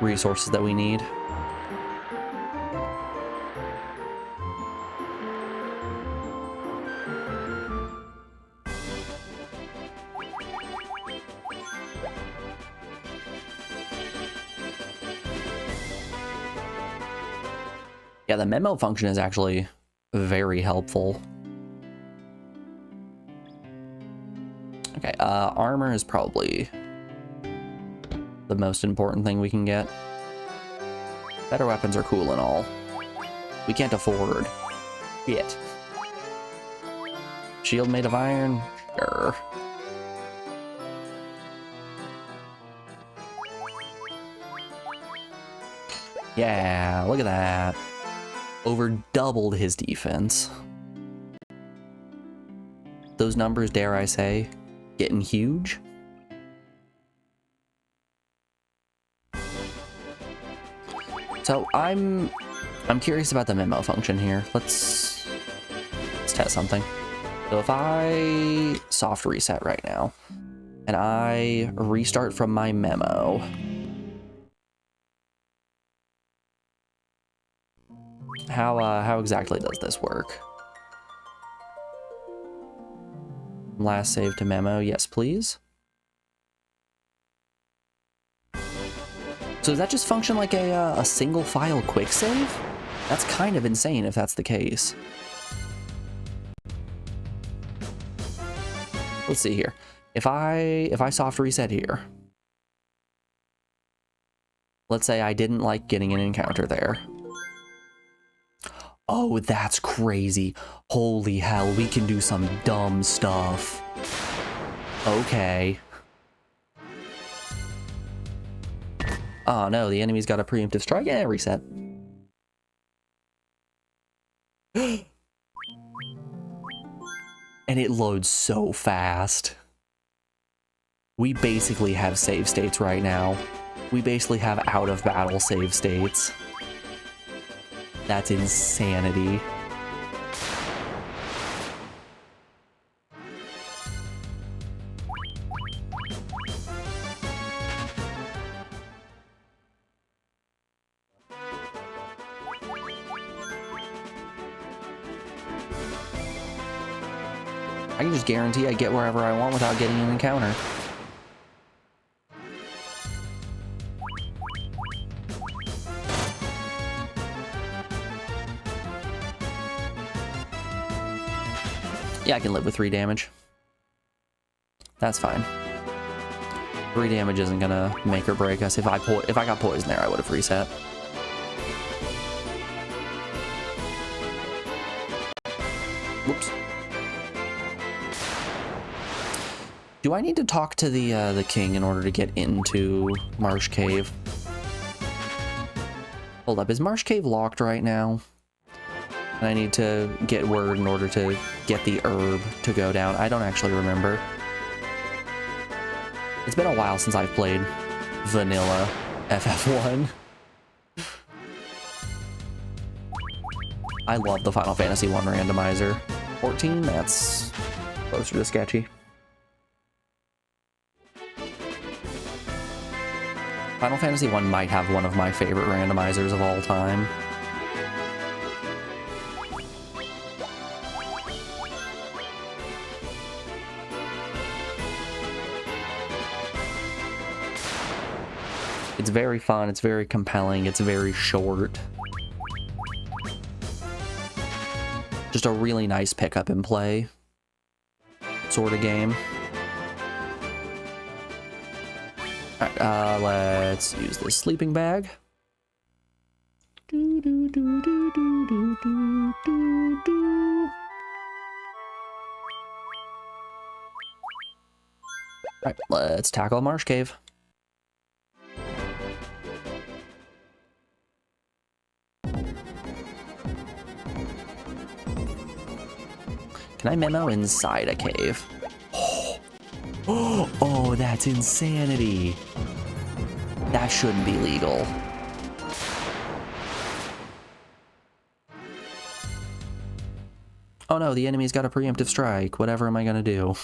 resources that we need. Yeah, the memo function is actually very helpful. Okay, armor is probably the most important thing we can get. Better weapons are cool and all. We can't afford it. Shield made of iron? Sure. Yeah, look at that. Over doubled his defense. Those numbers, dare I say, getting huge. So I'm curious about the memo function here. Let's test something. So if I soft reset right now and I restart from my memo, how exactly does this work? Last save to memo, yes please. So does that just function like a single file quick save? That's kind of insane if that's the case. Let's see here. If I soft reset here, let's say I didn't like getting an encounter there. Oh, that's crazy. Holy hell, we can do some dumb stuff. Okay. Oh no, the enemy's got a preemptive strike. Yeah, reset. And it loads so fast. We basically have save states right now. We basically have out of battle save states. That's insanity. I can just guarantee I get wherever I want without getting an encounter. Yeah, I can live with 3 damage. That's fine. 3 damage isn't gonna make or break us. If I got poison there, I would have reset. Whoops. Do I need to talk to the king in order to get into Marsh Cave? Hold up, is Marsh Cave locked right now? And I need to get word in order to get the herb to go down. I don't actually remember. It's been a while since I've played vanilla FF1. I love the Final Fantasy 1 randomizer. 14, that's closer to sketchy. Final Fantasy 1 might have one of my favorite randomizers of all time. It's very fun, it's very compelling, it's very short. Just a really nice pick up and play sort of game. Alright, let's use this sleeping bag. Alright, let's tackle Marsh Cave. Can I memo inside a cave? Oh, that's insanity. That shouldn't be legal. Oh no, the enemy's got a preemptive strike. Whatever am I gonna do?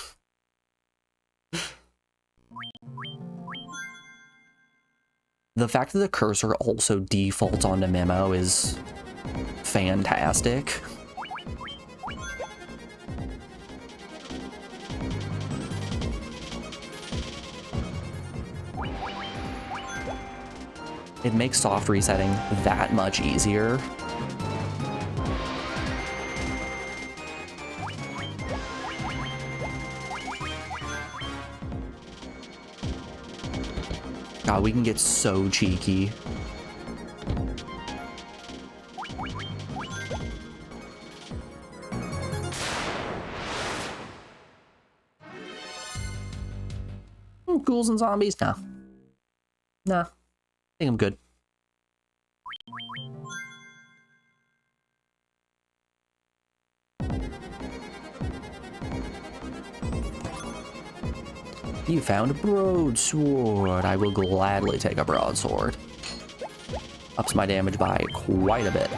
The fact that the cursor also defaults onto memo is fantastic. It makes soft resetting that much easier. God, we can get so cheeky. Ghouls and zombies? Nah. Nah. I think I'm good. You found a broadsword. I will gladly take a broadsword. Ups my damage by quite a bit.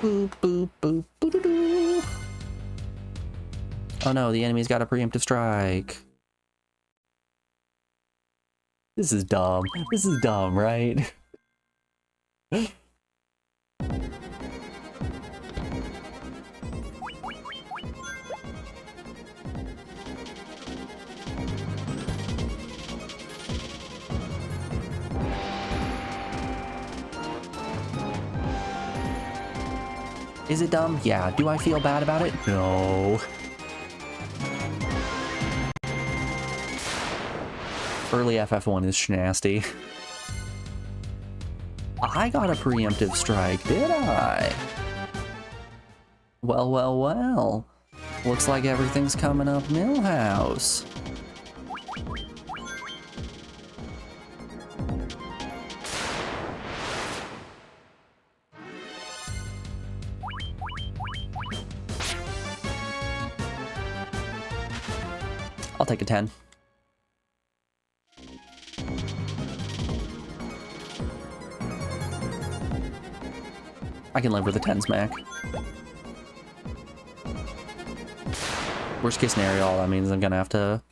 Boop, boop, boop, boo doo doo. Oh no, the enemy's got a preemptive strike. This is dumb. This is dumb, right? Is it dumb? Yeah. Do I feel bad about it? No. Early FF1 is nasty. I got a preemptive strike, did I? Well, well, well. Looks like everything's coming up Millhouse. I'll take a 10. I can live with a 10 smack. Worst case scenario, all that means I'm gonna have to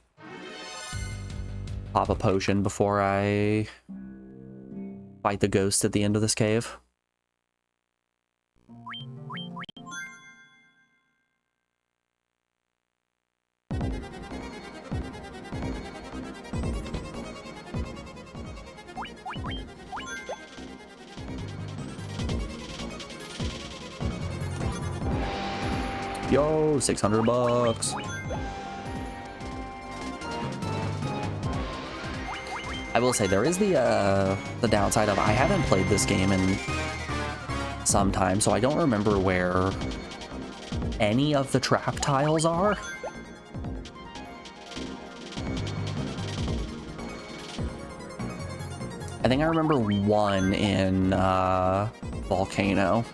pop a potion before I fight the ghost at the end of this cave. Yo, 600 bucks. I will say there is the downside of I haven't played this game in some time, so I don't remember where any of the trap tiles are. I think I remember one in Volcano.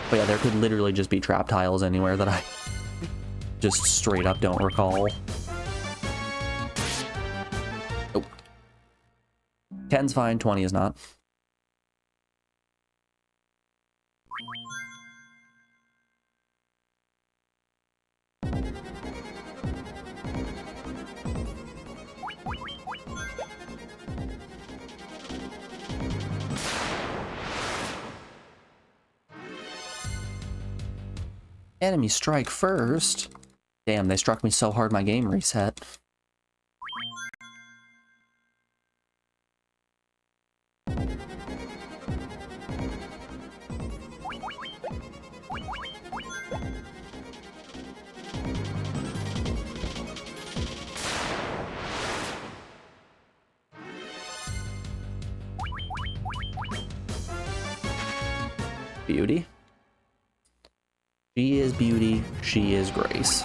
But yeah, there could literally just be trap tiles anywhere that I just straight up don't recall. Oh. 10's fine, 20 is not. Enemy strike first. Damn, they struck me so hard my game reset. Beauty. She is beauty, she is grace.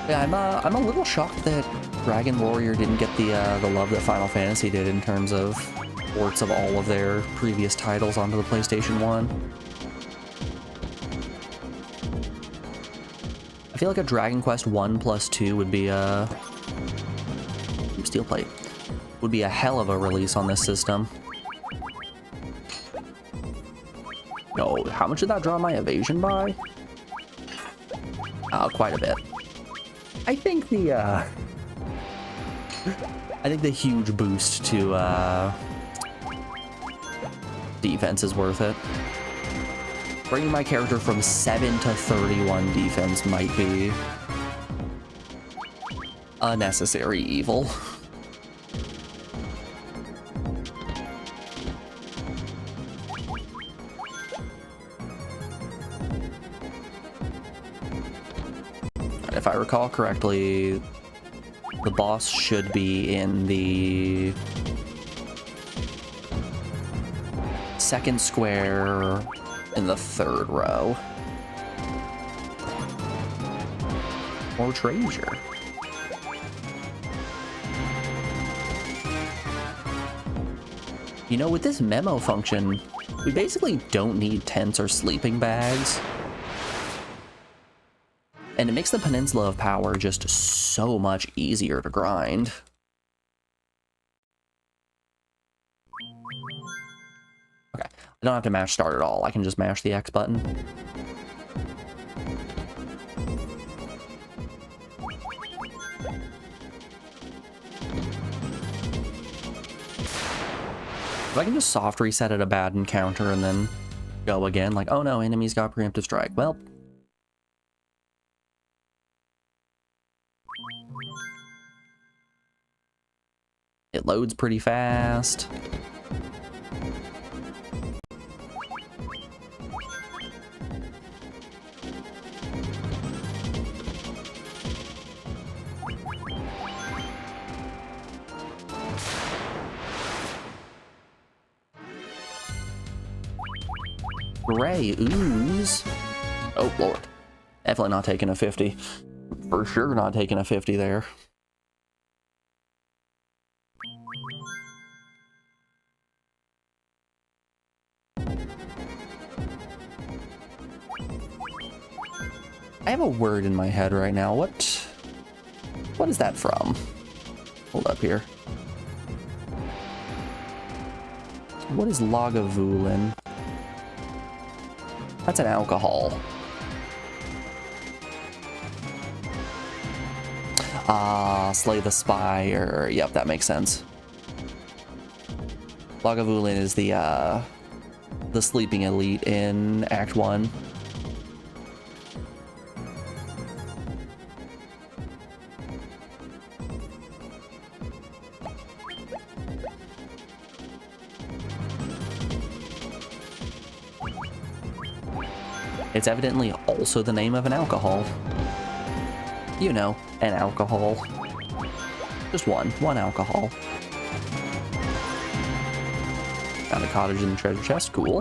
Yeah, I'm a little shocked that Dragon Warrior didn't get the love that Final Fantasy did in terms of ports of all of their previous titles onto the PlayStation 1. I feel like a Dragon Quest 1 plus 2 would be a... Steel plate. Would be a hell of a release on this system. Oh, how much did that draw my evasion by? Oh, quite a bit. I think the huge boost to defense is worth it. Bringing my character from 7 to 31 defense might be a necessary evil. If I recall correctly, the boss should be in the second square in the third row. Or treasure. You know, with this memo function, we basically don't need tents or sleeping bags. And it makes the Peninsula of Power just so much easier to grind. Okay, I don't have to mash start at all. I can just mash the X button. If I can just soft reset at a bad encounter and then go again, like, oh no, enemies got preemptive strike. Well, it loads pretty fast. Gray ooze. Oh, Lord. Definitely not taking a 50. For sure not taking a 50 there. I have a word in my head right now. What is that from? Hold up here. What is Lagavulin? That's an alcohol. Slay the Spy, or yep, that makes sense. Lagavulin is the sleeping elite in Act 1. It's evidently also the name of an alcohol. You know, an alcohol. Just one alcohol. Found a cottage in the treasure chest, cool.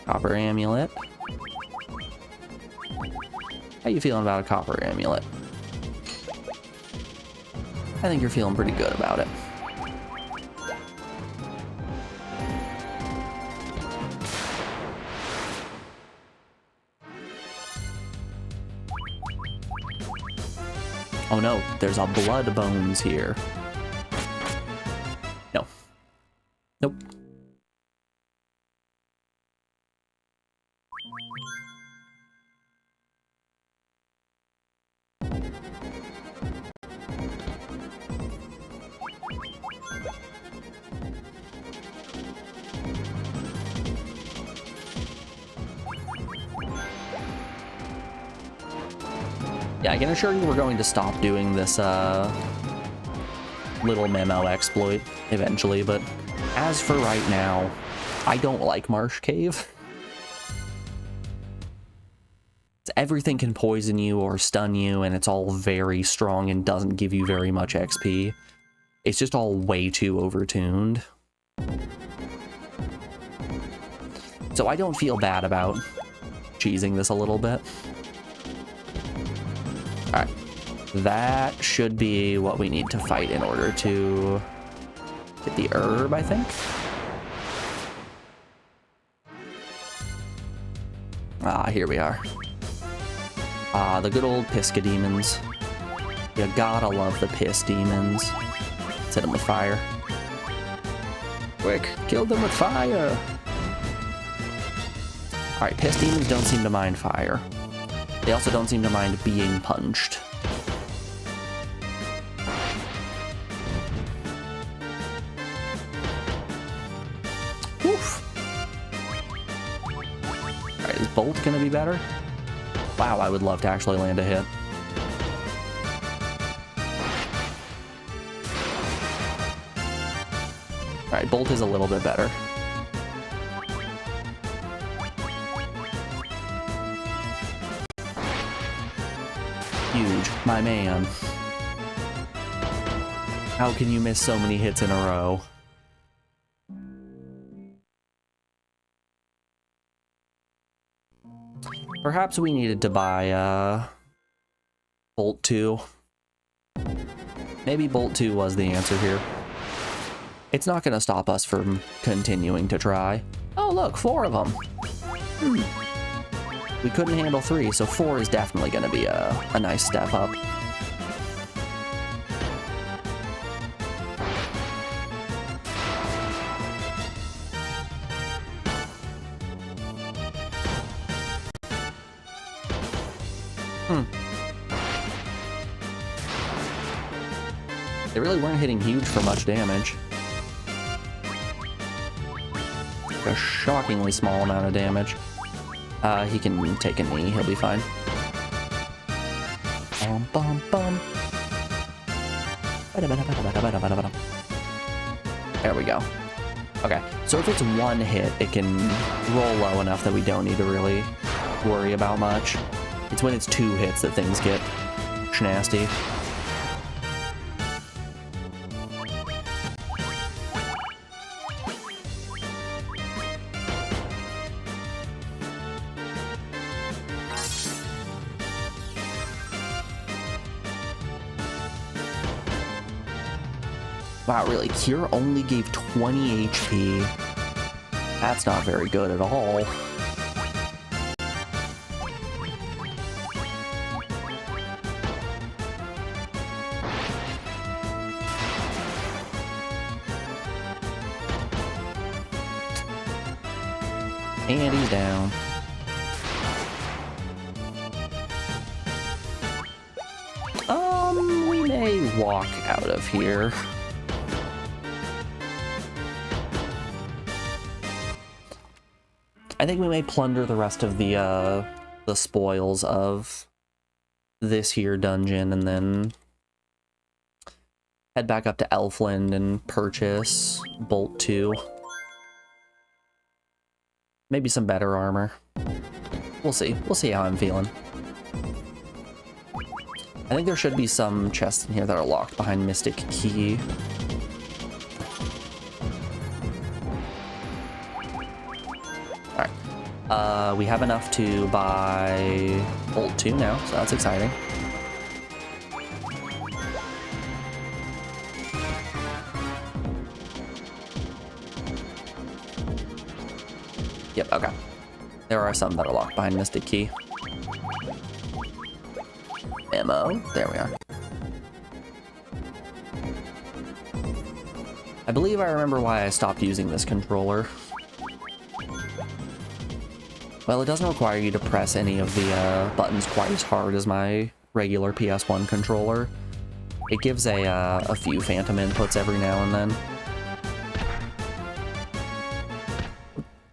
Copper amulet. How you feeling about a copper amulet? I think you're feeling pretty good about it. Oh no, there's a blood bones here. No. Nope. Yeah, I can assure you we're going to stop doing this little memo exploit eventually, but as for right now, I don't like Marsh Cave. Everything can poison you or stun you, and it's all very strong and doesn't give you very much XP. It's just all way too overtuned. So I don't feel bad about cheesing this a little bit. Alright, that should be what we need to fight in order to get the herb, I think. Ah, here we are. Ah, the good old Pisca demons. You gotta love the piss demons. Let's hit them with fire. Quick, kill them with fire! Alright, piss demons don't seem to mind fire. They also don't seem to mind being punched. Oof. Alright, is Bolt gonna be better? Wow, I would love to actually land a hit. Alright, Bolt is a little bit better. Huge, my man. How can you miss so many hits in a row? Perhaps we needed to buy Bolt 2. Maybe Bolt 2 was the answer here. It's not going to stop us from continuing to try. Oh look, 4 of them. We couldn't handle 3, so 4 is definitely going to be a nice step up. They really weren't hitting huge for much damage. A shockingly small amount of damage. He can take a knee, he'll be fine. Bum, bum, bum. There we go. Okay, so if it's 1 hit, it can roll low enough that we don't need to really worry about much. It's when it's 2 hits that things get nasty. Wow, really? Cure only gave 20 HP. That's not very good at all. And he's down. We may walk out of here. I think we may plunder the rest of the spoils of this here dungeon and then head back up to Elfland and purchase Bolt 2. Maybe some better armor. We'll see. We'll see how I'm feeling. I think there should be some chests in here that are locked behind Mystic Key. Alright. We have enough to buy Bolt 2 now, so that's exciting. Yep, okay. There are some that are locked behind Mystic Key. Memo. There we are. I believe I remember why I stopped using this controller. Well, it doesn't require you to press any of the buttons quite as hard as my regular PS1 controller. It gives a few phantom inputs every now and then.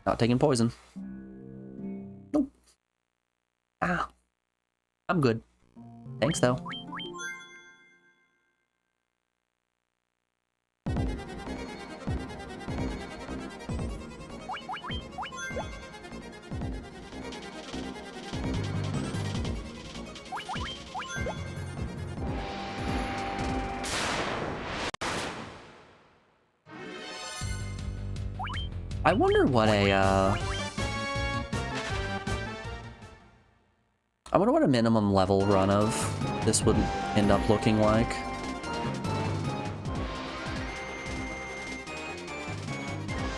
Not taking poison. Nope. Ah. I'm good. Thanks, though. I wonder what I wonder what a minimum level run of this would end up looking like.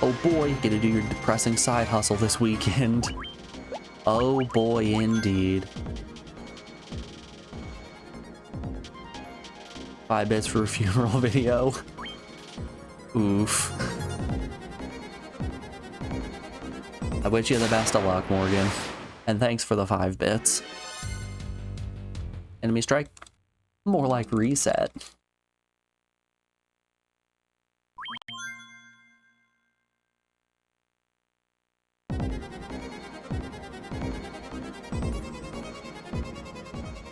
Oh boy, get to do your depressing side hustle this weekend. Oh boy, indeed. 5 bits for a funeral video. Oof. I wish you the best of luck, Morgan. And thanks for the 5 bits. Enemy strike? More like reset.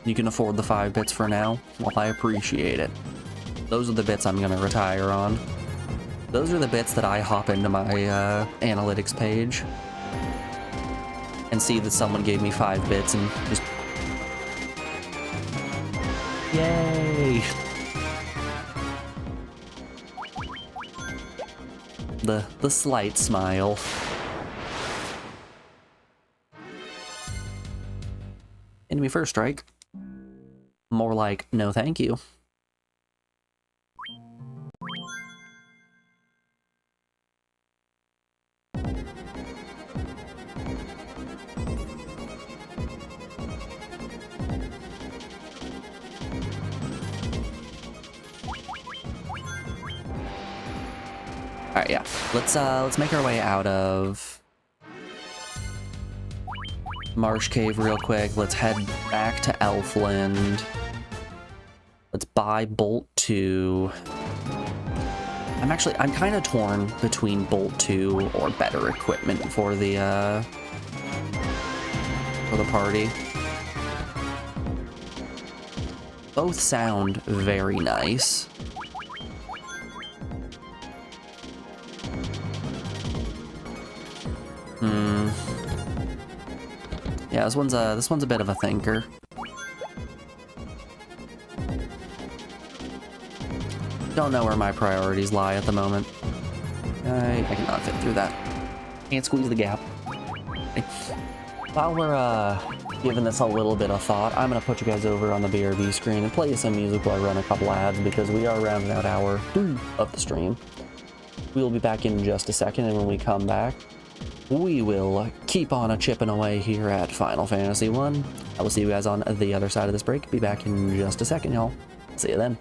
You can afford the 5 bits for now? Well, I appreciate it. Those are the bits I'm gonna retire on. Those are the bits that I hop into my analytics page and see that someone gave me 5 bits and just... Yay! The slight smile. Enemy first strike. More like, no thank you. Alright, yeah. Let's make our way out of Marsh Cave real quick. Let's head back to Elfland. Let's buy Bolt 2. I'm kind of torn between Bolt 2 or better equipment for the party. Both sound very nice. Yeah, this one's a bit of a thinker. Don't know where my priorities lie at the moment. I cannot fit through that. Can't squeeze the gap. While we're giving this a little bit of thought, I'm gonna put you guys over on the BRB screen and play you some music while I run a couple ads because we are rounding out hour 3 of the stream. We will be back in just a second, and when we come back, we will keep on chipping away here at Final Fantasy 1. I will see you guys on the other side of this break. Be back in just a second, y'all. See you then.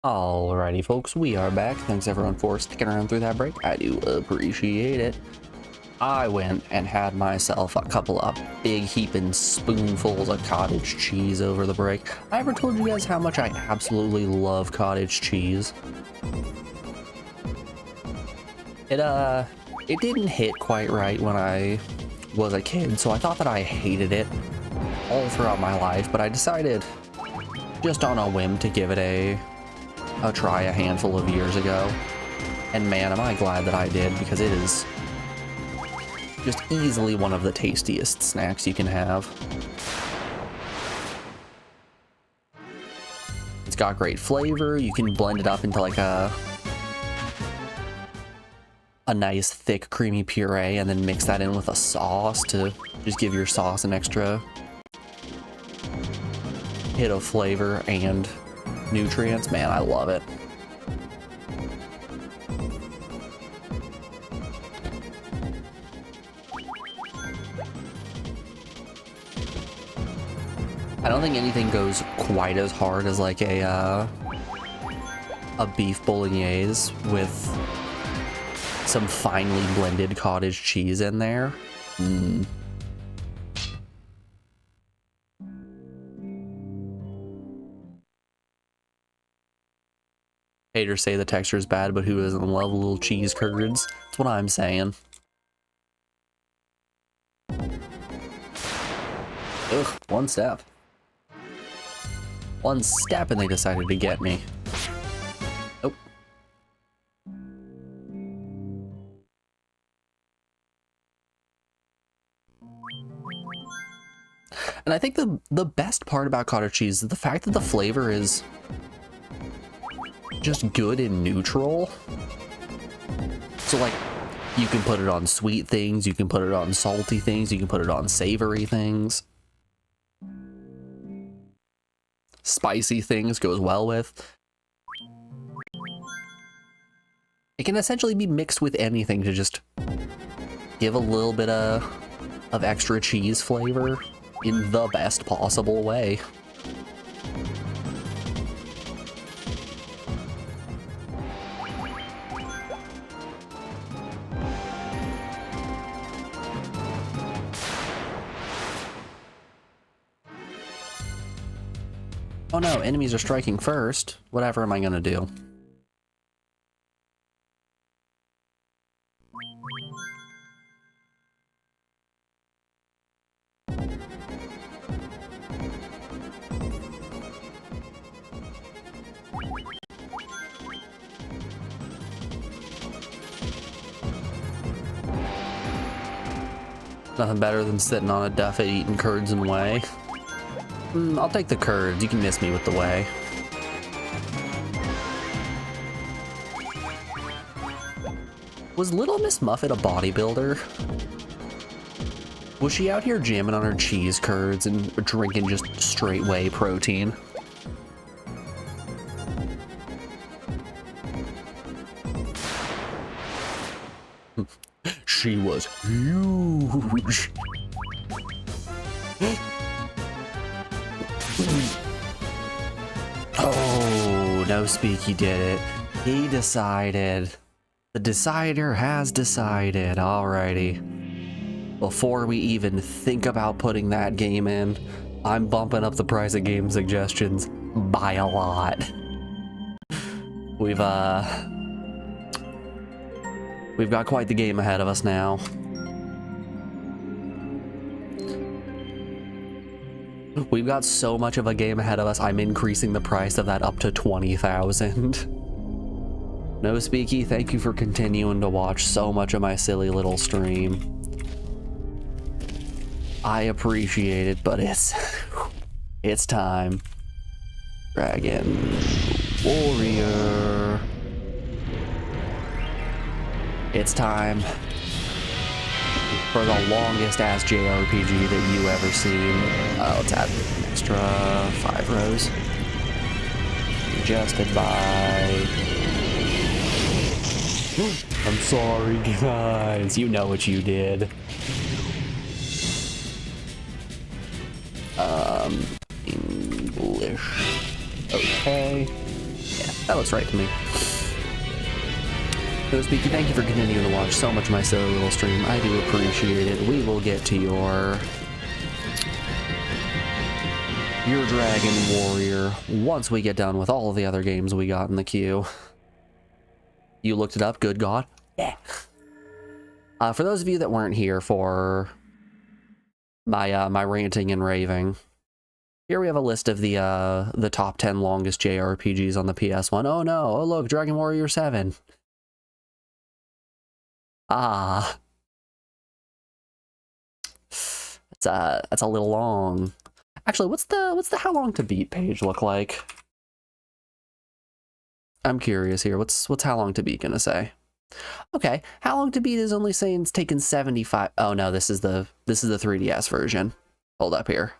Alrighty, folks, we are back. Thanks everyone for sticking around through that break. I do appreciate it. I went and had myself a couple of big heaping spoonfuls of cottage cheese over the break. I ever told you guys how much I absolutely love cottage cheese? It didn't hit quite right when I was a kid, so I thought that I hated it all throughout my life, but I decided just on a whim to give it a try a handful of years ago. And man, am I glad that I did, because it is just easily one of the tastiest snacks you can have. It's got great flavor. You can blend it up into like a nice thick creamy puree and then mix that in with a sauce to just give your sauce an extra hit of flavor and nutrients. Man, I love it. I don't think anything goes quite as hard as like a beef bolognese with some finely blended cottage cheese in there. Haters say the texture is bad, but who doesn't love little cheese curds? That's what I'm saying. Ugh, one step. One step and they decided to get me. Oh. And I think the best part about cottage cheese is the fact that the flavor is just good and neutral. So like, you can put it on sweet things, you can put it on salty things, you can put it on savory things. Spicy things goes well with. It can essentially be mixed with anything to just give a little bit of extra cheese flavor in the best possible way. Oh no, enemies are striking first. Whatever am I gonna do? Nothing better than sitting on a duffet eating curds and whey. I'll take the curds. You can miss me with the whey. Was Little Miss Muffet a bodybuilder? Was she out here jamming on her cheese curds and drinking just straight whey protein? She was huge. Oh, no speak, he did it. He decided. The decider has decided. Alrighty. Before we even think about putting that game in, I'm bumping up the price of game suggestions by a lot. We've got quite the game ahead of us now. We've got so much of a game ahead of us, I'm increasing the price of that up to 20,000. No Speaky, thank you for continuing to watch so much of my silly little stream. I appreciate it, but it's time. Dragon Warrior. It's time for the longest ass JRPG that you ever seen. Let's add an extra 5 rows. Adjusted by... I'm sorry, guys. You know what you did. English. Okay. Yeah. That looks right to me. So Speaky, thank you for continuing to watch so much of my silly little stream. I do appreciate it. We will get to your Dragon Warrior once we get done with all of the other games we got in the queue. You looked it up? Good God. Yeah. For those of you that weren't here for my my ranting and raving, here we have a list of the top 10 longest JRPGs on the PS1. Oh no! Oh look, Dragon Warrior 7. Ah, that's a little long. Actually, what's the how long to beat page look like? I'm curious here. What's how long to beat gonna say? Okay, how long to beat is only saying it's taken 75. Oh no, this is the 3DS version. Hold up here.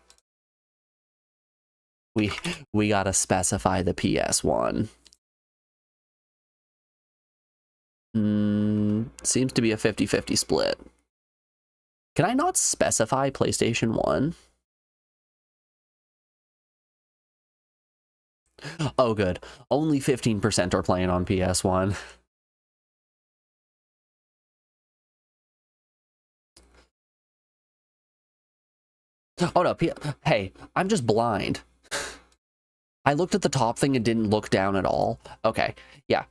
We gotta specify the PS1. Seems to be a 50-50 split. Can I not specify PlayStation 1? Oh, good. Only 15% are playing on PS1. Oh no, hey, I'm just blind. I looked at the top thing and didn't look down at all. Okay, yeah.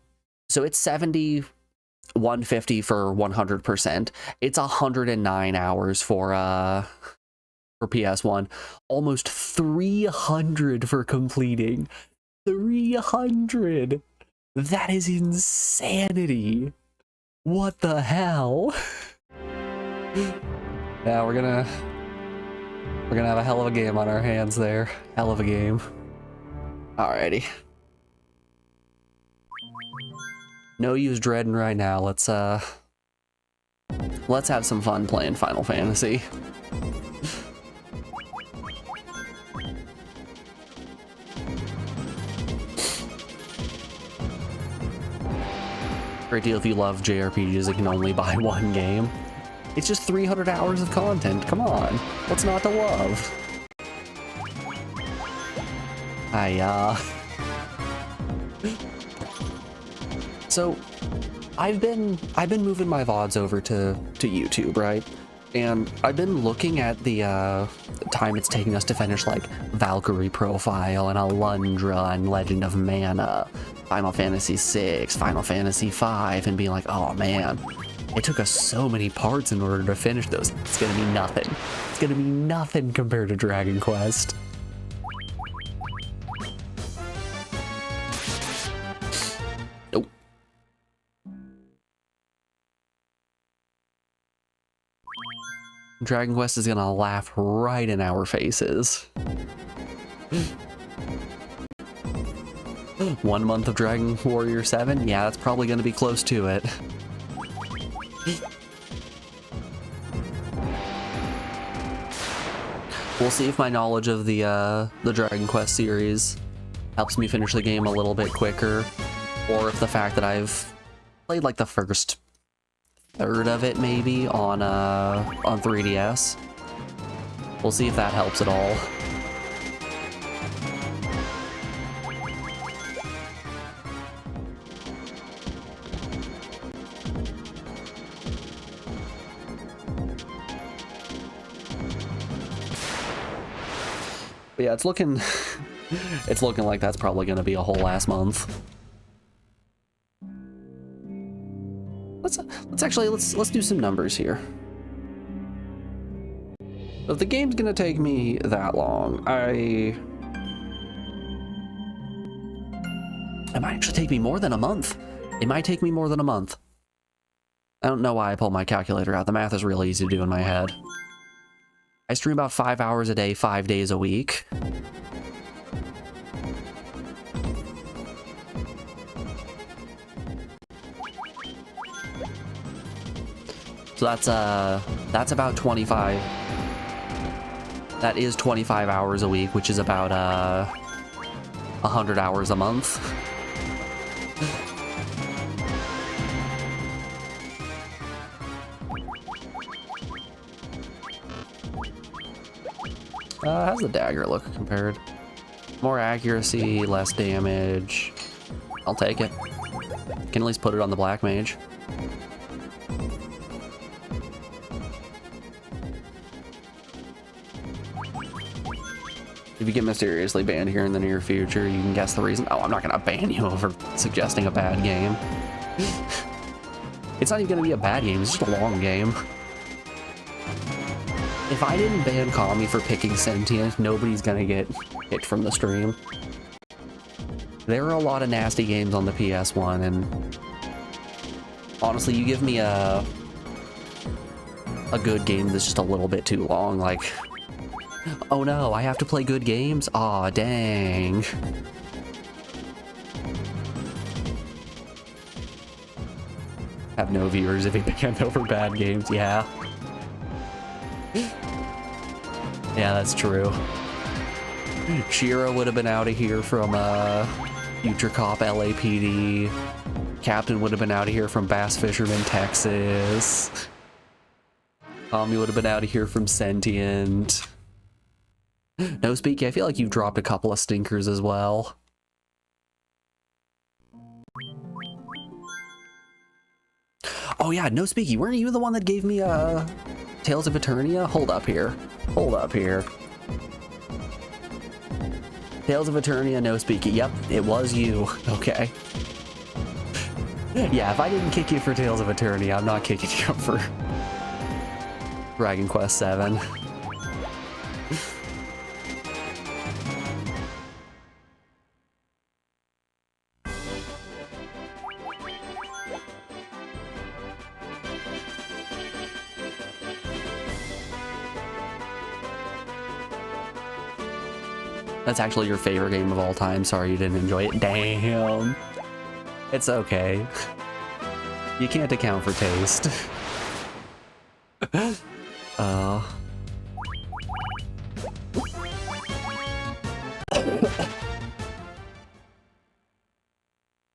So it's 150 for 100%. It's 109 hours for PS1. Almost 300 for completing. 300. That is insanity. What the hell? Yeah, we're gonna have a hell of a game on our hands there. Hell of a game. Alrighty. No use dreading right now. Let's have some fun playing Final Fantasy. Great deal if you love JRPGs and can only buy one game. It's just 300 hours of content. Come on. What's not to love? So I've been moving my VODs over to YouTube, right? And I've been looking at the time it's taking us to finish like Valkyrie Profile and Alundra and Legend of Mana, Final Fantasy VI, Final Fantasy V, and being like, oh man, it took us so many parts in order to finish those. It's gonna be nothing. It's gonna be nothing compared to Dragon Quest. Nope. Dragon Quest is gonna laugh right in our faces. 1 month of Dragon Warrior 7? Yeah, that's probably gonna be close to it. We'll see if my knowledge of the Dragon Quest series helps me finish the game a little bit quicker, or if the fact that I've played like the first third of it maybe on 3DS. We'll see if that helps at all. But yeah, it's looking like that's probably going to be a whole last month. Let's do some numbers here. If the game's going to take me that long, it might actually take me more than a month. It might take me more than a month. I don't know why I pulled my calculator out. The math is really easy to do in my head. I stream about 5 hours a day, 5 days a week. So that's about 25. That is 25 hours a week, which is about 100 hours a month. How's the dagger look compared? More accuracy, less damage. I'll take it. Can at least put it on the Black Mage. If you get mysteriously banned here in the near future, you can guess the reason. Oh, I'm not gonna ban you over suggesting a bad game. It's not even gonna be a bad game, it's just a long game. If I didn't ban Kami for picking Sentient, nobody's gonna get kicked from the stream. There are a lot of nasty games on the PS1, and honestly, you give me a good game that's just a little bit too long, like, oh no, I have to play good games? Aw, dang. Have no viewers if he banned over bad games, yeah. Yeah, that's true. Shira would have been out of here from Future Cop LAPD. Captain would have been out of here from Bass Fisherman, Texas. Tommy would have been out of here from Sentient. No Speaky, I feel like you've dropped a couple of stinkers as well. Oh yeah, No Speaky, weren't you the one that gave me Tales of Eternia? Hold up here. Hold up here. Tales of Eternia, No Speaky. Yep, it was you. Okay. Yeah, if I didn't kick you for Tales of Eternia, I'm not kicking you for Dragon Quest VII. That's actually your favorite game of all time. Sorry you didn't enjoy it. Damn. It's okay. You can't account for taste.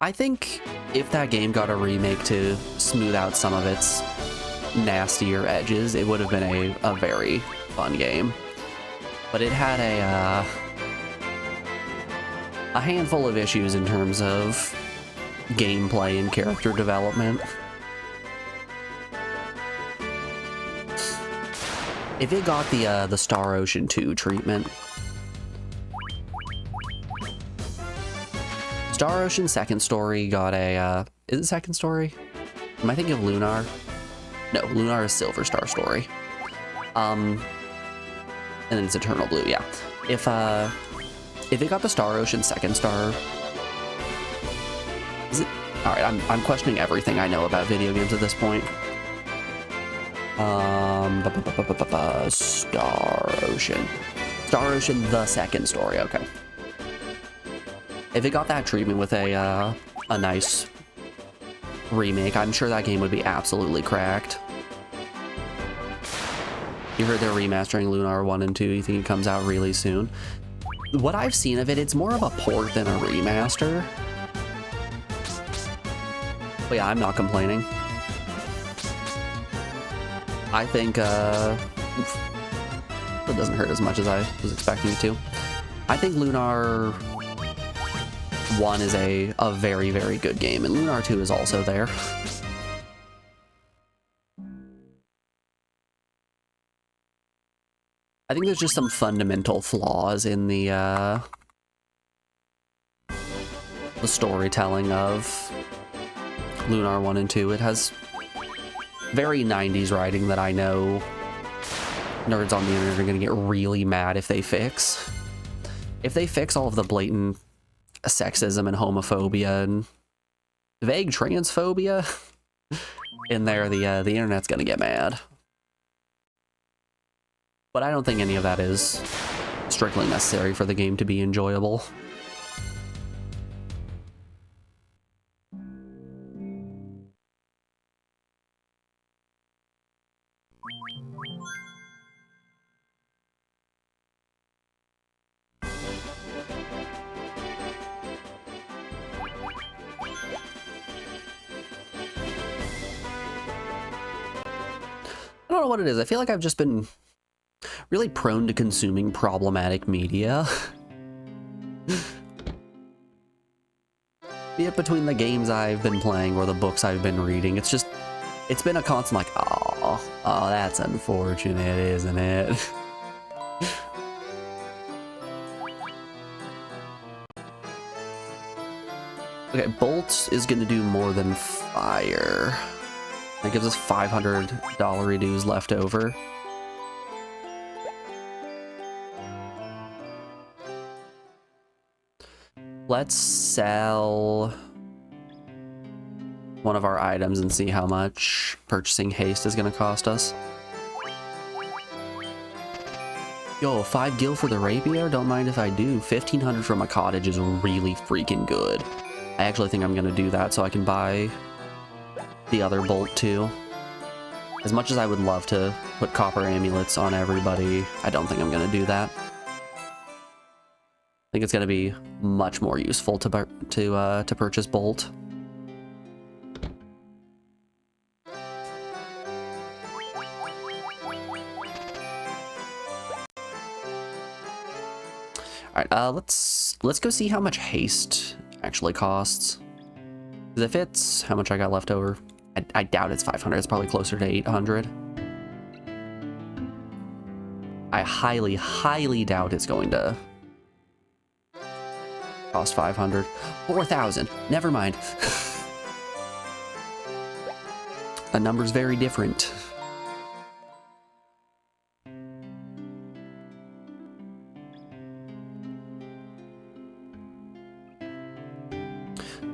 I think if that game got a remake to smooth out some of its nastier edges, it would have been a very fun game. But it had a handful of issues in terms of gameplay and character development. If it got the Star Ocean 2 treatment. Star Ocean Second Story got a, is it Second Story? Am I thinking of Lunar? No, Lunar is Silver Star Story. And then it's Eternal Blue, yeah. If it got the Star Ocean Second Star, is it? All right, I'm questioning everything I know about video games at this point. Star Ocean, the Second Story. Okay. If it got that treatment with a nice remake, I'm sure that game would be absolutely cracked. You heard they're remastering Lunar 1 and 2. You think it comes out really soon? What I've seen of it, it's more of a port than a remaster. But yeah, I'm not complaining. I think, it doesn't hurt as much as I was expecting it to. I think Lunar 1 is a very, very good game, and Lunar 2 is also there. I think there's just some fundamental flaws in the storytelling of Lunar 1 and 2. It has very 90s writing that I know nerds on the internet are going to get really mad if they fix. If they fix all of the blatant sexism and homophobia and vague transphobia in there, the internet's going to get mad. But I don't think any of that is strictly necessary for the game to be enjoyable. I don't know what it is. I feel like I've just been really prone to consuming problematic media. The it between the games I've been playing or the books I've been reading. It's just, it's been a constant like, oh, that's unfortunate, isn't it? Okay, Bolt is going to do more than Fire. That gives us $500 dues left over. Let's sell one of our items and see how much purchasing haste is going to cost us. Yo, 5 gil for the rapier? Don't mind if I do. 1500 from a cottage is really freaking good. I actually think I'm going to do that so I can buy the other bolt too. As much as I would love to put copper amulets on everybody, I don't think I'm going to do that. I think it's going to be much more useful to purchase bolt. All right, let's go see how much haste actually costs. Because if it's how much I got left over, I doubt it's 500. It's probably closer to 800. I highly, highly doubt it's going to cost 500. 4,000. Never mind. The number's very different.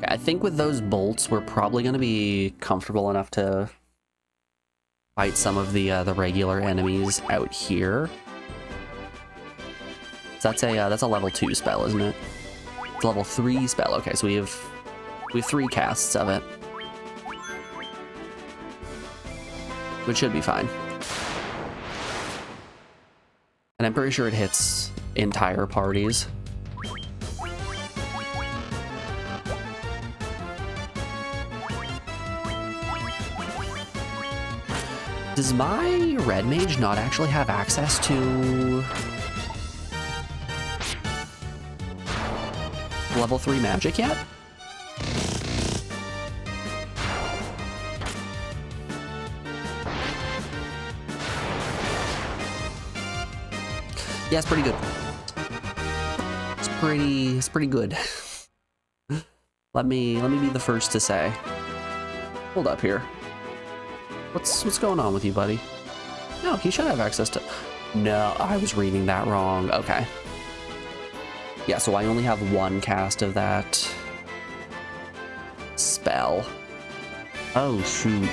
I think with those bolts, we're probably going to be comfortable enough to fight some of the regular enemies out here. So that's a level 2 spell, isn't it? It's a level 3 spell. Okay, so we have 3 casts of it, which should be fine. And I'm pretty sure it hits entire parties. Does my red mage not actually have access to level 3 magic yet? Yeah, it's pretty good. It's pretty good. Let me be the first to say. Hold up here. What's going on with you, buddy? No, he should have access to... No, I was reading that wrong. Okay. Yeah, so I only have 1 cast of that spell. Oh, shoot.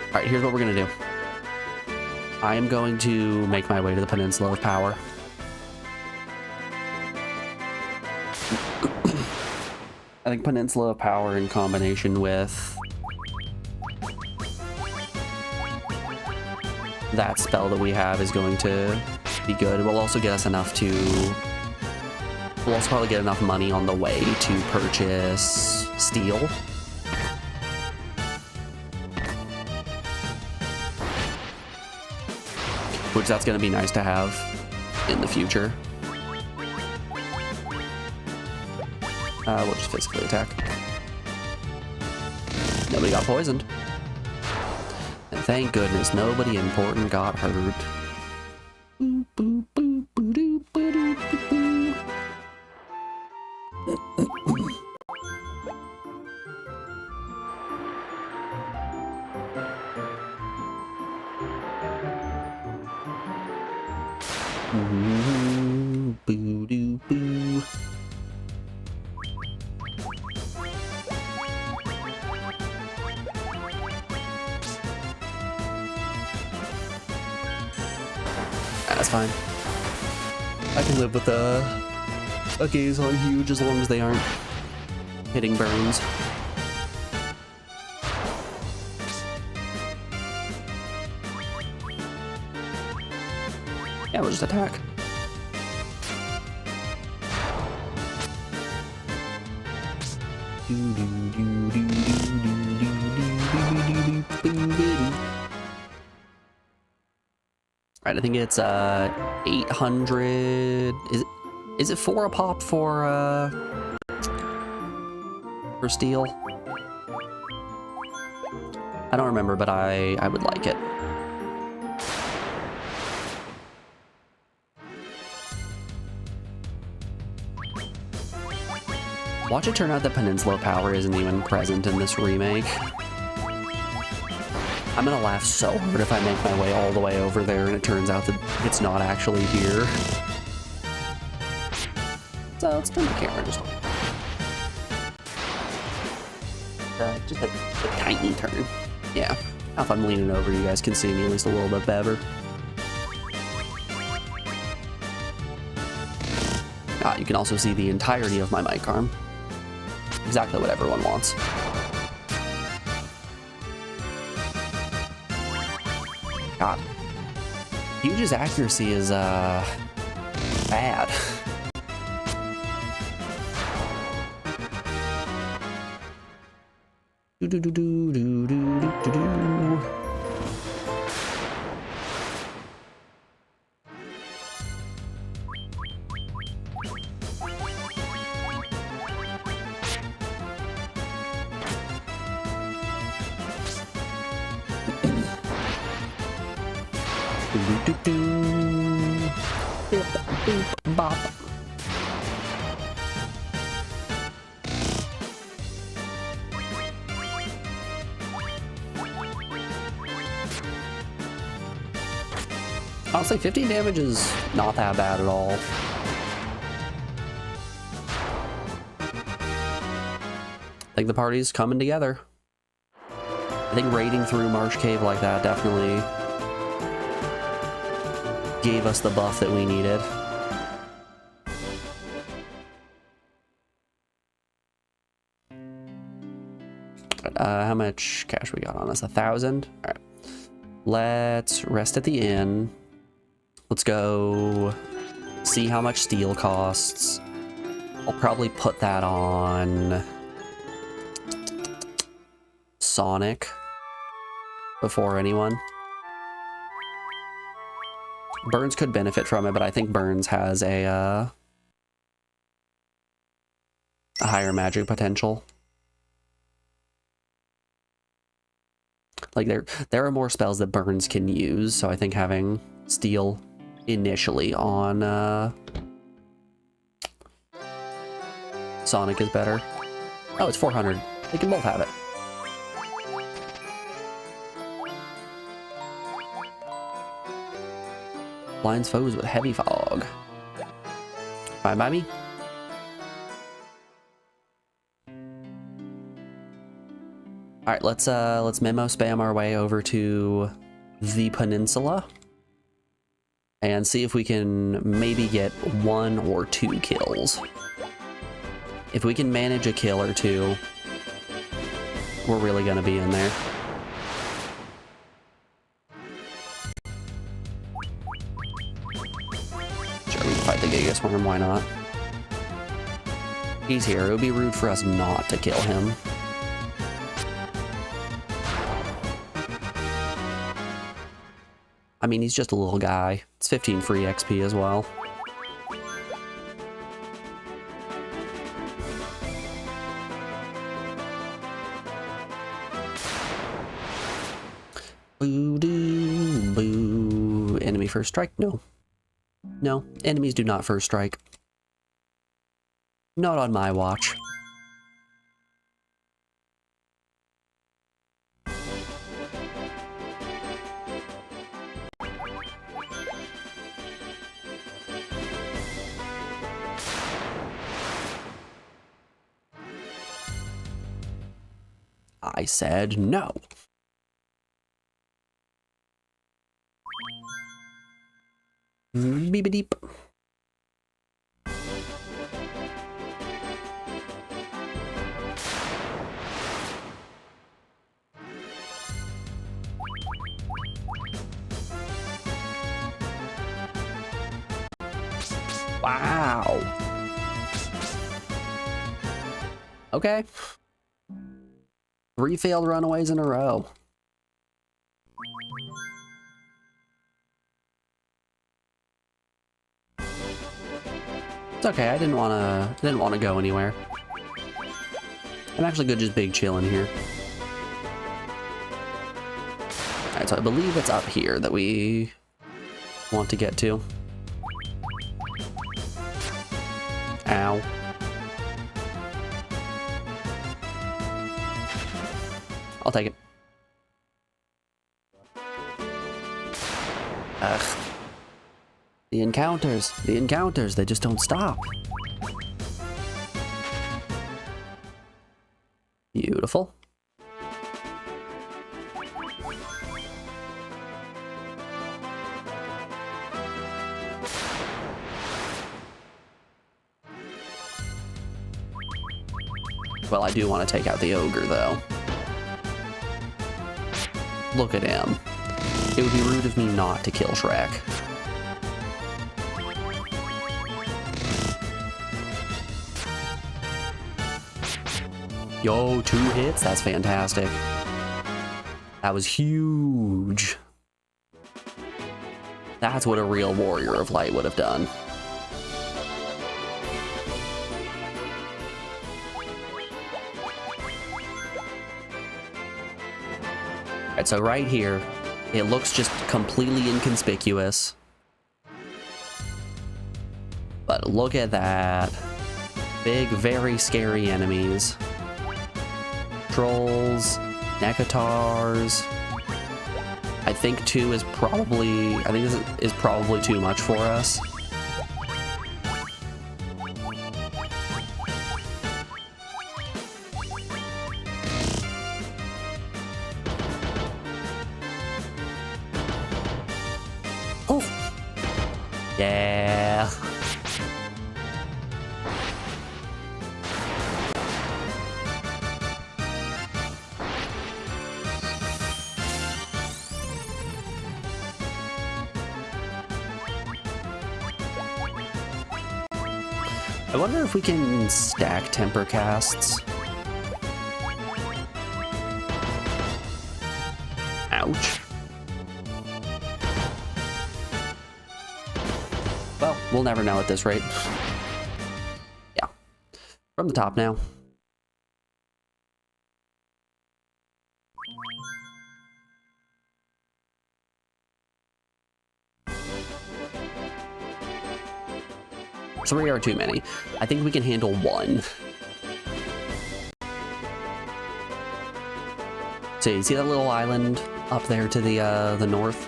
Alright, here's what we're gonna do. I am going to make my way to the Peninsula of Power. I think Peninsula of Power in combination with that spell that we have is going to be good. It will also get us enough to... We'll also probably get enough money on the way to purchase steel. Which that's going to be nice to have in the future. We'll just physically attack. Nobody got poisoned. And thank goodness nobody important got hurt. Boop, boop, boop, boop, boop, boop, boop, boop. Boo doo boo. That's fine. I can live with a gaze on huge as long as they aren't hitting burns. Yeah, we'll just attack. Right, I think it's 800. Is it 4 a pop for for steel? I don't remember, but I would like it. Watch it turn out that Peninsula Power isn't even present in this remake. I'm gonna laugh so hard if I make my way all the way over there and it turns out that it's not actually here. So let's turn the camera just a tiny turn. Yeah. Now if I'm leaning over, you guys can see me at least a little bit better. You can also see the entirety of my mic arm. Exactly what everyone wants. God. Huge's accuracy is, bad. Do-do-do-do-do-do-do-do. Bop. Honestly, 15 damage is not that bad at all. I think the party's coming together. I think raiding through Marsh Cave like that definitely gave us the buff that we needed. How much cash we got on us? 1,000? All right. Let's rest at the inn. Let's go see how much steel costs. I'll probably put that on Sonic before anyone. Burns could benefit from it, but I think Burns has a higher magic potential. Like there are more spells that Burns can use, so I think having steel initially on Sonic is better. Oh, it's 400. They can both have it. Blinds foes with heavy fog. Fine by me. All right, let's memo spam our way over to the peninsula and see if we can maybe get 1 or 2 kills. If we can manage a kill or 2, we're really gonna be in there. Sure, we can fight the Gigas Worm, why not? He's here, it would be rude for us not to kill him. I mean, he's just a little guy. It's 15 free XP as well. Boo doo boo. Enemy first strike? No. No, enemies do not first strike. Not on my watch. I said no. Beep-a-deep. Wow. Okay. 3 failed runaways in a row. It's okay, I didn't wanna go anywhere. I'm actually good just big chilling here. Alright, so I believe it's up here that we want to get to. Ow. I'll take it. Ugh. The encounters, they just don't stop. Beautiful. Well, I do want to take out the ogre, though. Look at him. It would be rude of me not to kill Shrek. Yo, 2 hits? That's fantastic. That was huge. That's what a real warrior of light would have done. Alright, so right here, it looks just completely inconspicuous. But look at that. Big, very scary enemies. Trolls, Nekatars. I think 2 is probably, I think this is probably too much for us. Oh, yeah. I wonder if we can stack temper casts. Ouch. Well, we'll never know at this rate. Yeah. From the top now. Three are too many. I think we can handle 1. So you see that little island up there to the north?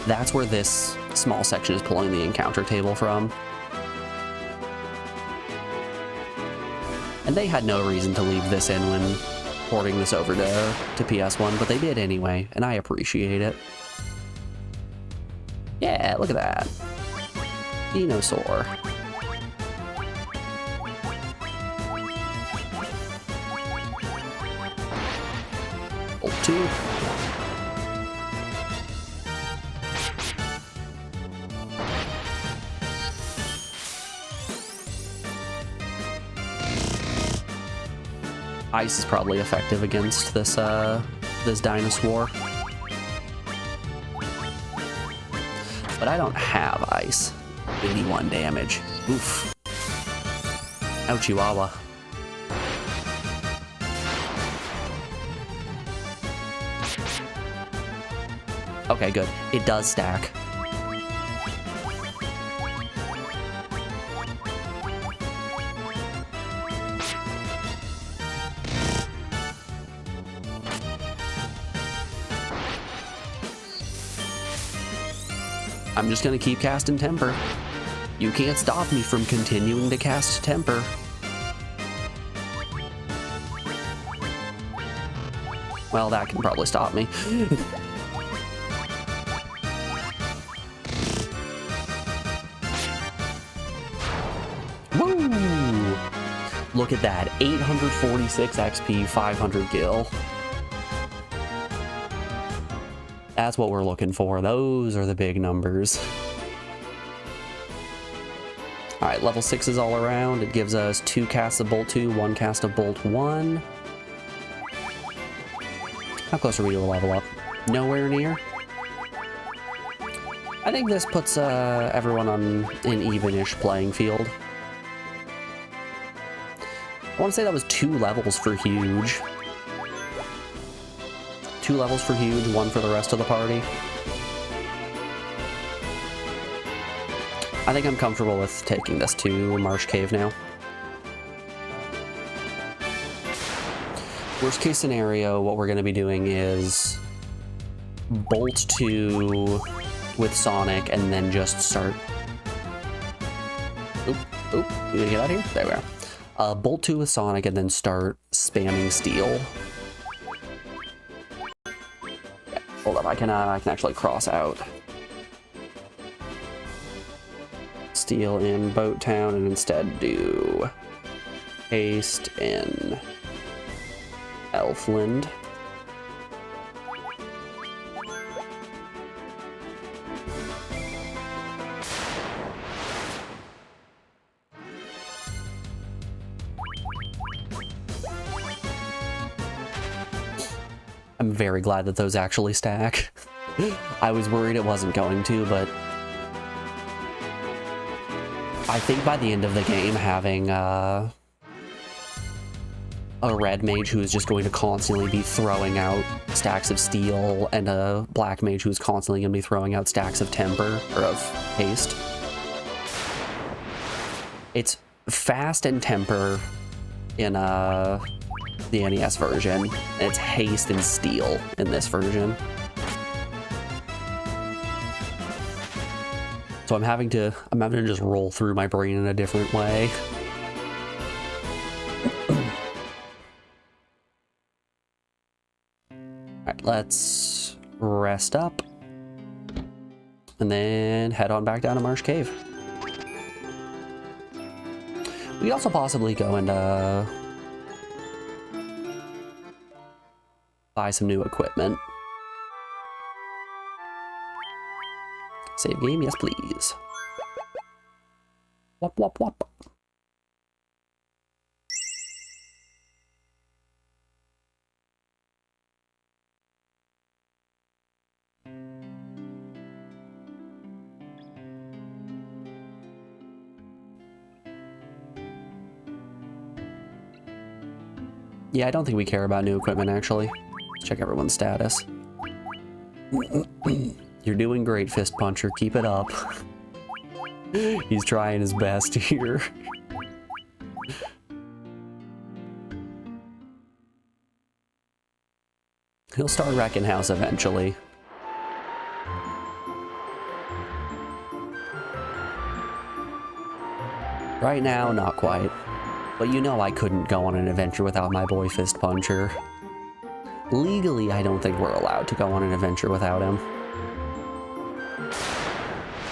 That's where this small section is pulling the encounter table from. And they had no reason to leave this in when porting this over to PS1, but they did anyway, and I appreciate it. Yeah, look at that. Dinosaur. Bolt 2. Ice is probably effective against this this dinosaur. But I don't have ice. 81 damage. Oof. Ouch, Chihuahua. Okay, good. It does stack. I'm just gonna keep casting Temper. You can't stop me from continuing to cast Temper. Well, that can probably stop me. Woo! Look at that, 846 XP, 500 gil. That's what we're looking for. Those are the big numbers. All right, level 6 all around. It gives us 2 casts of Bolt 2, 1 cast of Bolt 1. How close are we to a level up? Nowhere near. I think this puts everyone on an even-ish playing field. I want to say that was 2 levels for huge. 2 levels for huge, 1 for the rest of the party. I think I'm comfortable with taking this to Marsh Cave now. Worst case scenario, what we're going to be doing is Bolt 2 with Sonic and then just start... Oop, we gonna get out of here? There we are. Bolt 2 with Sonic and then start spamming Steel. Okay, hold up, I can actually cross out Steel in Boat Town and instead do Haste in Elfland. I'm very glad that those actually stack. I was worried it wasn't going to, but I think by the end of the game, having a red mage who is just going to constantly be throwing out stacks of steel and a black mage who's constantly going to be throwing out stacks of temper or of haste. It's fast and temper in the NES version, and it's haste and steel in this version. So I'm having to just roll through my brain in a different way. Alright, let's rest up and then head on back down to Marsh Cave. We could also possibly go and buy some new equipment. Save game, yes please. Wop wop wop. Yeah, I don't think we care about new equipment actually. Let's check everyone's status. You're doing great, Fist Puncher. Keep it up. He's trying his best here. He'll start wrecking house eventually. Right now, not quite. But you know I couldn't go on an adventure without my boy Fist Puncher. Legally, I don't think we're allowed to go on an adventure without him.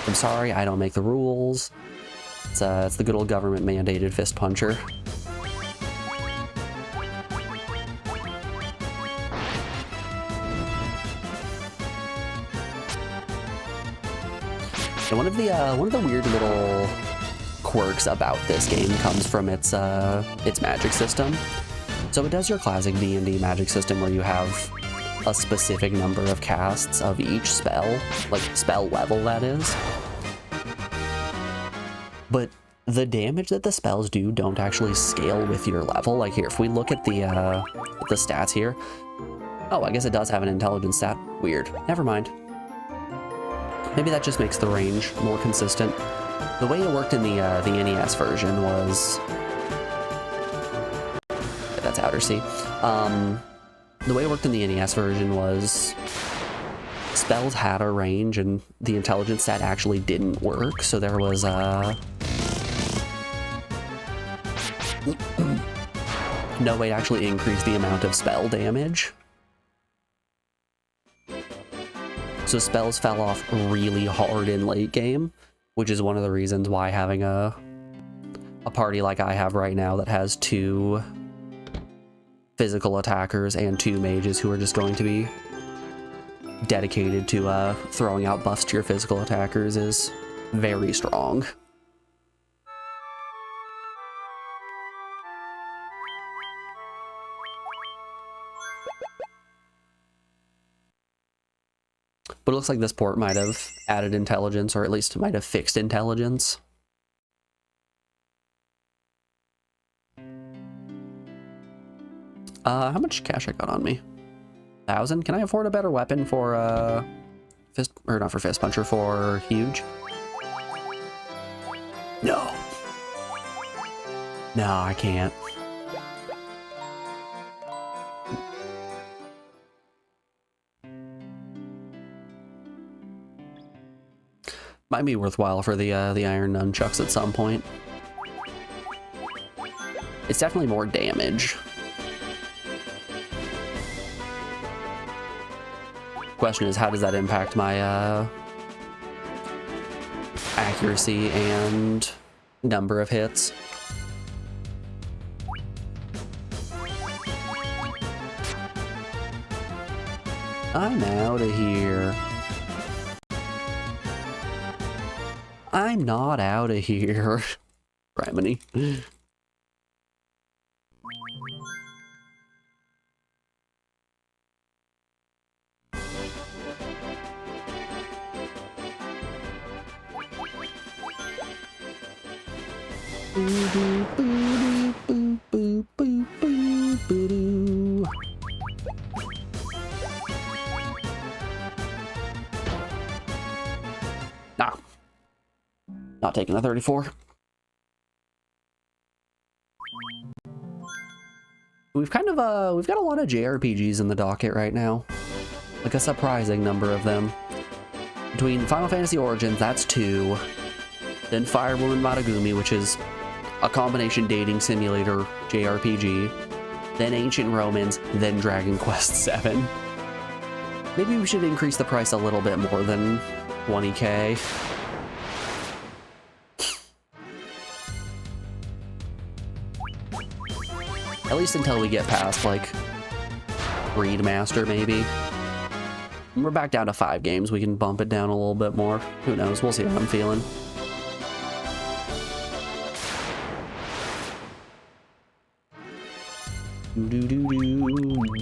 I'm sorry, I don't make the rules. It's the good old government mandated Fist Puncher. And one of the weird little quirks about this game comes from its magic system. So it does your classic D&D magic system where you have a specific number of casts of each spell, like spell level that is. But the damage that the spells do don't actually scale with your level. Like here, if we look at the stats here, oh, I guess it does have an intelligence stat. Weird. Never mind. Maybe that just makes the range more consistent. The way it worked in the NES version was... That's Outer Sea. The way it worked in the NES version was spells had a range and the intelligence stat actually didn't work, so there was no way to actually increase the amount of spell damage. So spells fell off really hard in late game, which is one of the reasons why having a party like I have right now that has 2 physical attackers and 2 mages who are just going to be dedicated to throwing out buffs to your physical attackers is very strong. But it looks like this port might have added intelligence, or at least might have fixed intelligence. How much cash I got on me? 1,000? Can I afford a better weapon for, fist, or not for fist puncher, for huge? No. No, I can't. Might be worthwhile for the iron nunchucks at some point. It's definitely more damage. Question is, how does that impact my accuracy and number of hits? I'm out of here. I'm not out of here. Criminy. Nah. Not taking a 34. We've got a lot of JRPGs in the docket right now. Like a surprising number of them. Between Final Fantasy Origins, that's 2. Then Fire Emblem Matagumi, which is a combination dating simulator JRPG. Then Ancient Romans, then Dragon Quest VII. Maybe we should increase the price a little bit more than 20k. At least until we get past, like, Breedmaster, maybe. When we're back down to 5 games, we can bump it down a little bit more. Who knows? We'll see how I'm feeling.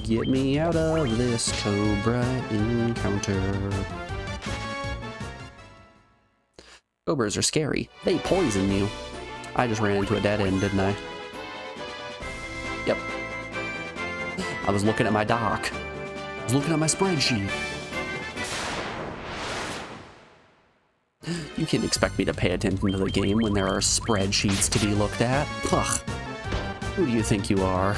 Get me out of this Cobra encounter. Cobras are scary. They poison you. I just ran into a dead end, didn't I? Yep. I was looking at my doc. I was looking at my spreadsheet. You can't expect me to pay attention to the game when there are spreadsheets to be looked at. Ugh. Who do you think you are?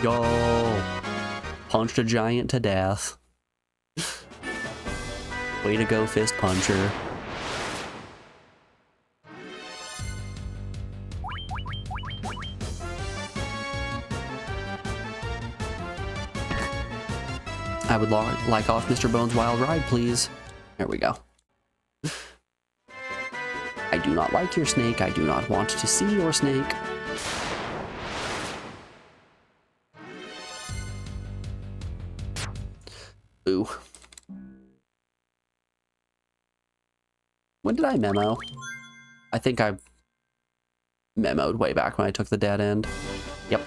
Yo! Punched a giant to death. Way to go, fist puncher. I would like off Mr. Bones' wild ride, please. There we go. I do not like your snake. I do not want to see your snake. Ooh. When did I memo? I think I memoed way back when I took the dead end. Yep.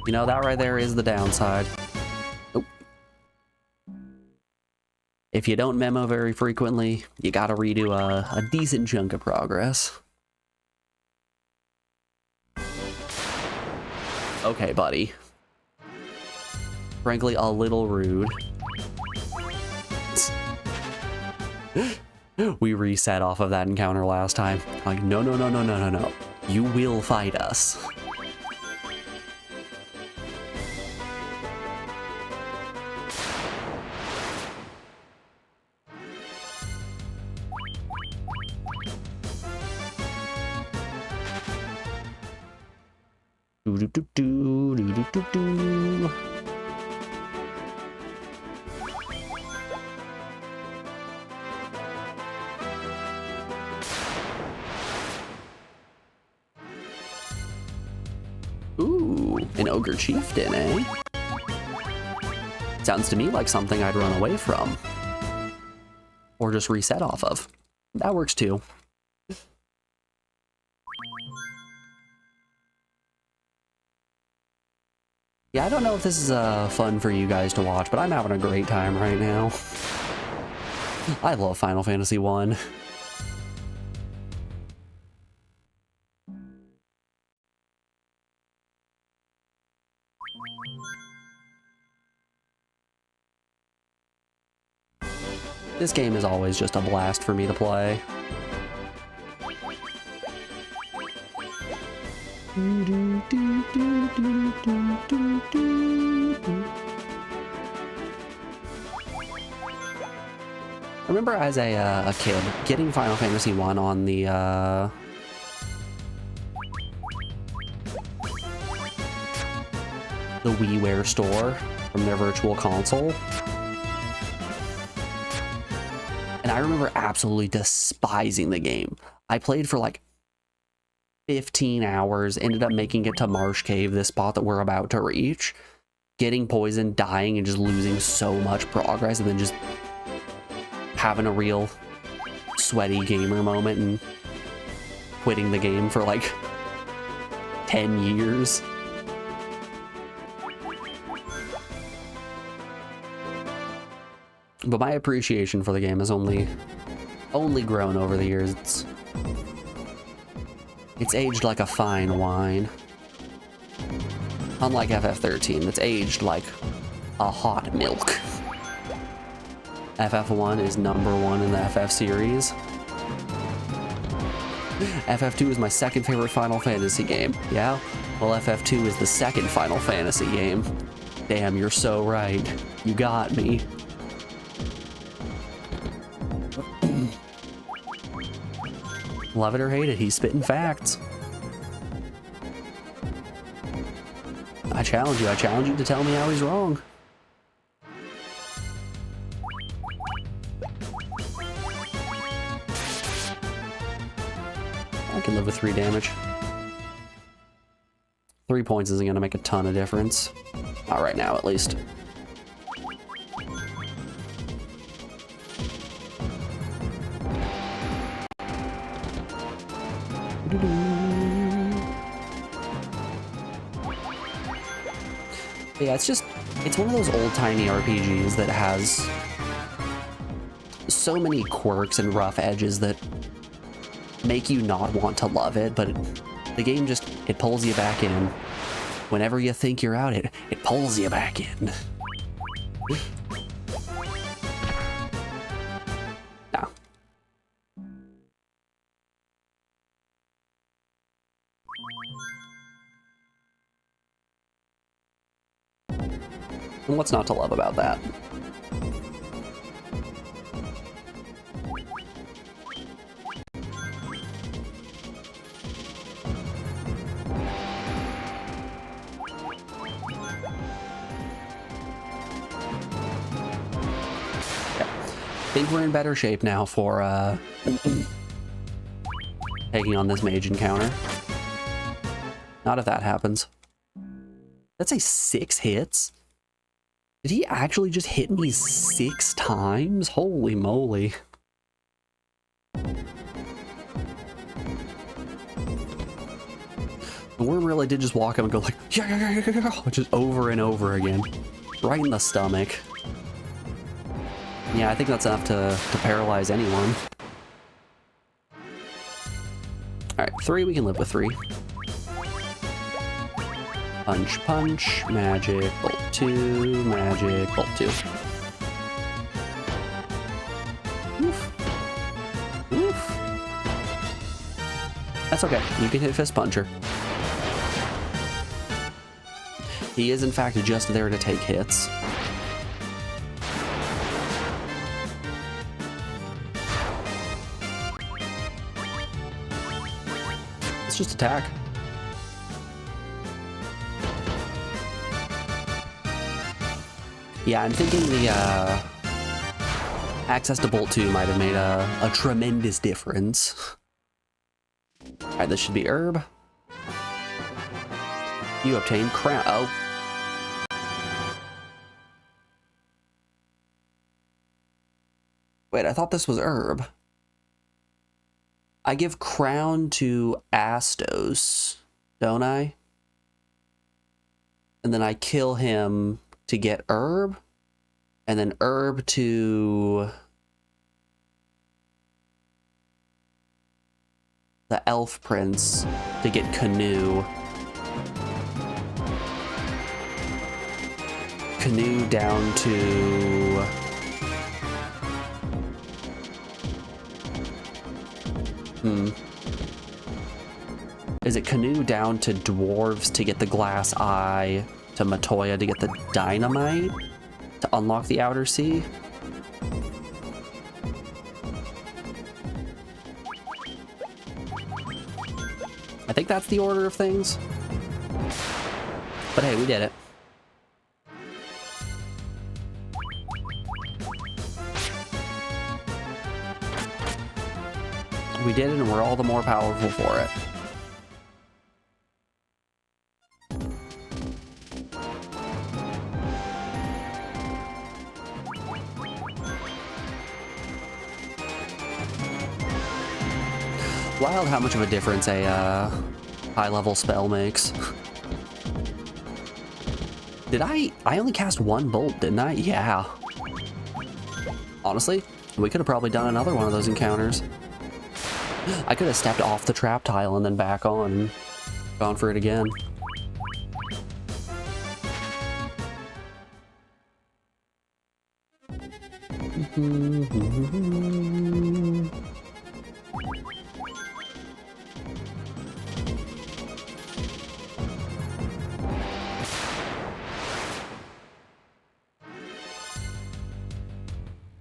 You know, that right there is the downside. Nope. If you don't memo very frequently, you gotta redo a decent chunk of progress. Okay, buddy. Frankly, a little rude. We reset off of that encounter last time. Like, no, no, no, no, no, no, no. You will fight us. Do-do-do-do. Ooh, an ogre chieftain, eh? Sounds to me like something I'd run away from. Or just reset off of. That works too. Yeah, I don't know if this is fun for you guys to watch, but I'm having a great time right now. I love Final Fantasy 1. This game is always just a blast for me to play. I remember as a kid getting Final Fantasy 1 on the WiiWare store from their virtual console. And I remember absolutely despising the game. I played for like 15 hours, ended up making it to Marsh Cave, this spot that we're about to reach, getting poisoned, dying, and just losing so much progress, and then just having a real sweaty gamer moment and quitting the game for like 10 years. But my appreciation for the game has only grown over the years. It's aged like a fine wine. Unlike FF13, that's aged like a hot milk. FF1 is #1 in the FF series. FF2 is my second favorite Final Fantasy game. Yeah? Well, FF2 is the second Final Fantasy game. Damn, you're so right. You got me. Love it or hate it, he's spitting facts. I challenge you to tell me how he's wrong. I can live with 3 damage. 3 points isn't gonna make a ton of difference. Not right now, at least. Yeah, it's one of those old-timey RPGs that has so many quirks and rough edges that make you not want to love it, but the game just, it pulls you back in. Whenever you think you're out, it pulls you back in. No. And what's not to love about that? I think we're in better shape now for taking on this mage encounter. Not if that happens. That's a 6 hits? Did he actually just hit me 6 times? Holy moly. The worm really did just walk up and go like, yeah, just over and over again. Right in the stomach. Yeah, I think that's enough to paralyze anyone. Alright, 3, we can live with 3. Punch, punch, magic, bolt 2, magic, bolt 2. Oof. Oof. That's okay, you can hit Fist Puncher. He is in fact just there to take hits. Let's just attack. Yeah, I'm thinking the access to Bolt 2 might have made a tremendous difference. Alright, this should be herb. You obtain crown. Oh. Wait, I thought this was herb. I give crown to Astos, don't I? And then I kill him to get herb, and then herb to the elf prince to get Canoe. Canoe down to... Is it Canoe down to dwarves to get the glass eye, to Matoya to get the dynamite, to unlock the outer sea? I think that's the order of things. But hey, we did it. We did it, and we're all the more powerful for it. Wild how much of a difference a high-level spell makes. Did I only cast one bolt, didn't I? Yeah. Honestly, we could have probably done another one of those encounters. I could have stepped off the trap tile and then back on and gone for it again.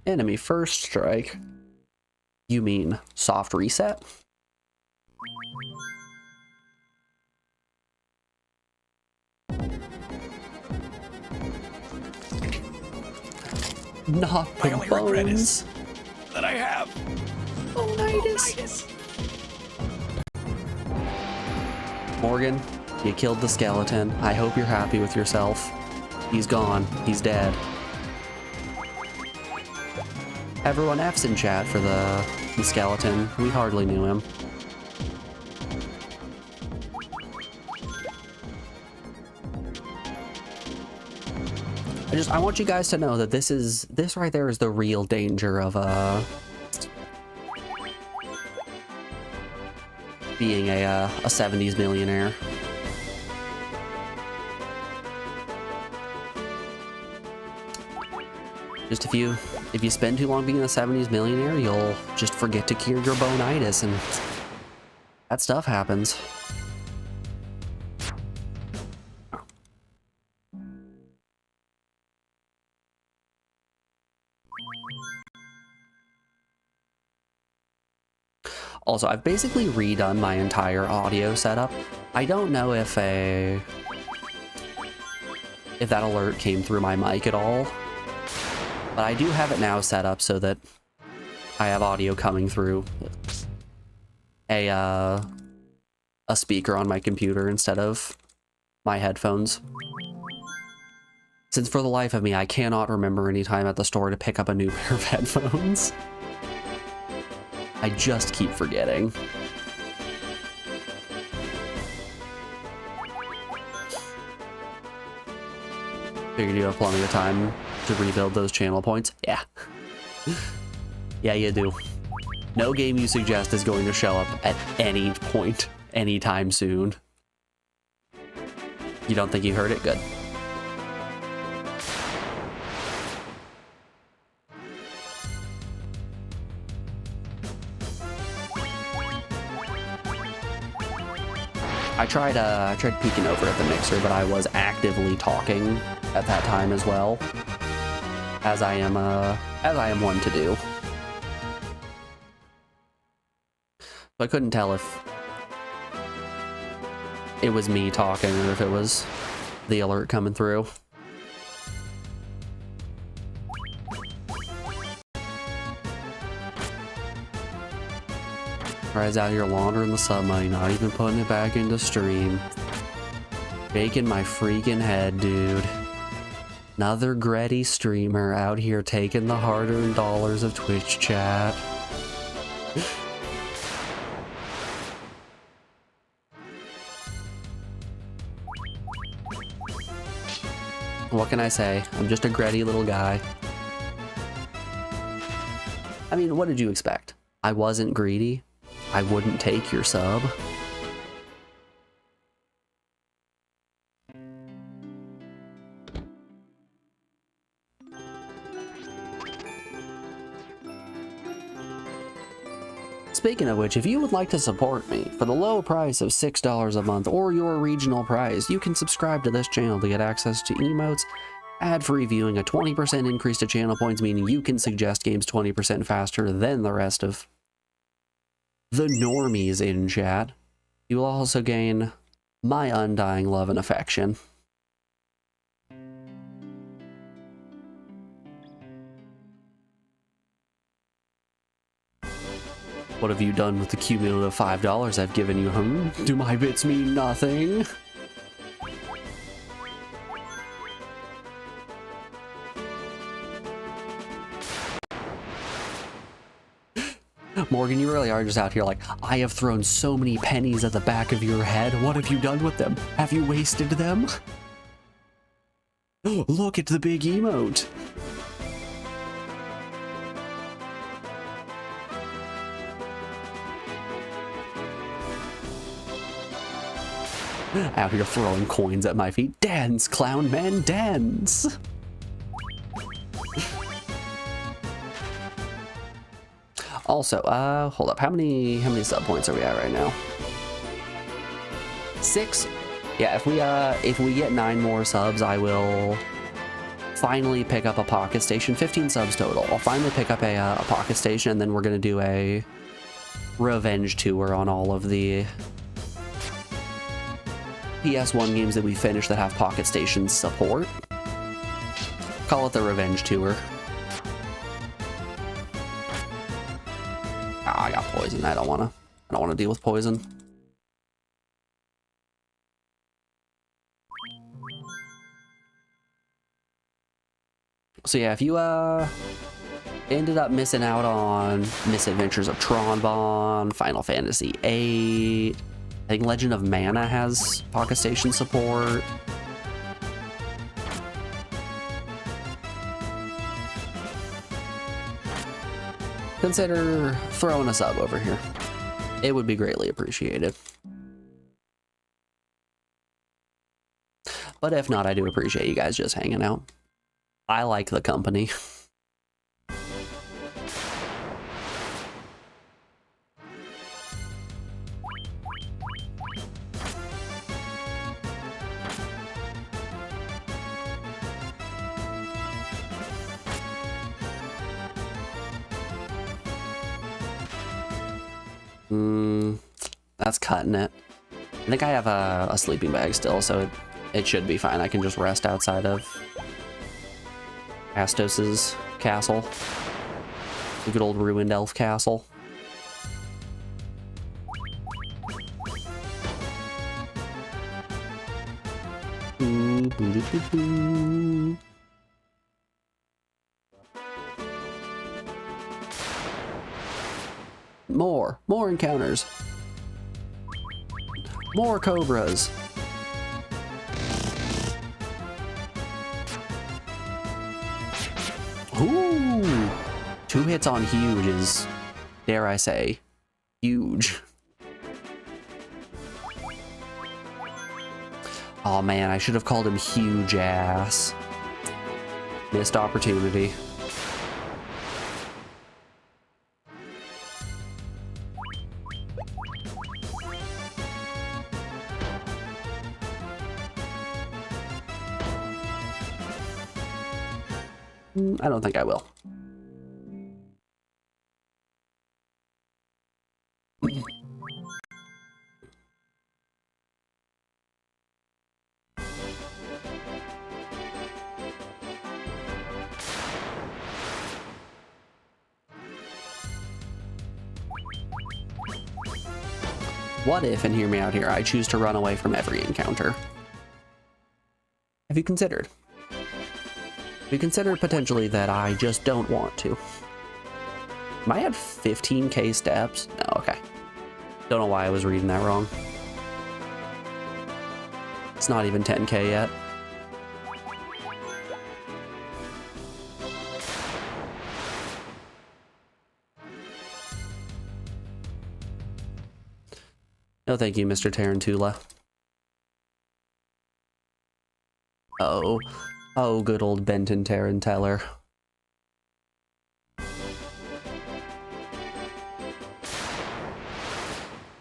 Enemy first strike. You mean soft reset? Not the My only regret bones. is that I have Bonitis. Morgan, you killed the skeleton. I hope you're happy with yourself. He's gone. He's dead. Everyone F's in chat for the skeleton. We hardly knew him. I want you guys to know that this right there is the real danger of being a 70s millionaire. Just if you spend too long being a 70s millionaire, you'll just forget to cure your bonitis, and that stuff happens. Also, I've basically redone my entire audio setup. I don't know if that alert came through my mic at all, but I do have it now set up so that I have audio coming through a speaker on my computer instead of my headphones. Since for the life of me, I cannot remember any time at the store to pick up a new pair of headphones. I just keep forgetting. Figured you have plenty of time to rebuild those channel points. Yeah. Yeah, you do. No game you suggest is going to show up at any point, anytime soon. You don't think you heard it? Good. I tried peeking over at the mixer, but I was actively talking at that time as well, as I am one to do. So I couldn't tell if it was me talking or if it was the alert coming through. Guys out here laundering the sub money, not even putting it back into stream. Shaking my freaking head, dude. Another Gretty streamer out here taking the hard-earned dollars of Twitch chat. What can I say? I'm just a Gretty little guy. I mean, what did you expect? I wasn't greedy. I wouldn't take your sub. Speaking of which, if you would like to support me for the low price of $6 a month or your regional price, you can subscribe to this channel to get access to emotes, ad-free viewing, a 20% increase to channel points, meaning you can suggest games 20% faster than the rest of the normies in chat. You will also gain my undying love and affection. What have you done with the cumulative $5 I've given you, Do my bits mean nothing? Morgan, you really are just out here like, I have thrown so many pennies at the back of your head. What have you done with them? Have you wasted them? Look at the big emote. Out here throwing coins at my feet. Dance, clown man, dance! Also, hold up. How many sub points are we at right now? 6? Yeah, if we get 9 more subs, I will finally pick up a pocket station. 15 subs total. I'll finally pick up a pocket station, and then we're gonna do a revenge tour on all of the ps1 games that we finished that have pocket station support. Call it the revenge tour. I got poison. I don't wanna deal with poison. So yeah, if you ended up missing out on Misadventures of Tronbon, Final Fantasy VIII, I think Legend of Mana has pocket station support. Consider throwing a sub over here. It would be greatly appreciated. But if not, I do appreciate you guys just hanging out. I like the company. That's cutting it. I think I have a sleeping bag still, so it should be fine. I can just rest outside of Astos's castle. The good old ruined elf castle. Ooh, boo-doo-doo-doo. More encounters. More cobras. Ooh! 2 hits on huge is, dare I say, huge. Oh man, I should have called him huge ass. Missed opportunity. I don't think I will. What if, and hear me out here, I choose to run away from every encounter? Have you considered? Have you considered potentially that I just don't want to? Am I at 15k steps? No, okay. Don't know why I was reading that wrong. It's not even 10k yet. No, thank you, Mr. Tarantula. Oh. Oh, good old Benton Taranteller.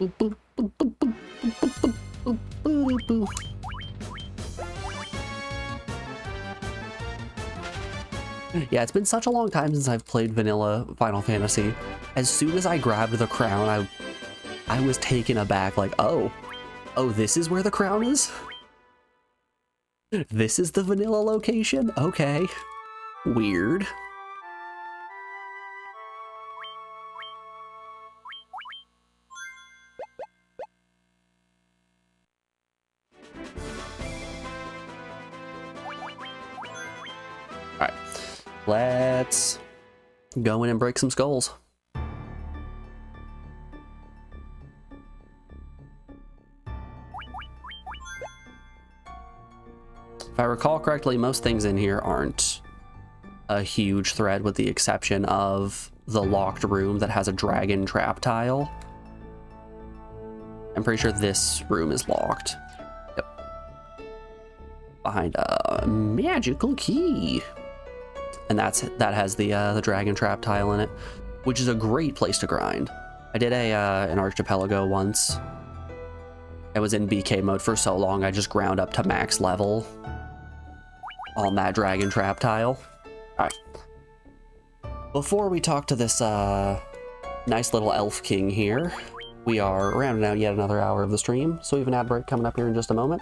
Boop, boop, boop, boop, boop, boop, boop, boop, boop, boop. Yeah, it's been such a long time since I've played vanilla Final Fantasy. As soon as I grabbed the crown, I was taken aback, like, oh, this is where the crown is? This is the vanilla location? Okay. Weird. Alright. Let's go in and break some skulls. If I recall correctly, most things in here aren't a huge threat with the exception of the locked room that has a dragon trap tile. I'm pretty sure this room is locked. Yep. Behind a magical key. And that has the dragon trap tile in it, which is a great place to grind. I did an archipelago once. I was in BK mode for so long, I just ground up to max level on that dragon trap tile. Alright. Before we talk to this nice little elf king here, we are rounding out yet another hour of the stream, so we have an ad break coming up here in just a moment.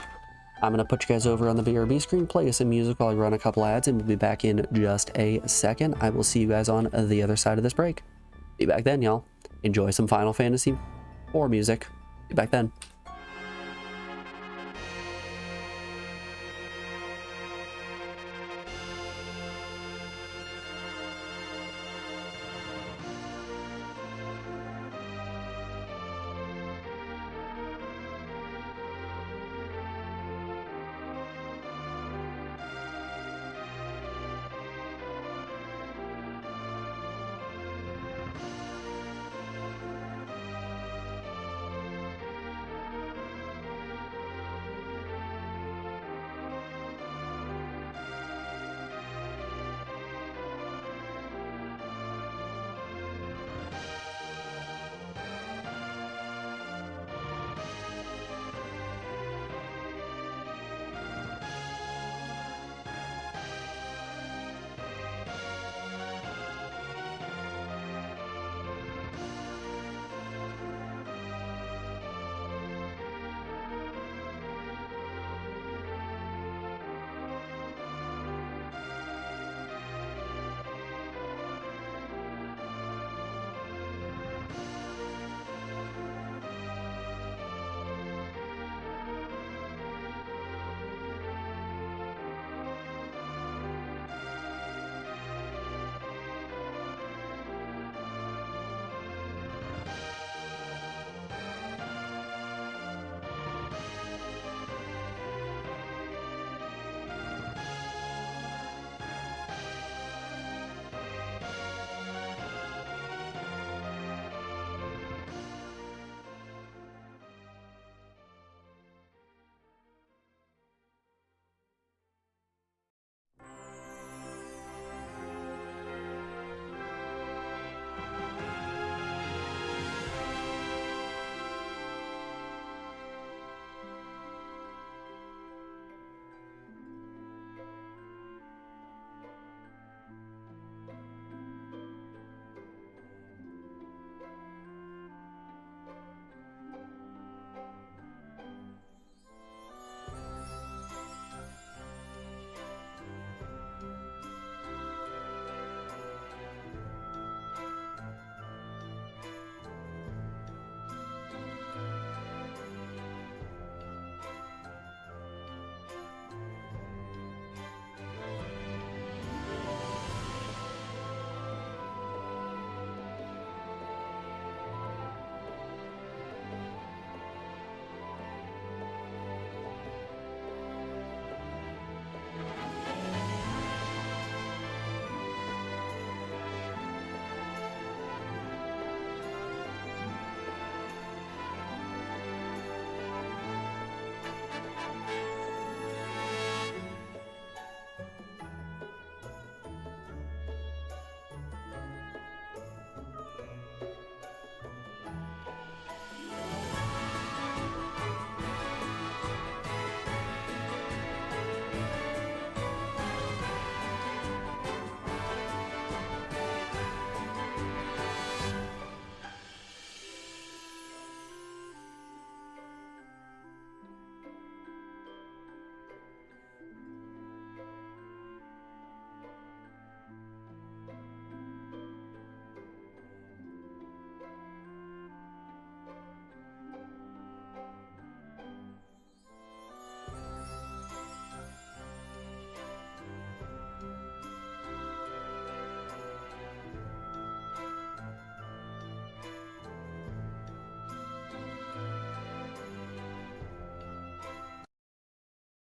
I'm going to put you guys over on the BRB screen, play some music while I run a couple ads, and we'll be back in just a second. I will see you guys on the other side of this break. Be back then, y'all. Enjoy some Final Fantasy or music. Be back then.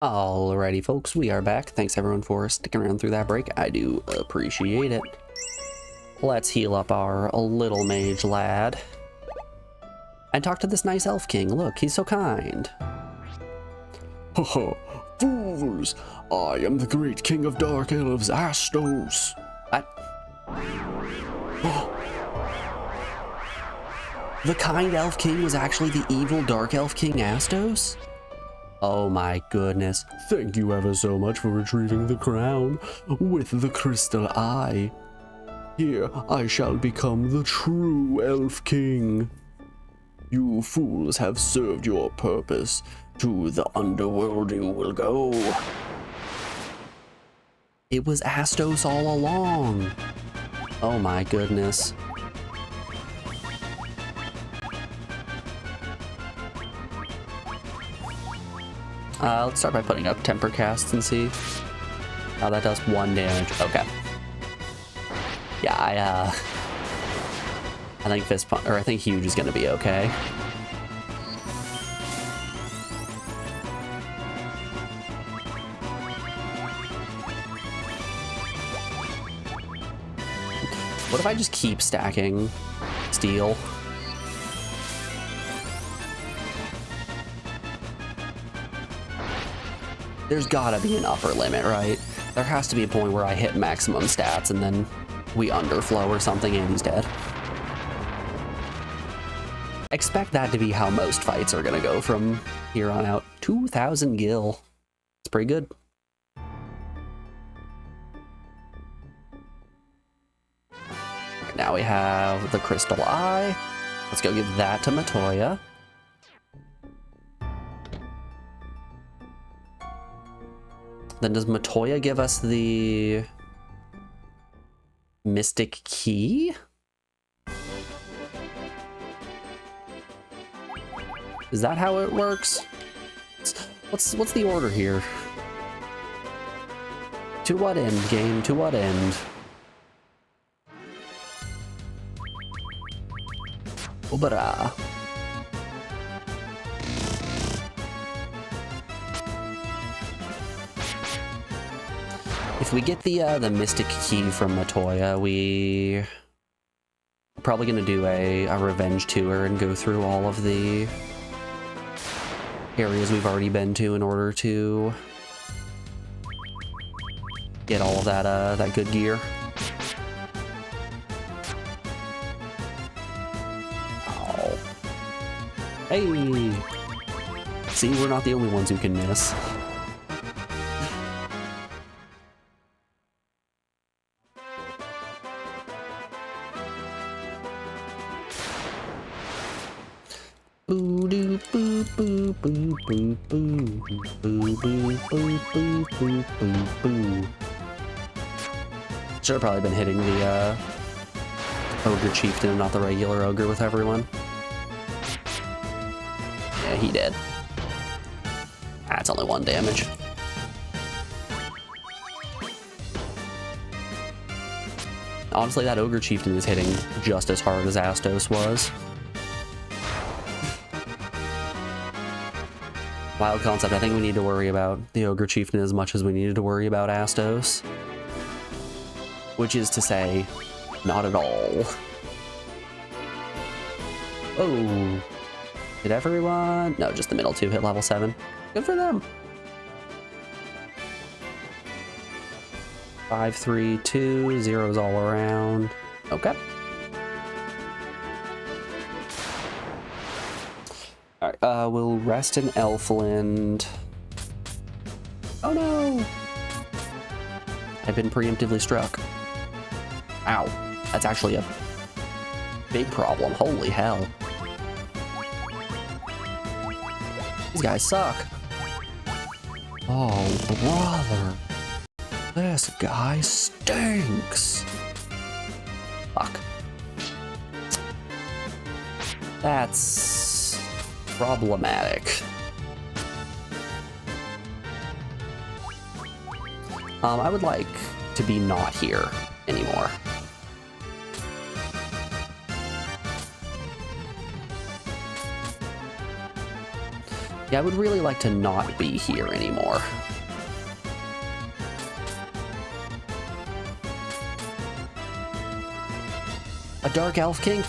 Alrighty, folks, we are back. Thanks everyone for sticking around through that break. I do appreciate it. Let's heal up our little mage lad. And talk to this nice elf king. Look, he's so kind. Haha, fools! I am the great king of dark elves, Astos. What? The kind elf king was actually the evil dark elf king Astos? Oh my goodness. Thank you ever so much for retrieving the crown with the crystal eye. Here I shall become the true elf king. You fools have served your purpose. To the underworld you will go. It was Astos all along. Oh my goodness. Let's start by putting up temper casts and see. Oh, that does 1 damage. Okay. Yeah, I think fist punch, or I think huge is gonna be okay. What if I just keep stacking steel? There's gotta be an upper limit, right? There has to be a point where I hit maximum stats and then we underflow or something and he's dead. Expect that to be how most fights are gonna go from here on out. 2,000 gil. It's pretty good. Now we have the crystal eye. Let's go give that to Matoya. Then does Matoya give us the mystic key? Is that how it works? What's the order here? To what end, game? To what end? Obara. If we get the mystic key from Matoya, we're probably gonna do a revenge tour and go through all of the areas we've already been to in order to get all of that good gear. Oh. Hey! See, we're not the only ones who can miss. Boo doo boo boo boo boo boo boo boo boo boo boo boo boo. Should have probably been hitting the ogre chieftain, not the regular ogre with everyone. Yeah, he did. That's only 1 damage. Honestly, that ogre chieftain is hitting just as hard as Astos was. Wild concept. I think we need to worry about the ogre chieftain as much as we needed to worry about Astos. Which is to say, not at all. Oh. Did everyone? No, just the middle two hit level 7. Good for them. 5, 3, 2, zeros all around. Okay. Alright, we'll rest in Elfland. Oh no! I've been preemptively struck. Ow. That's actually a big problem. Holy hell. These guys suck. Oh, brother. This guy stinks. Fuck. That's problematic. I would like to be not here anymore. Yeah, I would really like to not be here anymore. A Dark Elf King?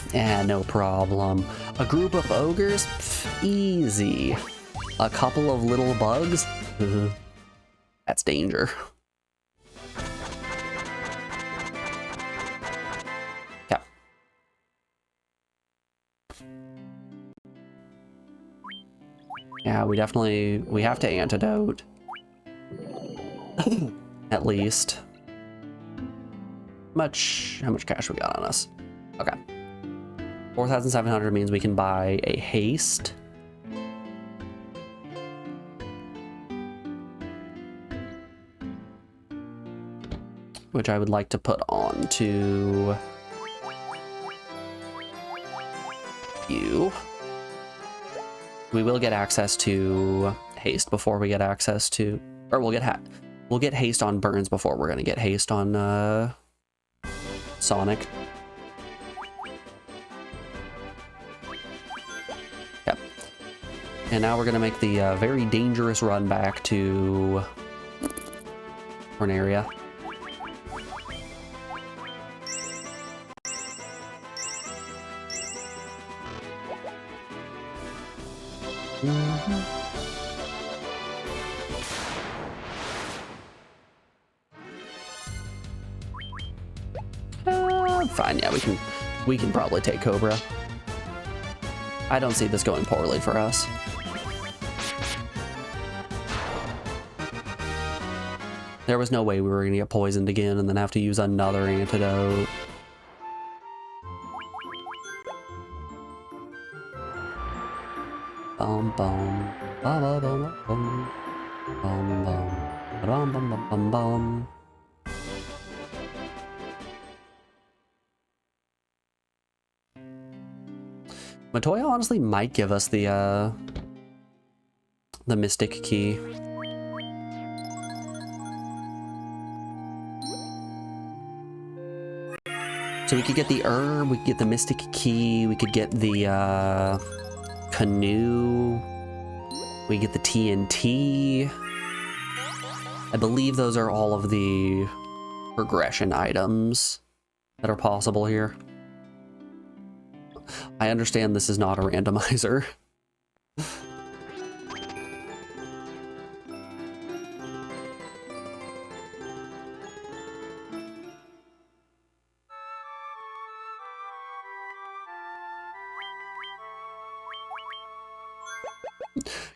No problem. A group of ogres? Pff, easy. A couple of little bugs? That's danger. Yeah. Yeah, we have to antidote. At least. How much cash we got on us? Okay. 4,700 means we can buy a haste. Which I would like to put on to you. We will get access to haste before we get access to, or we'll get haste on Burns before we're gonna get haste on Sonic. Yep. And now we're gonna make the very dangerous run back to Corneria. Fine, yeah, we can probably take Cobra. I don't see this going poorly for us. There was no way we were gonna get poisoned again and then have to use another antidote. Bum bum ba ba bum bum bum bum bum bum bum bum. Matoya honestly might give us the Mystic Key. So we could get the herb, we could get the Mystic Key, we could get the canoe, we get the TNT. I believe those are all of the progression items that are possible here. I understand this is not a randomizer.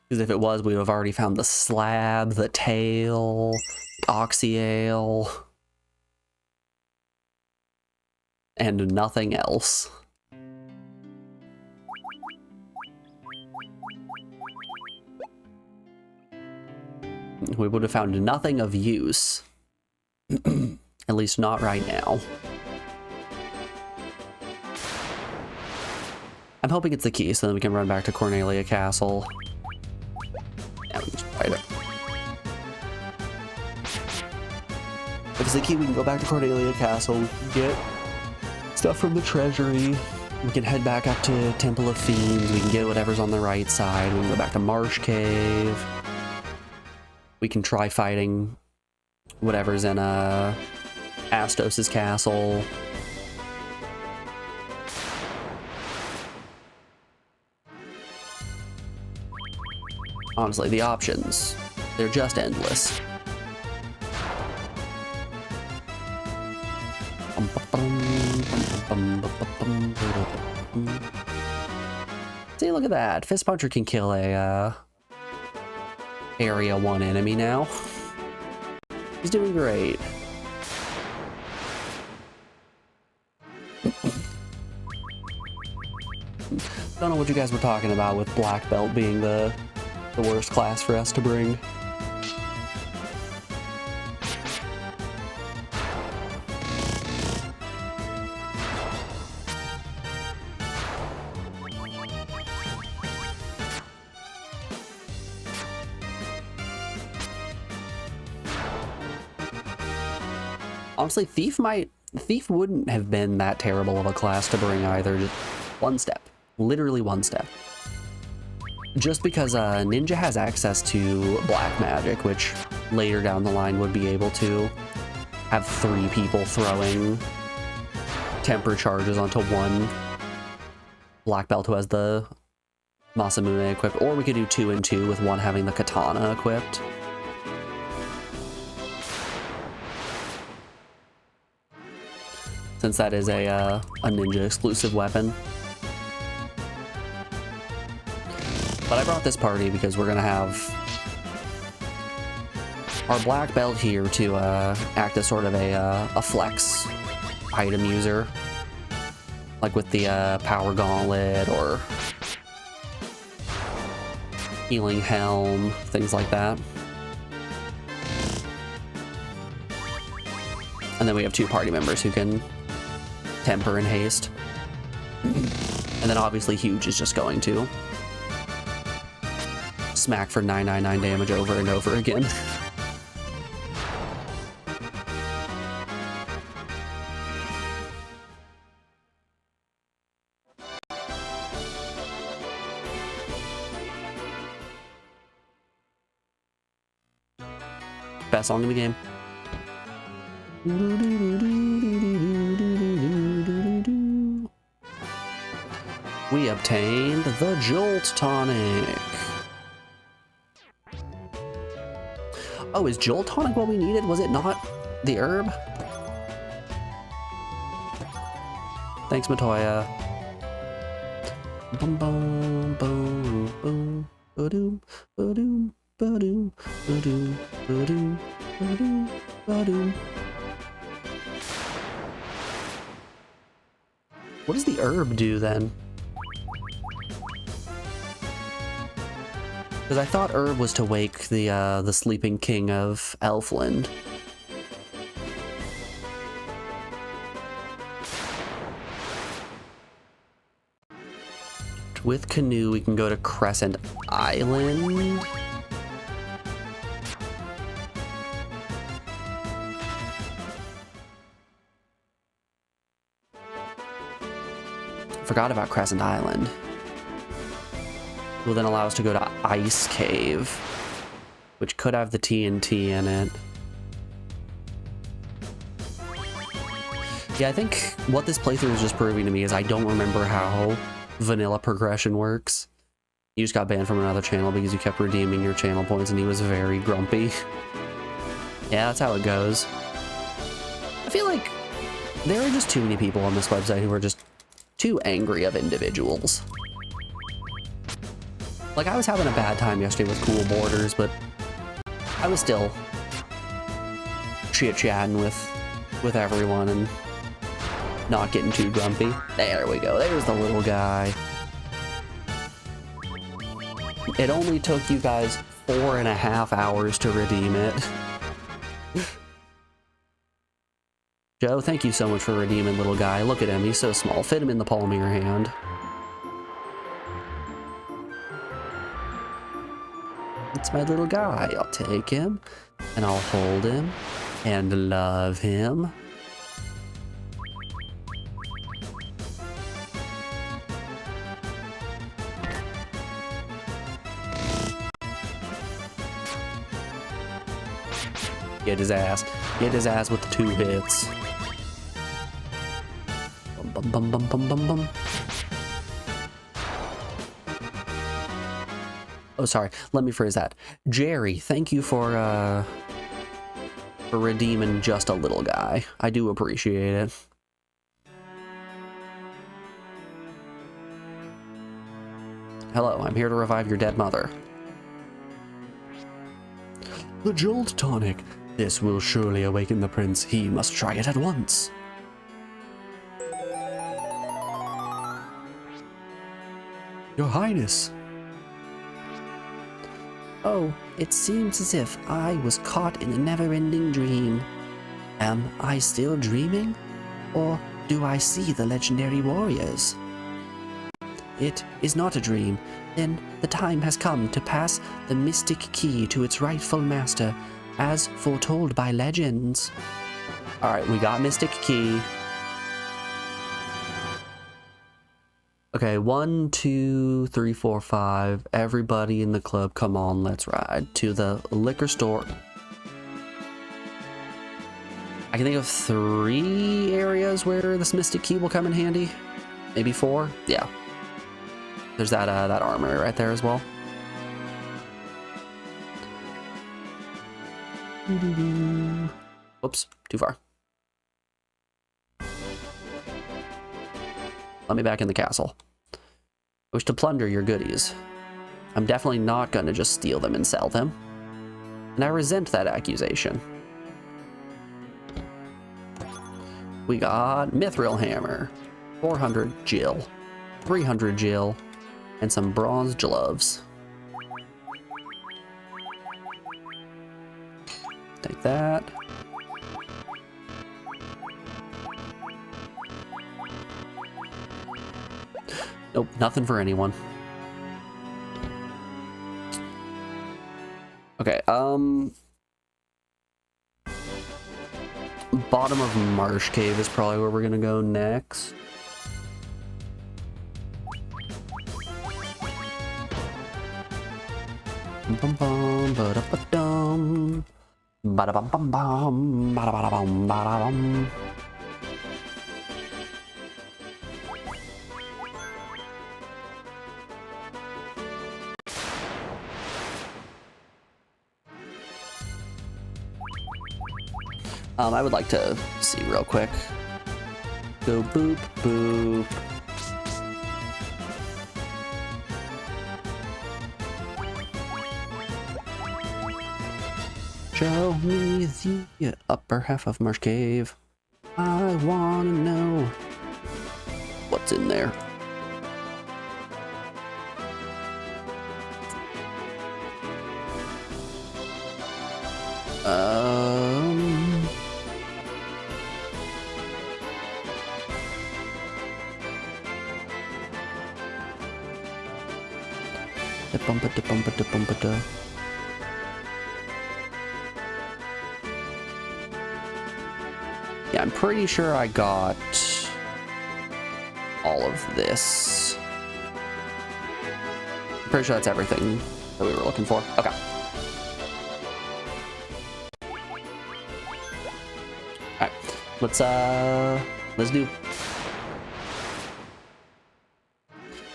Because if it was, we would have already found the slab, the tail, Oxyale, and nothing else. We would have found nothing of use. At least not right now. I'm hoping it's the key so then we can run back to Cornelia Castle. Yeah, we can just fight it. If it's the key, we can go back to Cornelia Castle, we can get stuff from the treasury, we can head back up to Temple of Fiends, we can get whatever's on the right side, we can go back to Marsh Cave. We can try fighting whatever's in Astos' castle. Honestly, the options, they're just endless. See, look at that. Fist Puncher can kill a Area 1 enemy now. He's doing great. Don't know what you guys were talking about with Black Belt being the worst class for us to bring. Honestly, Thief wouldn't have been that terrible of a class to bring either. Just one step. Literally one step. just because Ninja has access to black magic, which later down the line would be able to have 3 people throwing temper charges onto one black belt who has the Masamune equipped, or we could do 2 and 2 with one having the katana equipped. Since that is a ninja exclusive weapon. But I brought this party because we're gonna have our black belt here to act as sort of a flex item user, like with the power gauntlet or healing helm, things like that. And then we have 2 party members who can temper and haste. And then obviously Huge is just going to smack for 999 damage over and over again. Best song in the game. We obtained the Jolt Tonic. Oh, is Jolt Tonic what we needed? Was it not the herb? Thanks, Matoya. Bum bum boom boom ba-doom ba-doom ba-doom ba-doom ba-doom ba-doom ba-doom. What does the herb do then? Because I thought herb was to wake the sleeping king of Elfland. With canoe, we can go to Crescent Island. Forgot about Crescent Island. Will then allow us to go to Ice Cave, which could have the TNT in it. Yeah, I think what this playthrough is just proving to me is I don't remember how vanilla progression works. You just got banned from another channel because you kept redeeming your channel points and he was very grumpy. Yeah, that's how it goes. I feel like there are just too many people on this website who are just too angry of individuals. Like, I was having a bad time yesterday with Cool Borders, but I was still chit-chatting with everyone and not getting too grumpy. There we go. There's the little guy. It only took you guys 4.5 hours to redeem it. Joe, thank you so much for redeeming little guy. Look at him. He's so small. Fit him in the palm of your hand. It's my little guy. I'll take him and I'll hold him and love him. Get his ass. Get his ass with the 2 hits. Bum bum bum bum bum bum. Oh, sorry. Let me phrase that. Jerry, thank you for redeeming just a little guy. I do appreciate it. Hello, I'm here to revive your dead mother. The Jolt Tonic. This will surely awaken the prince. He must try it at once. Your Highness. Oh, it seems as if I was caught in a never-ending dream. Am I still dreaming? Or do I see the legendary warriors? It is not a dream. Then the time has come to pass the mystic key to its rightful master, as foretold by legends. Alright, we got Mystic Key. Okay, 1, 2, 3, 4, 5. Everybody in the club, come on, let's ride to the liquor store. I can think of 3 areas where this Mystic Key will come in handy. Maybe 4? Yeah. There's that armory right there as well. Whoops, too far. Let me back in the castle. I wish to plunder your goodies. I'm definitely not gonna just steal them and sell them. And I resent that accusation. We got Mithril Hammer, 400 Jill, 300 Jill, and some bronze gloves. Take that. Nope, nothing for anyone. Okay, bottom of Marsh Cave is probably where we're gonna go next. Bum bum ba da ba dum. Ba da bum bum bum. Ba da ba da bum ba da bum. I would like to see real quick. Go boop, boop. Show me the upper half of Marsh Cave. I wanna know what's in there. Yeah, I'm pretty sure I got all of this. I'm pretty sure that's everything that we were looking for. Okay. Alright, let's do.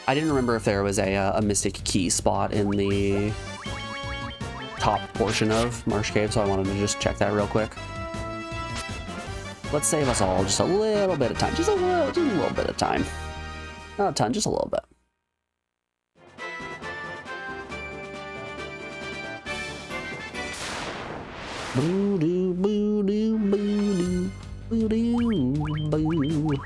I didn't remember if there was a Mystic Key spot in the top portion of Marsh Cave, so I wanted to just check that real quick. Let's save us all just a little bit of time. Just a little bit of time. Not a ton, just a little bit. Boo-doo, boo-doo, boo-doo, boo-doo, boo.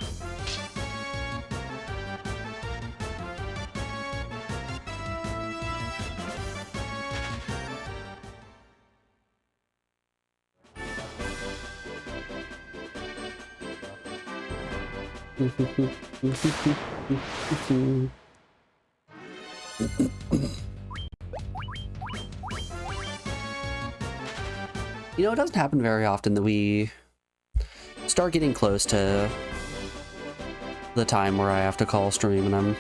You know, it doesn't happen very often that we start getting close to the time where I have to call stream and I'm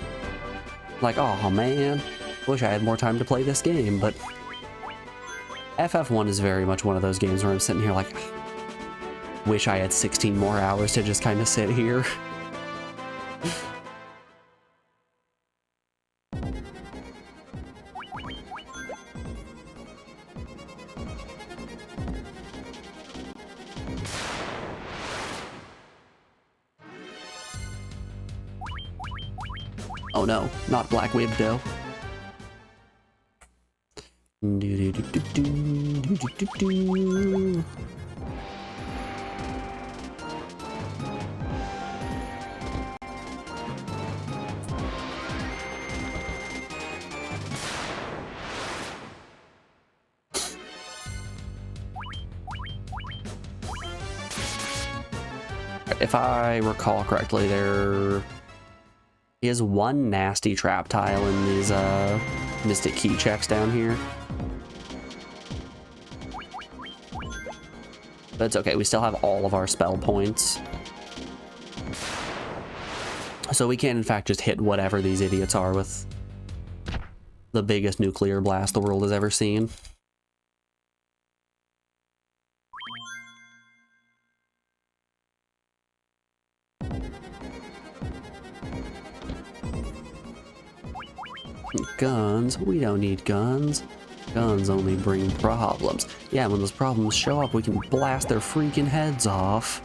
like, oh man, wish I had more time to play this game, but FF1 is very much one of those games where I'm sitting here like, wish I had 16 more hours to just kind of sit here. Oh no, not Black Widow. If I recall correctly, there is one nasty trap tile in these Mystic Key checks down here. But it's okay, we still have all of our spell points. So we can in fact just hit whatever these idiots are with the biggest nuclear blast the world has ever seen. Guns? We don't need guns. Guns only bring problems. Yeah, when those problems show up, we can blast their freaking heads off.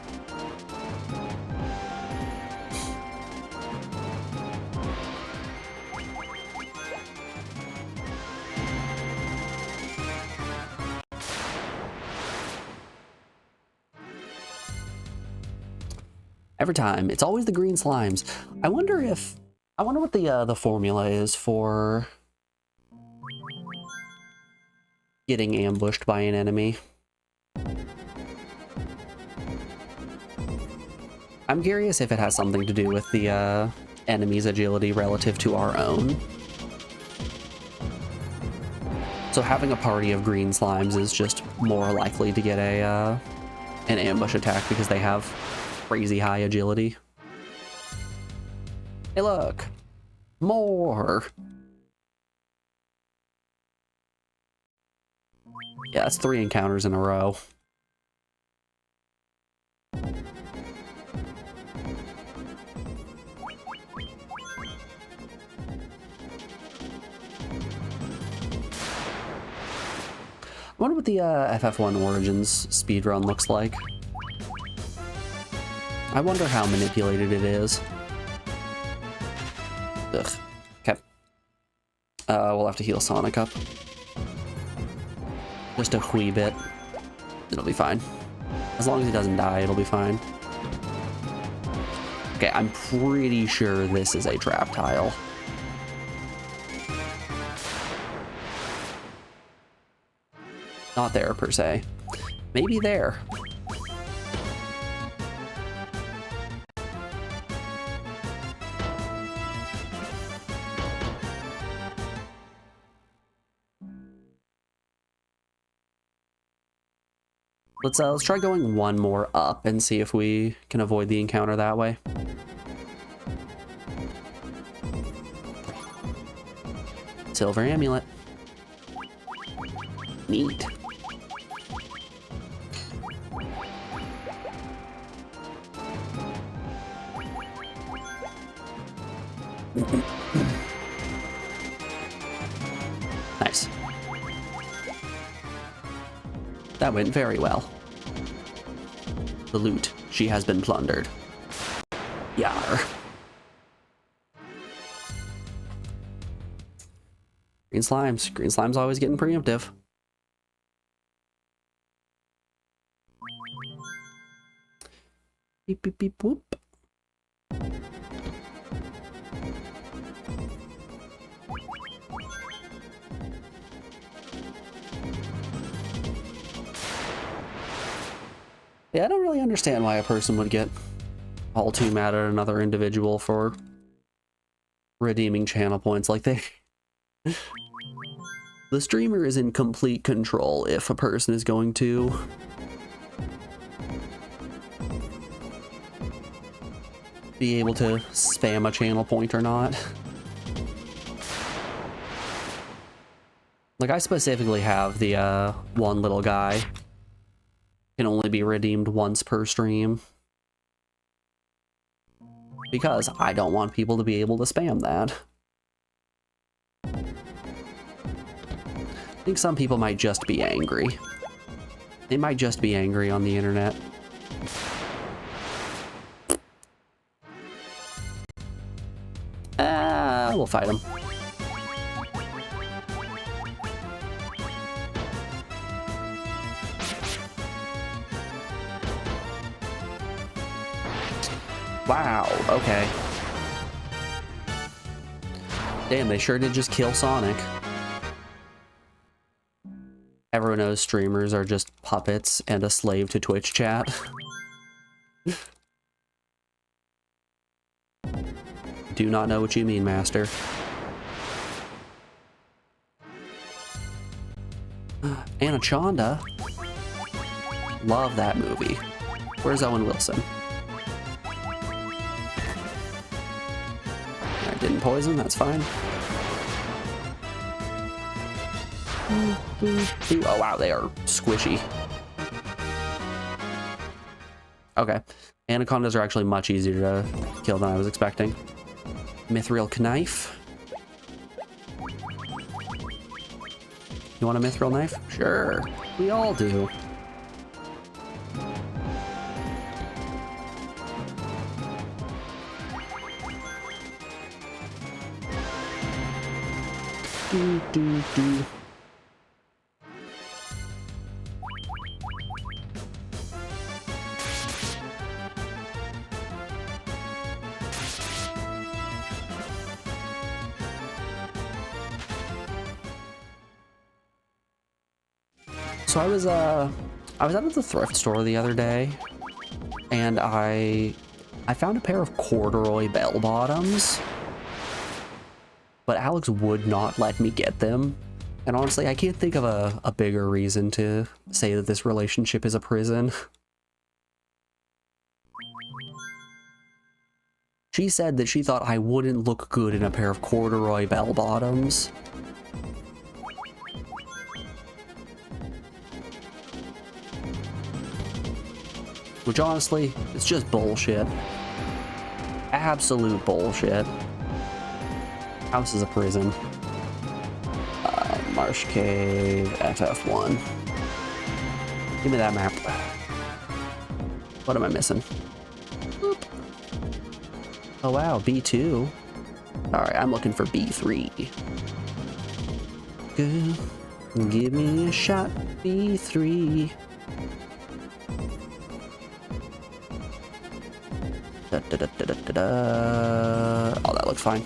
Every time, it's always the green slimes. I wonder what the formula is for getting ambushed by an enemy. I'm curious if it has something to do with the enemy's agility relative to our own. So having a party of green slimes is just more likely to get an ambush attack because they have crazy high agility. Hey look! More! Yeah, that's 3 encounters in a row. I wonder what the FF1 Origins speedrun looks like. I wonder how manipulated it is. Ugh. Okay. We'll have to heal Sonic up. Just a wee bit. It'll be fine. As long as he doesn't die, it'll be fine. Okay, I'm pretty sure this is a trap tile. Not there, per se. Maybe there. Let's try going one more up and see if we can avoid the encounter that way. Silver amulet. Neat. Nice. That went very well. The loot. She has been plundered. Yar. Green slimes. Green slimes always getting preemptive. Beep, beep, beep, whoop. Yeah, I don't really understand why a person would get all too mad at another individual for redeeming channel points like they... The streamer is in complete control if a person is going to be able to spam a channel point or not. Like, I specifically have the one little guy can only be redeemed once per stream because I don't want people to be able to spam that. I think some people might just be angry. They might just be angry on the internet. We'll fight him. Wow, okay. Damn, they sure did just kill Sonic. Everyone knows streamers are just puppets and a slave to Twitch chat. Do not know what you mean, Master. Anaconda? Love that movie. Where's Owen Wilson? didn't poison, that's fine. Oh wow, they are squishy. Okay, anacondas are actually much easier to kill than I was expecting. Mithril knife. You want a mithril knife? Sure, we all do. Do. So I was out at the thrift store the other day, and I found a pair of corduroy bell bottoms, but Alex would not let me get them. And honestly, I can't think of a bigger reason to say that this relationship is a prison. She said that she thought I wouldn't look good in a pair of corduroy bell bottoms. Which honestly, it's just bullshit. Absolute bullshit. House is a prison. Marsh Cave, FF1. Give me that map. What am I missing? Boop. Oh wow, B2. Alright, I'm looking for B3. Good. Give me a shot, B3. Oh, that looks fine.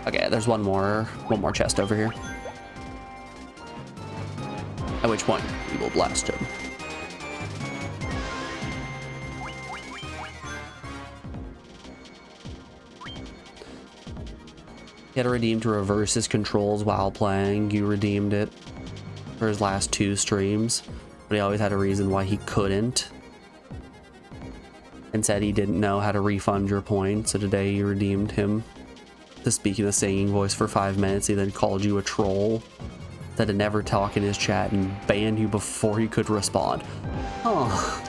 Okay, there's one more chest over here. At which point, we will blast him. He had to redeem to reverse his controls while playing. You redeemed it for his last 2 streams, but he always had a reason why he couldn't. And said he didn't know how to refund your points, so today you redeemed him to speak in a singing voice for 5 minutes. He then called you a troll, said to never talk in his chat, and banned you before you could respond. Huh.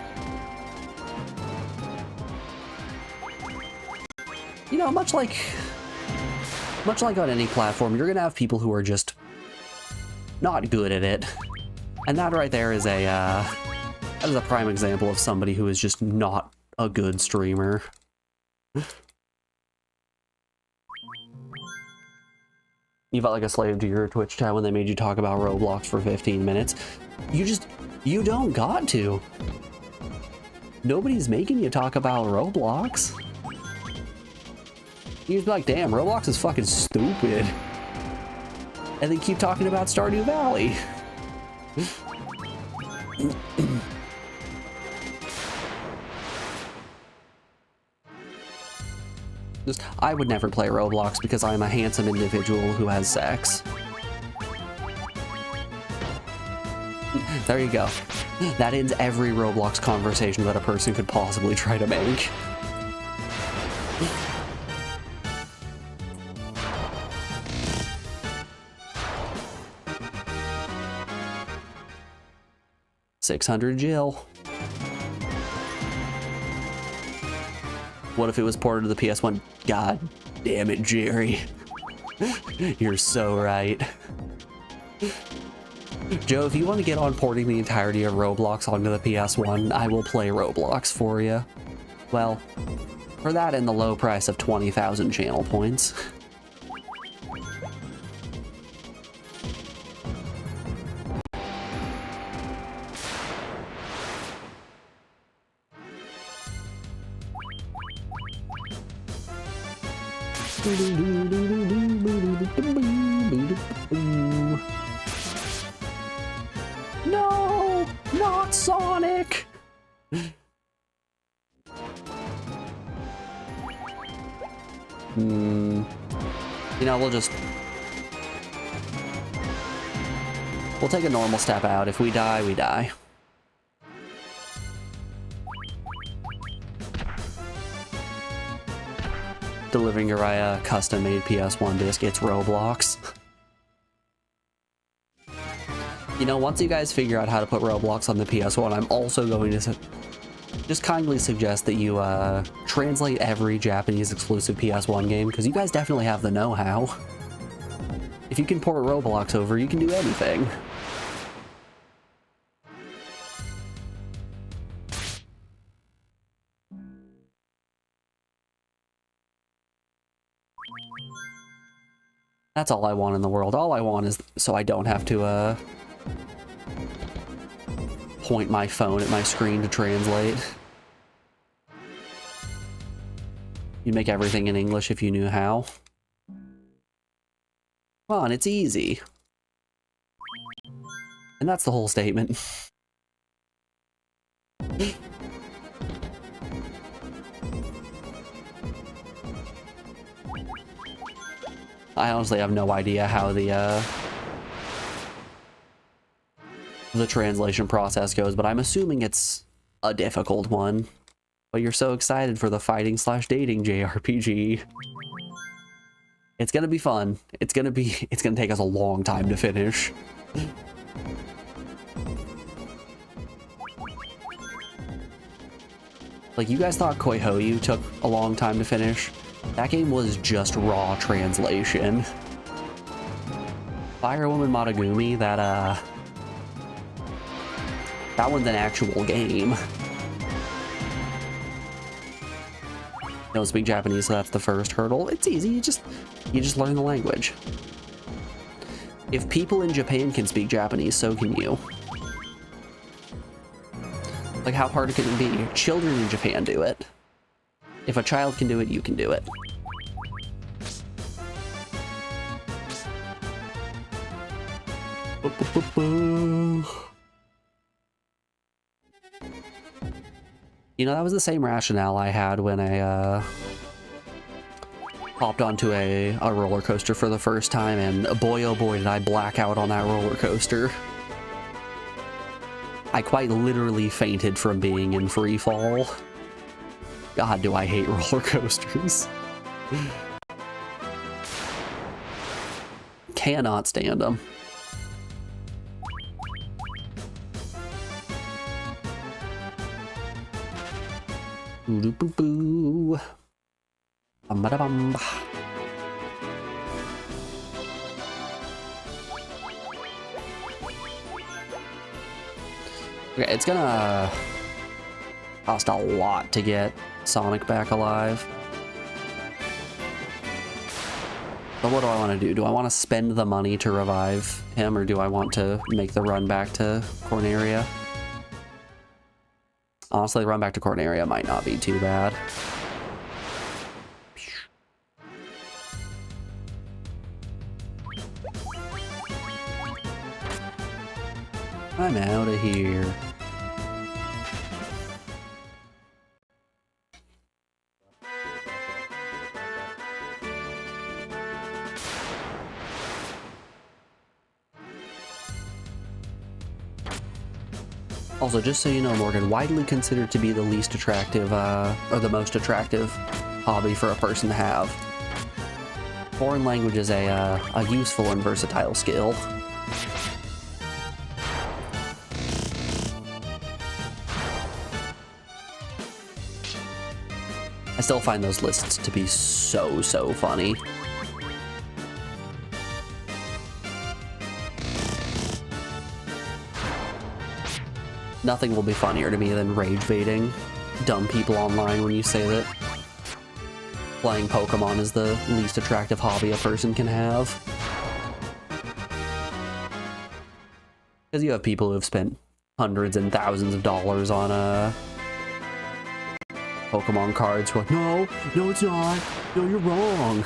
You know, much like on any platform, you're gonna have people who are just not good at it. And that right there is that is a prime example of somebody who is just not a good streamer. You felt like a slave to your Twitch chat when they made you talk about Roblox for 15 minutes. You don't got to. Nobody's making you talk about Roblox. You just be like, damn, Roblox is fucking stupid. And then keep talking about Stardew Valley. I would never play Roblox because I'm a handsome individual who has sex. There you go. That ends every Roblox conversation that a person could possibly try to make. $600 Jill. What if it was ported to the PS1? God damn it, Jerry. You're so right. Joe, if you want to get on porting the entirety of Roblox onto the PS1, I will play Roblox for you. Well, for that and the low price of 20,000 channel points. No, not Sonic. You know, we'll take a normal step out. If we die, we die. delivering your custom-made PS1 disc. It's Roblox. You know, once you guys figure out how to put Roblox on the PS1, I'm also going to just kindly suggest that you translate every Japanese exclusive PS1 game, because you guys definitely have the know-how. If you can port Roblox over, you can do anything. That's all I want in the world. All I want is so I don't have to point my phone at my screen to translate. You'd make everything in English if you knew how. Come on, it's easy. And that's the whole statement. I honestly have no idea how the translation process goes, but I'm assuming it's a difficult one. But you're so excited for the fighting/dating JRPG. It's gonna be fun. It's gonna take us a long time to finish. Like, you guys thought Koihoyu took a long time to finish? That game was just raw translation. Fire Woman Matagumi, that one's an actual game. Don't speak Japanese, so that's the first hurdle. It's easy, you just learn the language. If people in Japan can speak Japanese, so can you. Like, how hard can it be? Children in Japan do it. If a child can do it, you can do it. You know, that was the same rationale I had when I hopped onto a roller coaster for the first time, and boy oh boy did I black out on that roller coaster. I quite literally fainted from being in free fall. God, do I hate roller coasters. Cannot stand them. Boo-doo-boo-boo. Bum-ba-da-bum. Okay, it's gonna cost a lot to get Sonic back alive. But what do I want to do? Do I want to spend the money to revive him, or do I want to make the run back to Corneria? Honestly, the run back to Corneria might not be too bad. I'm out of here. Also, just so you know, Morgan, widely considered to be the least attractive, or the most attractive hobby for a person to have. Foreign language is a useful and versatile skill. I still find those lists to be so funny. Nothing will be funnier to me than rage baiting dumb people online when you say that playing Pokemon is the least attractive hobby a person can have. Because you have people who have spent hundreds and thousands of dollars on Pokemon cards who are like, no, it's not. No, you're wrong.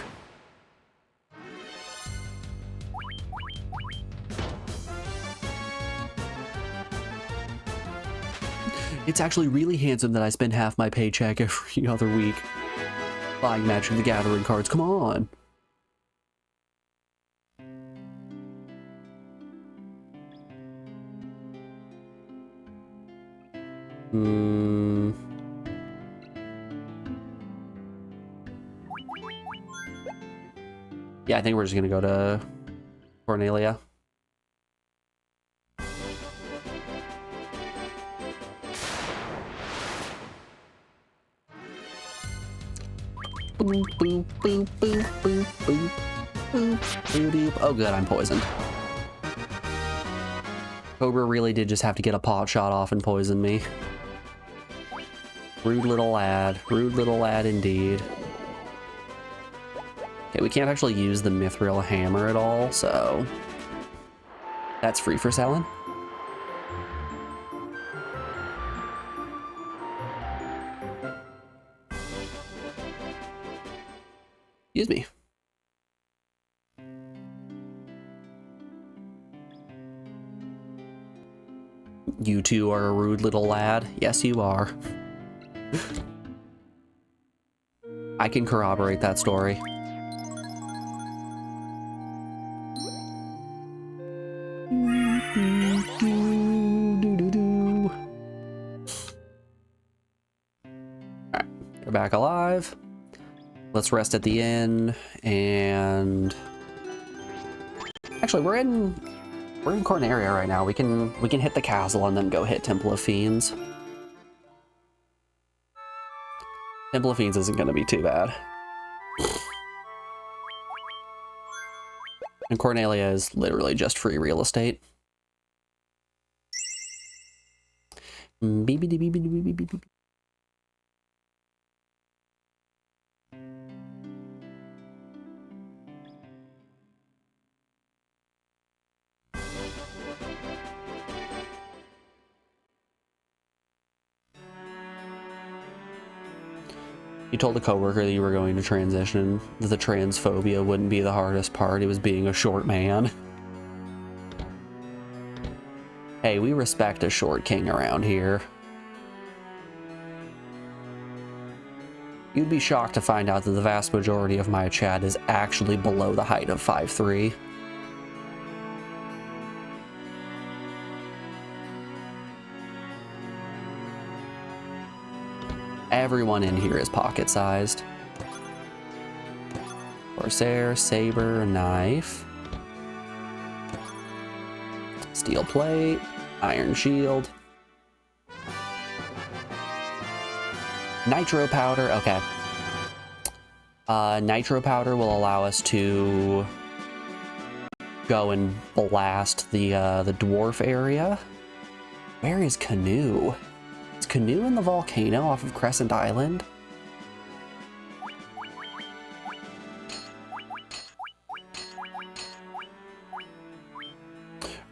It's actually really handsome that I spend half my paycheck every other week buying Magic the Gathering cards. Come on. Yeah, I think we're just gonna go to Cornelia. Boop, boop, boop, boop, boop, boop, boop, boop, boop. Oh good, I'm poisoned. Cobra really did just have to get a pot shot off and poison me. Rude little lad indeed. Okay, we can't actually use the mithril hammer at all, so that's free for selling. Excuse me. You two are a rude little lad. Yes, you are. I can corroborate that story. Alright, you're back alive. Let's rest at the inn, and actually we're in Corneria right now. We can hit the castle and then go hit Temple of Fiends. Temple of Fiends isn't going to be too bad. And Cornelia is literally just free real estate. You told a coworker that you were going to transition, that the transphobia wouldn't be the hardest part, it was being a short man. Hey, we respect a short king around here. You'd be shocked to find out that the vast majority of my chat is actually below the height of 5'3". Everyone in here is pocket-sized. Corsair, saber, knife. Steel plate, iron shield. Nitro powder, okay. Nitro powder will allow us to go and blast the dwarf area. Where is Canoe? Is Canoe in the volcano off of Crescent Island?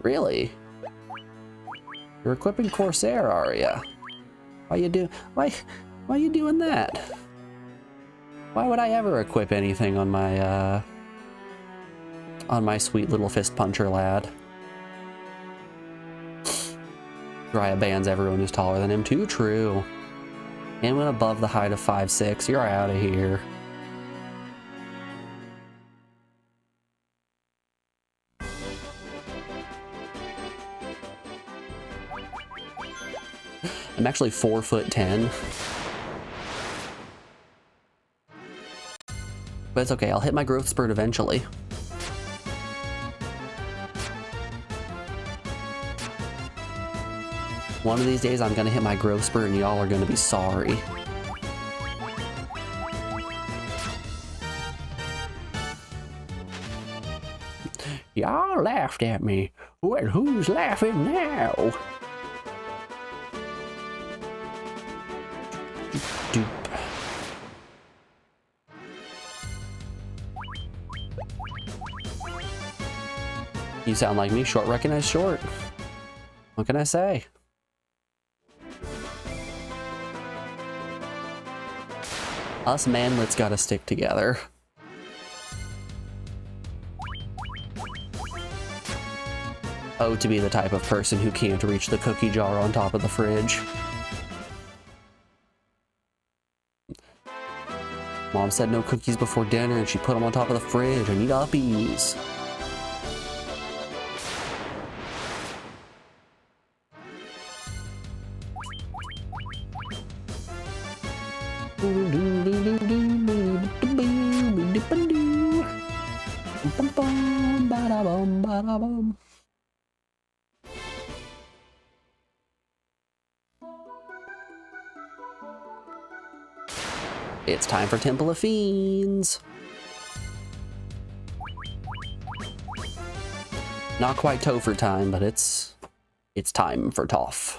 Really? You're equipping Corsair, are ya? Why you doing that? Why would I ever equip anything on my sweet little fist puncher lad? Dryad bans everyone who's taller than him. Too true. Anyone above the height of 5'6", you're out of here. I'm actually 4'10". But it's okay, I'll hit my growth spurt eventually. One of these days I'm gonna hit my growth spurt and y'all are gonna be sorry. Y'all laughed at me. Well, who's laughing now? Doop. You sound like me. Short recognize short. What can I say? Us manlets gotta stick together. Oh, to be the type of person who can't reach the cookie jar on top of the fridge. Mom said no cookies before dinner and she put them on top of the fridge. I need uppies. It's time for Temple of Fiends. Not quite Topher time, but it's time for Toph.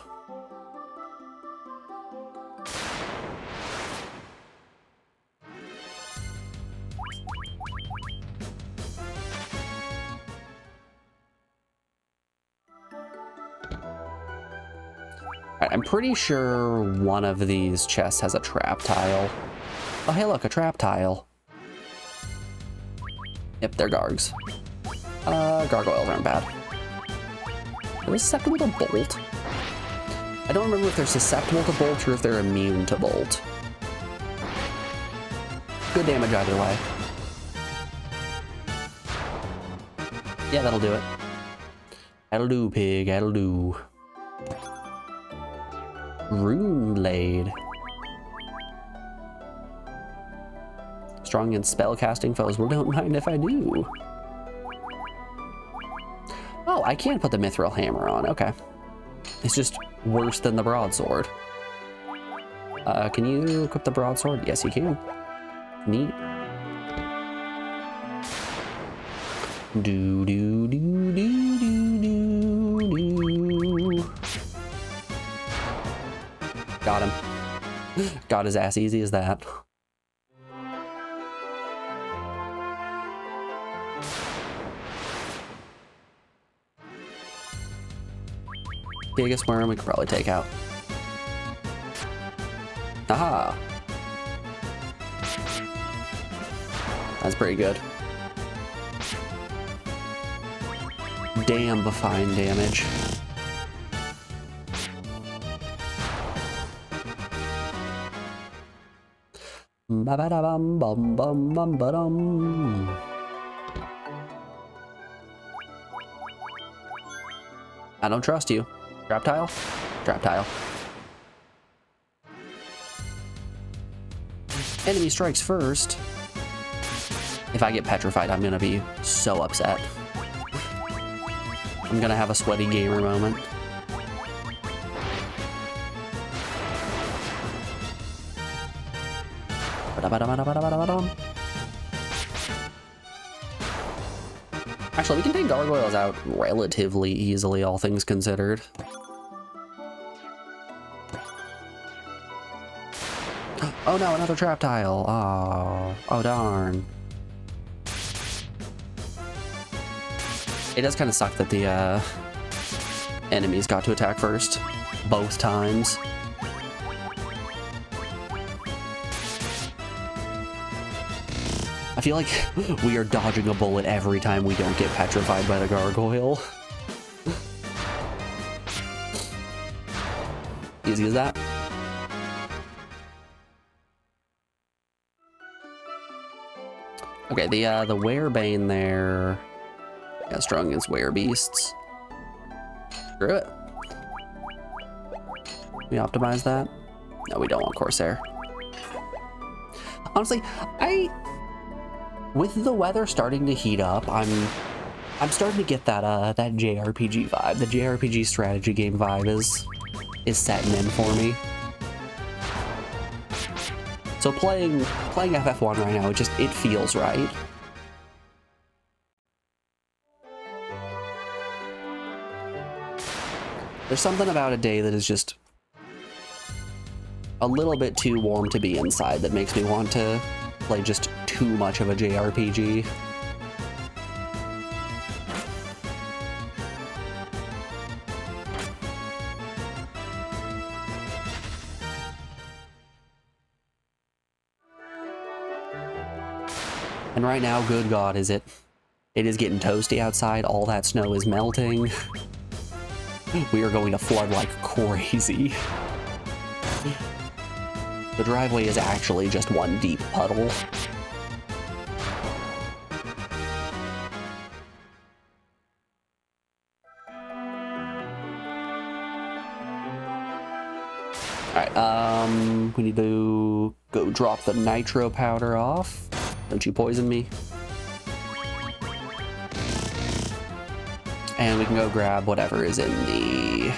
Alright, I'm pretty sure one of these chests has a trap tile. Oh, hey, look, a trap tile. Yep, they're Gargs. Gargoyles aren't bad. Are they susceptible to Bolt? I don't remember if they're susceptible to Bolt or if they're immune to Bolt. Good damage either way. Yeah, that'll do it. That'll do, pig, that'll do. Rune Blade. Strong against spellcasting foes. Well, don't mind if I do. Oh, I can put the Mithril Hammer on. Okay. It's just worse than the Broadsword. Can you equip the Broadsword? Yes, you can. Neat. Do do do do do do do. Got him. Got his ass easy as that. Biggest worm we could probably take out. Aha! That's pretty good. Damn fine damage. Ba-ba-da-bum, bum, bum, bum, ba-dum. I don't trust you. Trap tile? Trap tile. Enemy strikes first. If I get petrified, I'm gonna be so upset. I'm gonna have a sweaty gamer moment. Actually, we can take gargoyles out relatively easily, all things considered. Oh no, another trap tile. Oh darn. It does kind of suck that the enemies got to attack first, both times. I feel like we are dodging a bullet every time we don't get petrified by the gargoyle. Easy as that. Okay, the werebane there. Yeah, strong against werebeasts. Screw it. We optimize that? No, we don't want Corsair. Honestly, with the weather starting to heat up, I'm starting to get that that JRPG vibe. The JRPG strategy game vibe is setting in for me. So playing FF1 right now, it feels right. There's something about a day that is just a little bit too warm to be inside that makes me want to play just too much of a JRPG. And right now, good God, it is getting toasty outside. All that snow is melting. We are going to flood like crazy. The driveway is actually just one deep puddle. Alright, we need to go drop the nitro powder off. Don't you poison me. And we can go grab whatever is in the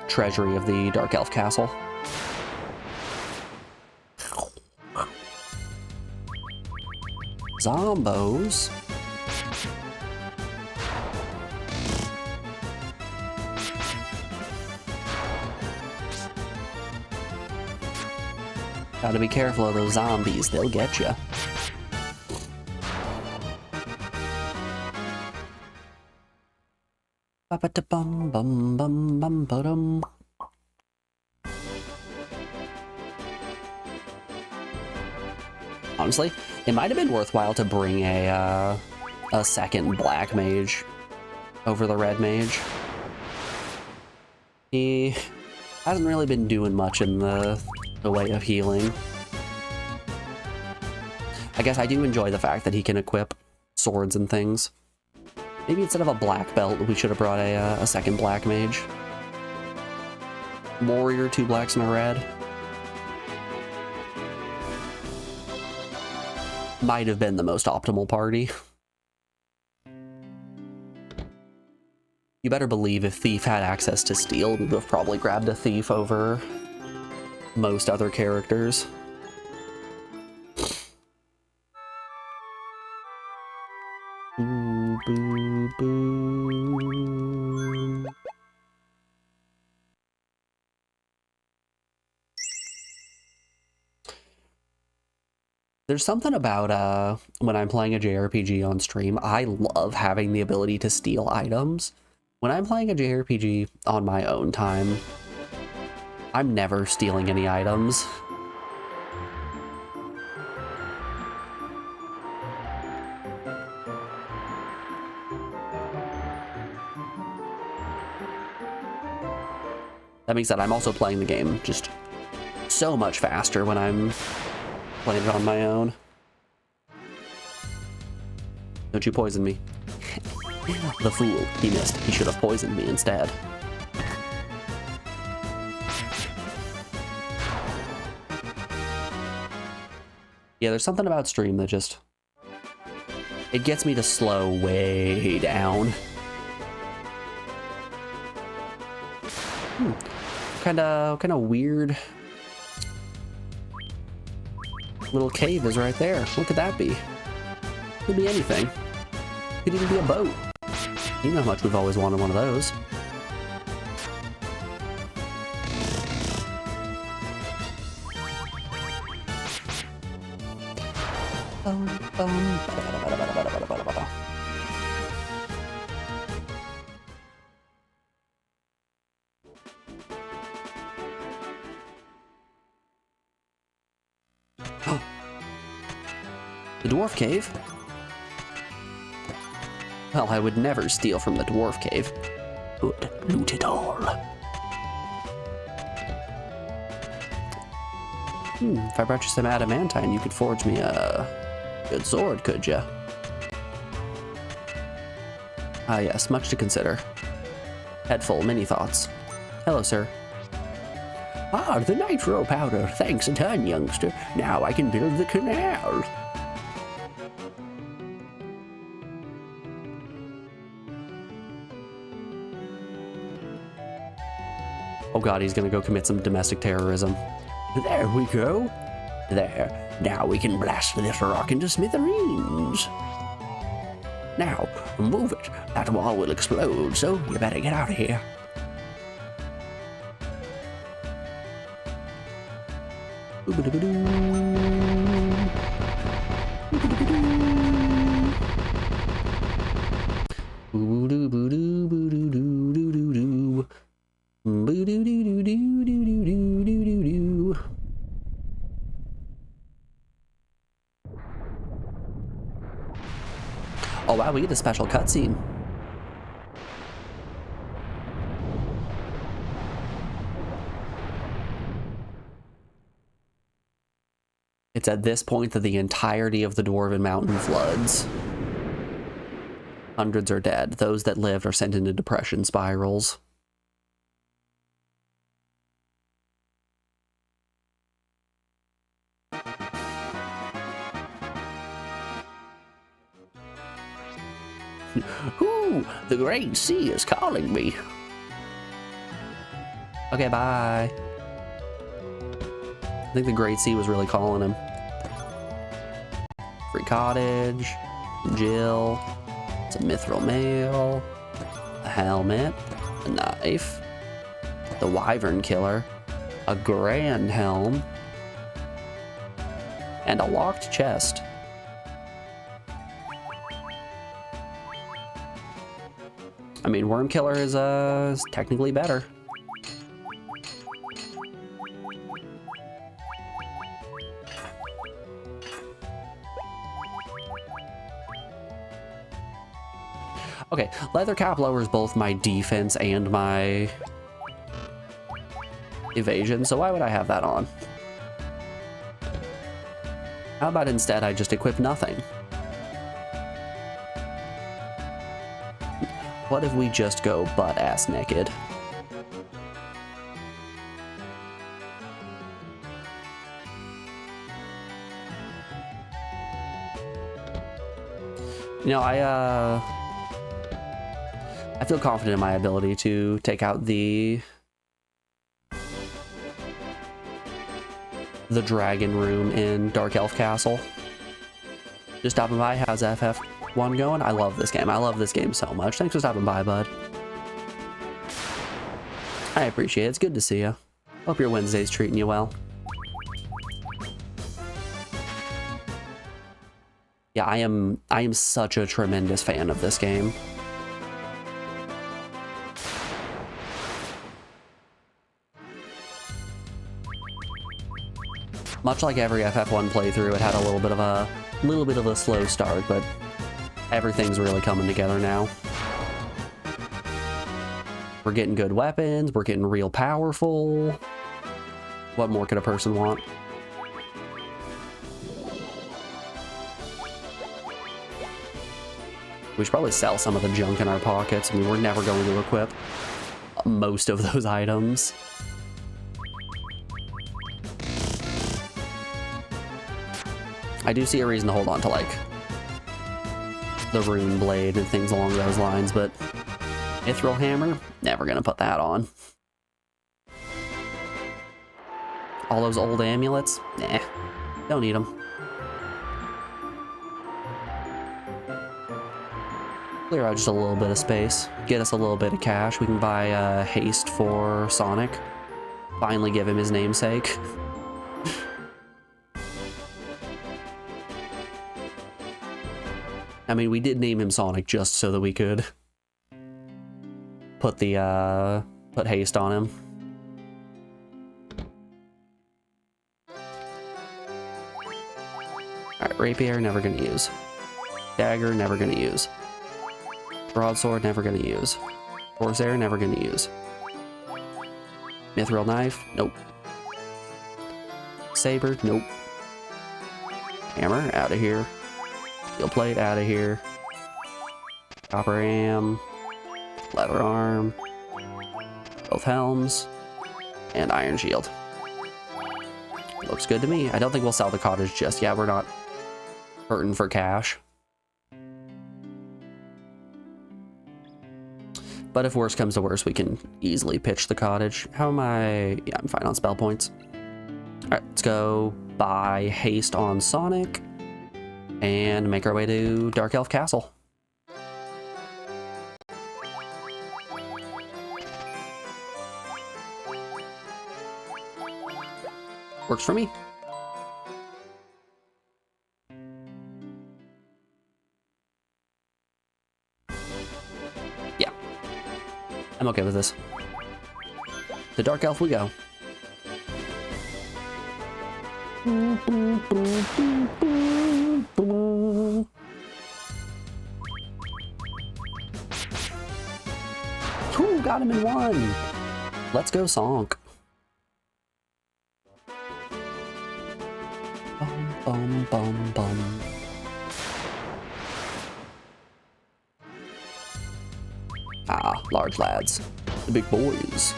treasury of the Dark Elf Castle. zombos. Gotta be careful of those zombies, they'll get you. Ba-ba-da-bum, bum, bum, bum, ba-dum. Honestly, it might have been worthwhile to bring a second black mage over the red mage. He hasn't really been doing much in the way of healing. I guess I do enjoy the fact that he can equip swords and things. Maybe instead of a black belt, we should have brought a second black mage. Warrior, 2 blacks and a red. Might have been the most optimal party. You better believe if Thief had access to steel, we would have probably grabbed a Thief over most other characters. Boo, boo, boo. There's something about when I'm playing a JRPG on stream, I love having the ability to steal items. When I'm playing a JRPG on my own time, I'm never stealing any items. That being said, I'm also playing the game just so much faster when I'm playing it on my own. Don't you poison me. The fool, he missed. He should have poisoned me instead. Yeah, there's something about stream that just... it gets me to slow way down. Kind of weird little cave is right there. What could that be? Could be anything. Could even be a boat. You know how much we've always wanted one of those. The dwarf cave? Well, I would never steal from the dwarf cave. Would loot it all. If I brought you some adamantine, you could forge me a good sword, could ya? Ah yes, much to consider. Head full, many thoughts. Hello, sir. Ah, the nitro powder. Thanks a ton, youngster. Now I can build the canal. Oh god, he's gonna go commit some domestic terrorism. There we go. There. Now we can blast this rock into smithereens. Now, move it. That wall will explode, so you better get out of here. Oh wow, we get a special cutscene. It's at this point that the entirety of the Dwarven Mountain floods. Hundreds are dead. Those that lived are sent into depression spirals. Ooh, the Great Sea is calling me. Okay, bye. I think the Great Sea was really calling him. Free cottage, Jill, some mithril mail, a helmet, a knife, the wyvern killer, a grand helm, and a locked chest. I mean, worm killer is technically better. Okay, leather cap lowers both my defense and my evasion, so why would I have that on? How about instead I just equip nothing? What if we just go butt-ass naked? You know, I feel confident in my ability to take out the dragon room in Dark Elf Castle. Just stopping by. How's FF1 going? I love this game. I love this game so much. Thanks for stopping by, bud. I appreciate it. It's good to see you. Hope your Wednesday's treating you well. Yeah, I am such a tremendous fan of this game. Much like every FF1 playthrough, it had a little bit of a slow start, but everything's really coming together now. We're getting good weapons, we're getting real powerful. What more could a person want? We should probably sell some of the junk in our pockets. I mean, we're never going to equip most of those items. I do see a reason to hold on to, like, the rune blade and things along those lines, but mithril hammer, never gonna put that on. All those old amulets, nah, don't need them. Clear out just a little bit of space, get us a little bit of cash. We can buy haste for Sonic. Finally give him his namesake. I mean, we did name him Sonic just so that we could put put haste on him. Alright, rapier, never gonna use. Dagger, never gonna use. Broadsword, never gonna use. Corsair, never gonna use. Mithril knife, nope. Saber, nope. Hammer, out of here. Steel plate, out of here. Copper am. Leather arm. Both helms. And iron shield. Looks good to me. I don't think we'll sell the cottage just yet. We're not hurting for cash. But if worse comes to worse, we can easily pitch the cottage. How am I? Yeah, I'm fine on spell points. Alright, let's go buy haste on Sonic. And make our way to Dark Elf Castle. Works for me. Yeah. I'm okay with this. To Dark Elf we go. Ooh, got him in one. Let's go, Sonk. Bum, bum, bum, bum. Ah, large lads. The big boys.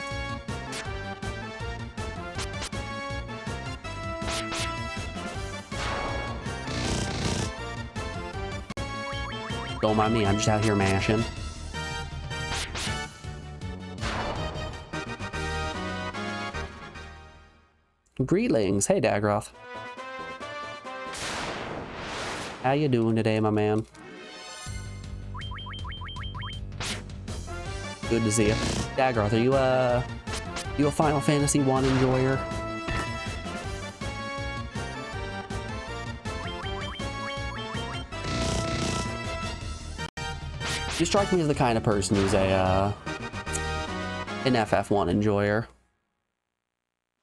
Don't mind me, I'm just out here mashing. Greetings. Hey, Dagroth. How you doing today, my man? Good to see you. Dagroth, are you a Final Fantasy 1 enjoyer? You strike me as the kind of person who's an FF1 enjoyer.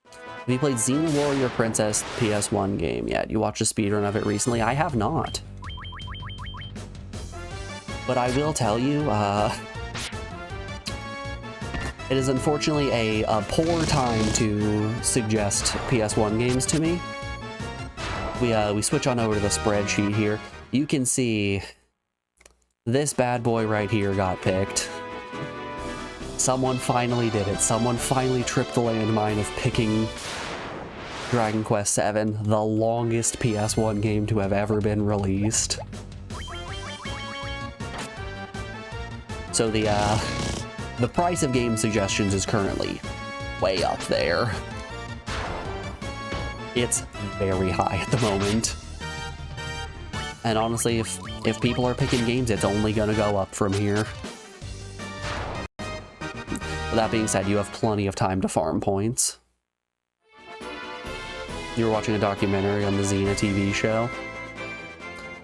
Have you played Xena Warrior Princess PS1 game yet? You watched a speedrun of it recently? I have not. But I will tell you, it is unfortunately a poor time to suggest PS1 games to me. We switch on over to the spreadsheet here. You can see this bad boy right here got picked. Someone finally did it. Someone finally tripped the landmine of picking Dragon Quest VII, the longest PS1 game to have ever been released. So the price of game suggestions is currently way up there. It's very high at the moment. And honestly, if people are picking games, it's only gonna go up from here. With that being said, you have plenty of time to farm points. You were watching a documentary on the Xena TV show.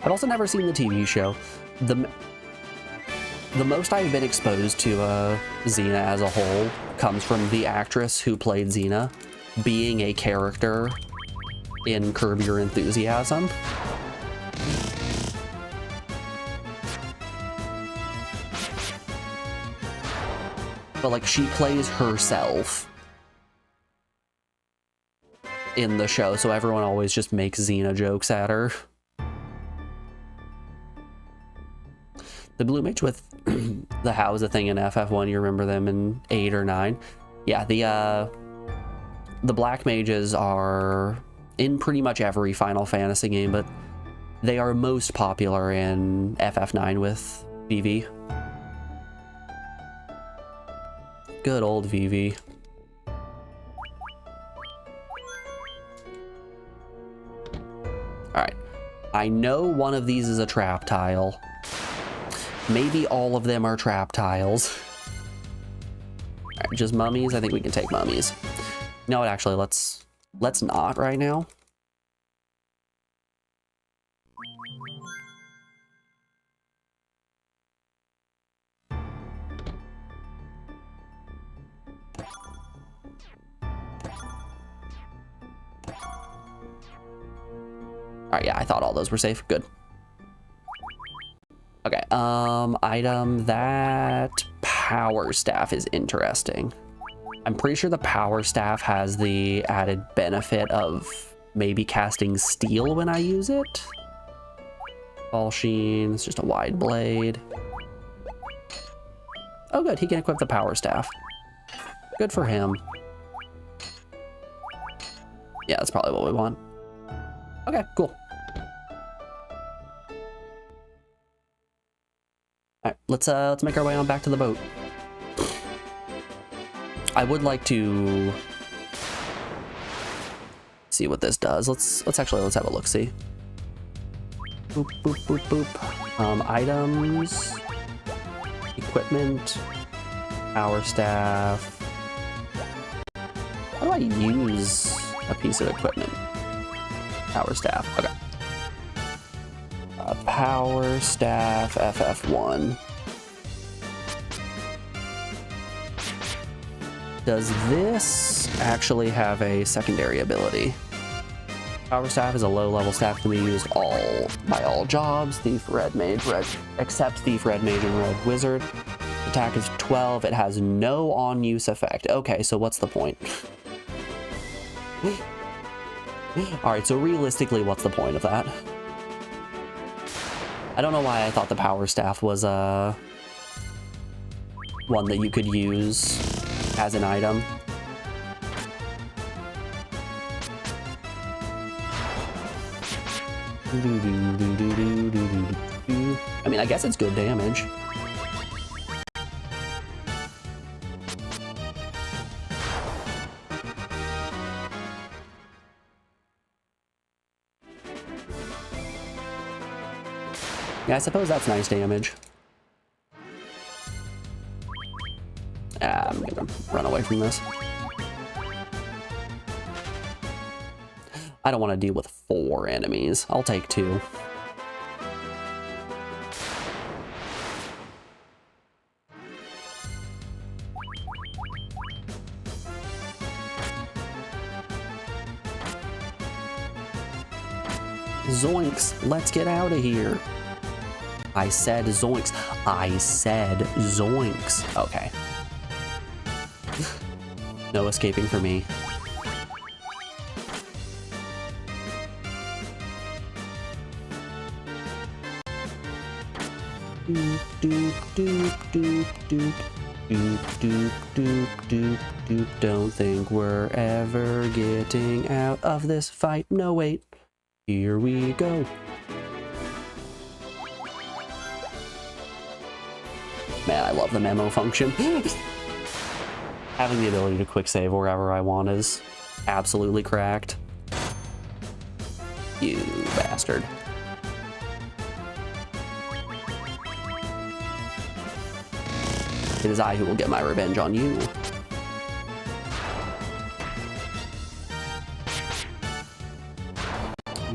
I've also never seen the TV show. The most I've been exposed to Xena as a whole comes from the actress who played Xena being a character in Curb Your Enthusiasm. But like, she plays herself in the show, so everyone always just makes Xena jokes at her. The blue mage with the How's a thing in FF1, you remember them in 8 or 9? Yeah, the black mages are in pretty much every Final Fantasy game, but they are most popular in FF9 with Vivi. Good old Vivi. Alright. I know one of these is a trap tile. Maybe all of them are trap tiles. Alright, just mummies? I think we can take mummies. You know what, actually, let's not right now. Alright, yeah, I thought all those were safe. Good. Okay, item, that power staff is interesting. I'm pretty sure the power staff has the added benefit of maybe casting steel when I use it. Ball sheen, it's just a wide blade. Oh good, he can equip the power staff. Good for him. Yeah, that's probably what we want. Okay, cool. All right, let's make our way on back to the boat. I would like to see what this does. Let's have a look. See. Boop boop boop boop. Items, equipment, power staff. How do I use a piece of equipment? Power staff. Okay. Power staff FF1. Does this actually have a secondary ability? Power staff is a low-level staff, can be used by all jobs. Thief, red mage, except thief, red mage, and red wizard. Attack is 12. It has no on-use effect. Okay, so what's the point? Alright, so realistically, what's the point of that? I don't know why I thought the power staff was one that you could use as an item. I mean, I guess it's good damage. Yeah, I suppose that's nice damage. I'm gonna run away from this. I don't want to deal with 4 enemies. I'll take 2. Zoinks, let's get out of here. I said zoinks. I said zoinks. Okay. No escaping for me. Doop, doop, doop, doop, doop. Doop, doop, doop, doop, doop. Don't think we're ever getting out of this fight. No, wait. Here we go. Man, I love the memo function. Having the ability to quick save wherever I want is absolutely cracked. You bastard. It is I who will get my revenge on you.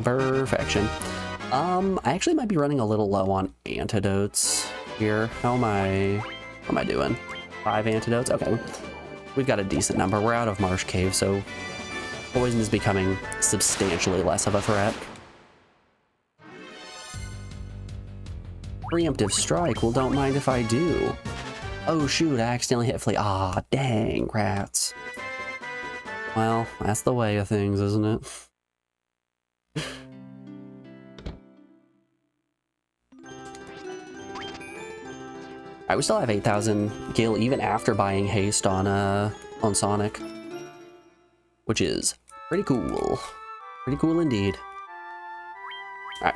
Perfection. I actually might be running a little low on antidotes here. How am I doing? 5 antidotes? Okay. We've got a decent number. We're out of Marsh Cave, so poison is becoming substantially less of a threat. Preemptive strike. Well, don't mind if I do. Oh shoot, I accidentally hit Flea. Ah, dang, rats. Well, that's the way of things, isn't it? Alright, we still have 8,000 gil even after buying haste on Sonic. Which is pretty cool. Pretty cool indeed. Alright.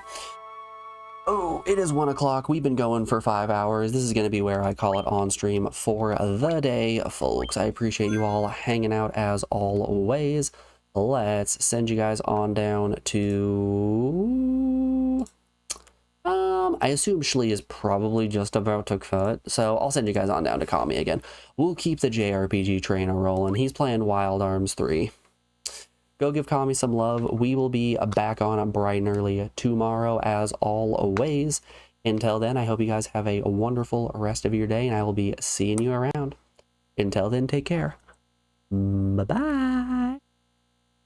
Oh, it is 1 o'clock. We've been going for 5 hours. This is going to be where I call it on stream for the day, folks. I appreciate you all hanging out as always. Let's send you guys on down to... I assume Shlee is probably just about to cut, so I'll send you guys on down to Kami again. We'll keep the JRPG train rolling. He's playing Wild Arms 3. Go give Kami some love. We will be back on bright and early tomorrow, as always. Until then, I hope you guys have a wonderful rest of your day, and I will be seeing you around. Until then, take care. Bye-bye.